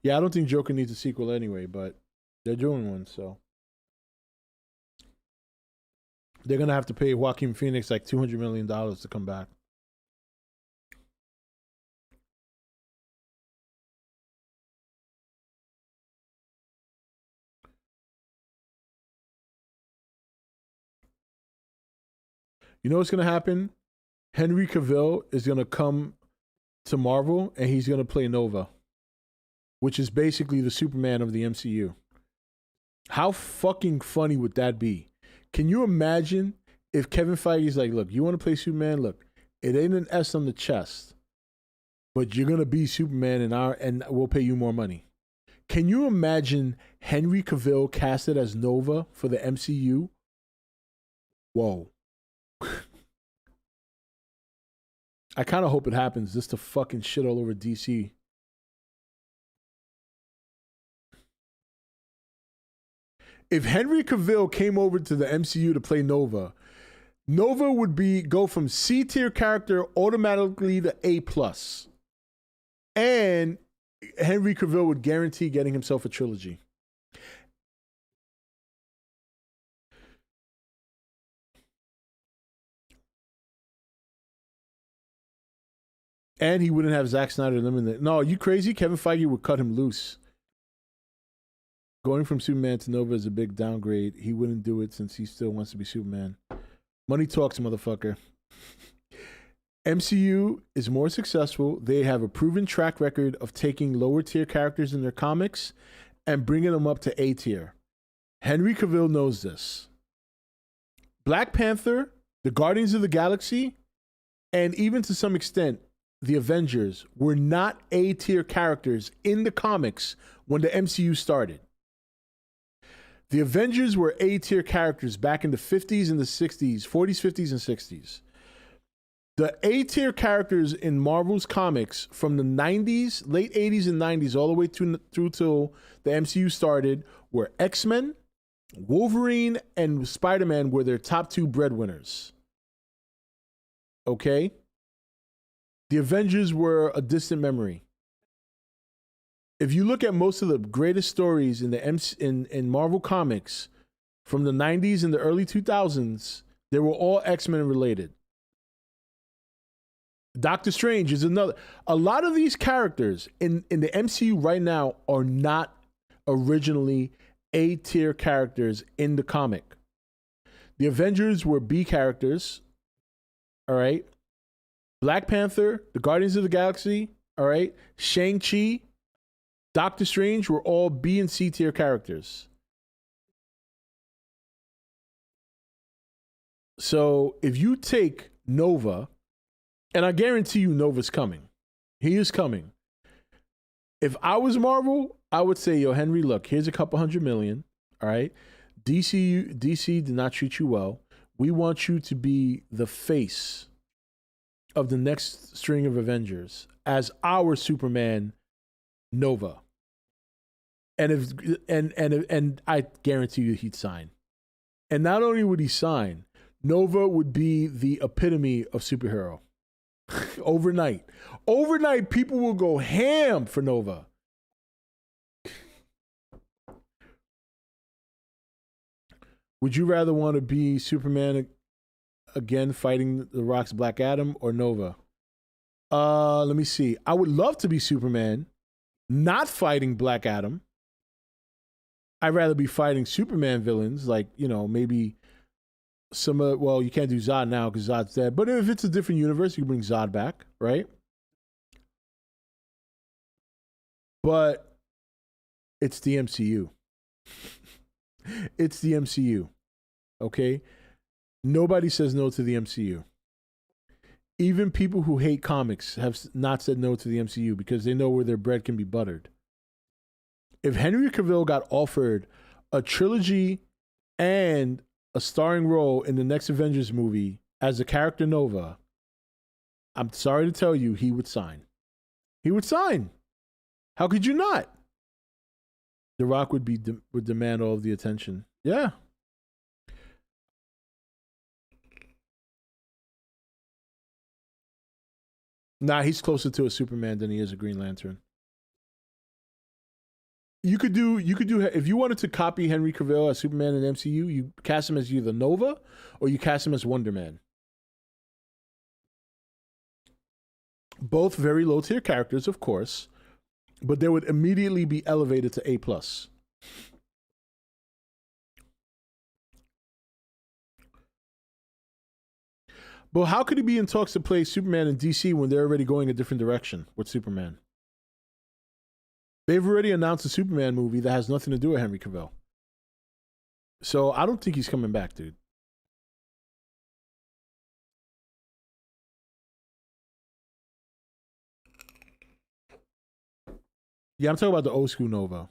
S3: Yeah, I don't think Joker needs a sequel anyway, but they're doing one, so. They're going to have to pay Joaquin Phoenix like $200 million to come back. You know what's going to happen? Henry Cavill is going to come to Marvel and he's going to play Nova, which is basically the Superman of the MCU. How fucking funny would that be? Can you imagine if Kevin Feige's like, look, you want to play Superman? Look, it ain't an S on the chest, but you're going to be Superman and we'll pay you more money. Can you imagine Henry Cavill casted as Nova for the MCU? Whoa. I kind of hope it happens just to fucking shit all over DC. If Henry Cavill came over to the MCU to play Nova, Nova would go from C tier character automatically to A+. And Henry Cavill would guarantee getting himself a trilogy. And he wouldn't have Zack Snyder limited. No, are you crazy? Kevin Feige would cut him loose. Going from Superman to Nova is a big downgrade. He wouldn't do it since he still wants to be Superman. Money talks, motherfucker. MCU is more successful. They have a proven track record of taking lower tier characters in their comics and bringing them up to A tier. Henry Cavill knows this. Black Panther, the Guardians of the Galaxy, and even to some extent, the Avengers were not A tier characters in the comics when the MCU started. The Avengers were A tier characters back in the 50s and the 60s, 40s, 50s, and 60s. The A tier characters in Marvel's comics from the 90s, late 80s and 90s, all the way through till the MCU started were X-Men, Wolverine, and Spider-Man were their top two breadwinners. Okay? The Avengers were a distant memory. If you look at most of the greatest stories in in Marvel Comics from the 90s and the early 2000s, they were all X-Men related. Doctor Strange is another. A lot of these characters in the MCU right now are not originally A-tier characters in the comic. The Avengers were B characters. All right. Black Panther, the Guardians of the Galaxy, all right. Shang-Chi, Doctor Strange were all B and C tier characters. So if you take Nova, and I guarantee you Nova's coming. He is coming. If I was Marvel, I would say, yo, Henry, look, here's a couple $100 million, all right? DC did not treat you well. We want you to be the face of the next string of Avengers as our Superman Nova. And I guarantee you he'd sign. And not only would he sign, Nova would be the epitome of superhero. Overnight. Overnight, people will go ham for Nova. Would you rather want to be Superman again fighting The Rock's Black Adam or Nova? Let me see. I would love to be Superman, not fighting Black Adam. I'd rather be fighting Superman villains, like, you know, maybe some well, you can't do Zod now because Zod's dead. But if it's a different universe, you can bring Zod back, right? But it's the MCU. It's the MCU. Okay? Nobody says no to the MCU. Even people who hate comics have not said no to the MCU because they know where their bread can be buttered. If Henry Cavill got offered a trilogy and a starring role in the next Avengers movie as the character Nova, I'm sorry to tell you, he would sign. He would sign. How could you not? The Rock would demand all of the attention. Yeah. Nah, he's closer to a Superman than he is a Green Lantern. You could do if you wanted to copy Henry Cavill as Superman in the MCU, you cast him as either Nova or you cast him as Wonder Man. Both very low tier characters, of course, but they would immediately be elevated to A+. But how could he be in talks to play Superman in DC when they're already going a different direction with Superman? They've already announced a Superman movie that has nothing to do with Henry Cavill. So I don't think he's coming back, dude. Yeah, I'm talking about the old school Nova.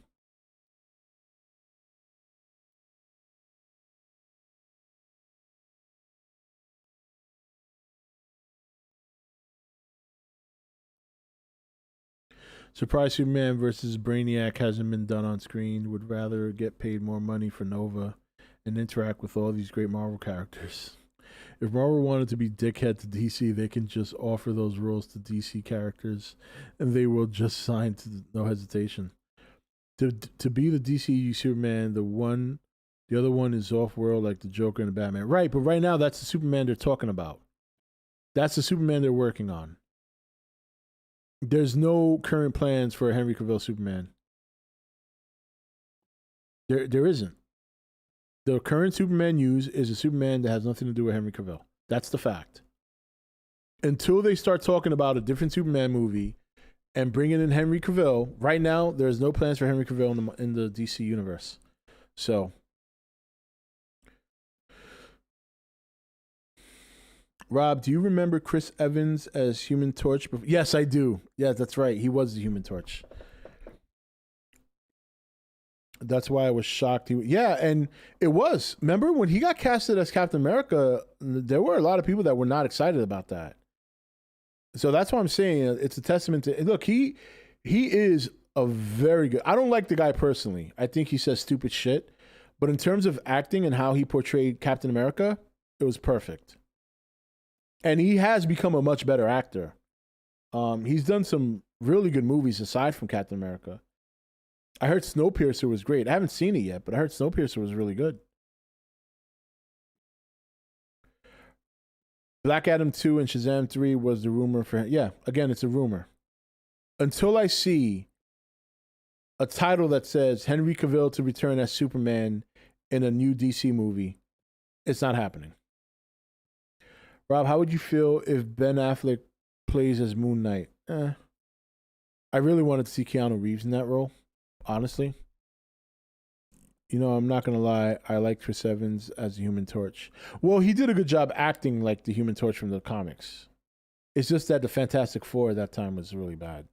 S3: Surprise Superman versus Brainiac hasn't been done on screen. Would rather get paid more money for Nova and interact with all these great Marvel characters. If Marvel wanted to be dickhead to DC, they can just offer those roles to DC characters and they will just sign to no hesitation. To be the DC Superman, the other one is off-world like the Joker and the Batman. Right, but right now that's the Superman they're talking about. That's the Superman they're working on. There's no current plans for a Henry Cavill Superman. There isn't. The current Superman used is a Superman that has nothing to do with Henry Cavill. That's the fact. Until they start talking about a different Superman movie and bringing in Henry Cavill, right now there's no plans for Henry Cavill in the DC universe. So, Rob, do you remember Chris Evans as Human Torch? Yes, I do. Yeah, that's right. He was the Human Torch. That's why I was shocked. Yeah, and it was. Remember when he got casted as Captain America, there were a lot of people that were not excited about that. So that's why I'm saying it's a testament to, look, he is a very good, I don't like the guy personally. I think he says stupid shit. But in terms of acting and how he portrayed Captain America, it was perfect. And he has become a much better actor. He's done some really good movies aside from Captain America. I heard Snowpiercer was great. I haven't seen it yet, but I heard Snowpiercer was really good. Black Adam 2 and Shazam 3 was the rumor for him. Yeah, again, it's a rumor. Until I see a title that says Henry Cavill to return as Superman in a new DC movie, it's not happening. Rob, how would you feel if Ben Affleck plays as Moon Knight? I really wanted to see Keanu Reeves in that role, honestly. You know, I'm not going to lie. I like Chris Evans as the Human Torch. Well, he did a good job acting like the Human Torch from the comics. It's just that the Fantastic Four at that time was really bad.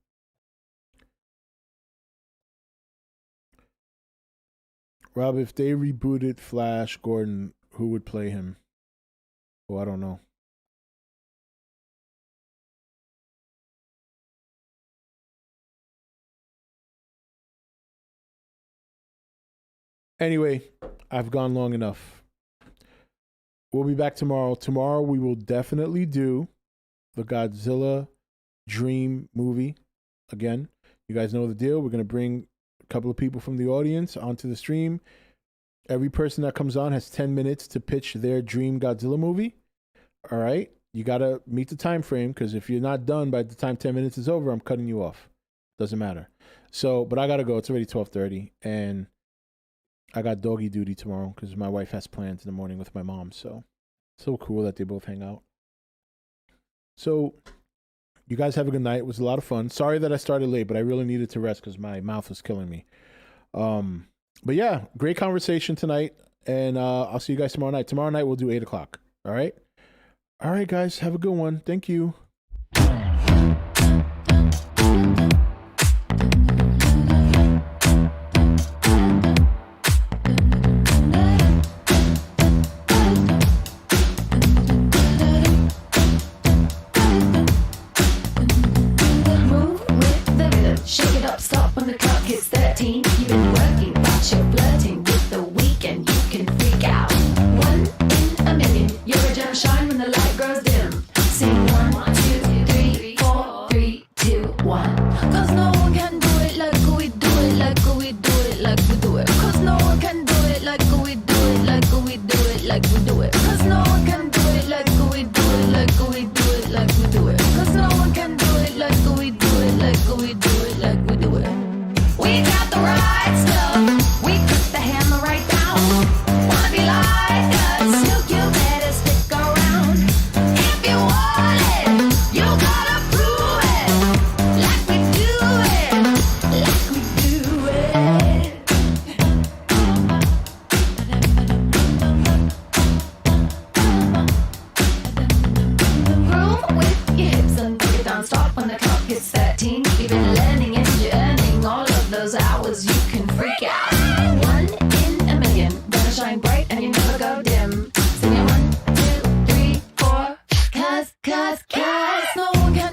S3: Rob, if they rebooted Flash Gordon, who would play him? Oh, I don't know. Anyway, I've gone long enough. We'll be back tomorrow. Tomorrow we will definitely do the Godzilla Dream movie. Again, you guys know the deal. We're going to bring a couple of people from the audience onto the stream. Every person that comes on has 10 minutes to pitch their dream Godzilla movie. All right? You got to meet the time frame, because if you're not done by the time 10 minutes is over, I'm cutting you off. Doesn't matter. So, but I got to go. It's already 12:30, and I got doggy duty tomorrow because my wife has plans in the morning with my mom. So cool that they both hang out. So you guys have a good night. It was a lot of fun. Sorry that I started late, but I really needed to rest because my mouth was killing me. But yeah, great conversation tonight. And I'll see you guys tomorrow night. Tomorrow night we'll do 8 o'clock. All right? All right, guys. Have a good one. Thank you.
S1: Stop when the clock hits 13. You've been working, but you're flirting with the weekend. You can freak out. 1 in a million. You're a gem shine when the light grows dim. Sing 1, 2, 3, 4, 3, 2, 1. Cause no one can do it like we do it, like we do it, like we do it. Cause no one can do it like we do it, like we do it, like we do it. Cause no one can do it like we do it, like we do it, like we do it. Cause no one can do it like we do it, like we do it, like we do it. We got the right stuff. We put the hammer right down. Wanna be like us? You better stick around. If you want it, you gotta prove it. Like we do it, like we do it. Groove with your hips and break it down. Stop when the clock hits 13. You've been learning and you're earning all of those hours. You can freak out. 1 in a million. Gonna shine bright and you never go dim. Sing it 1, 2, 3, 4. Cause no one can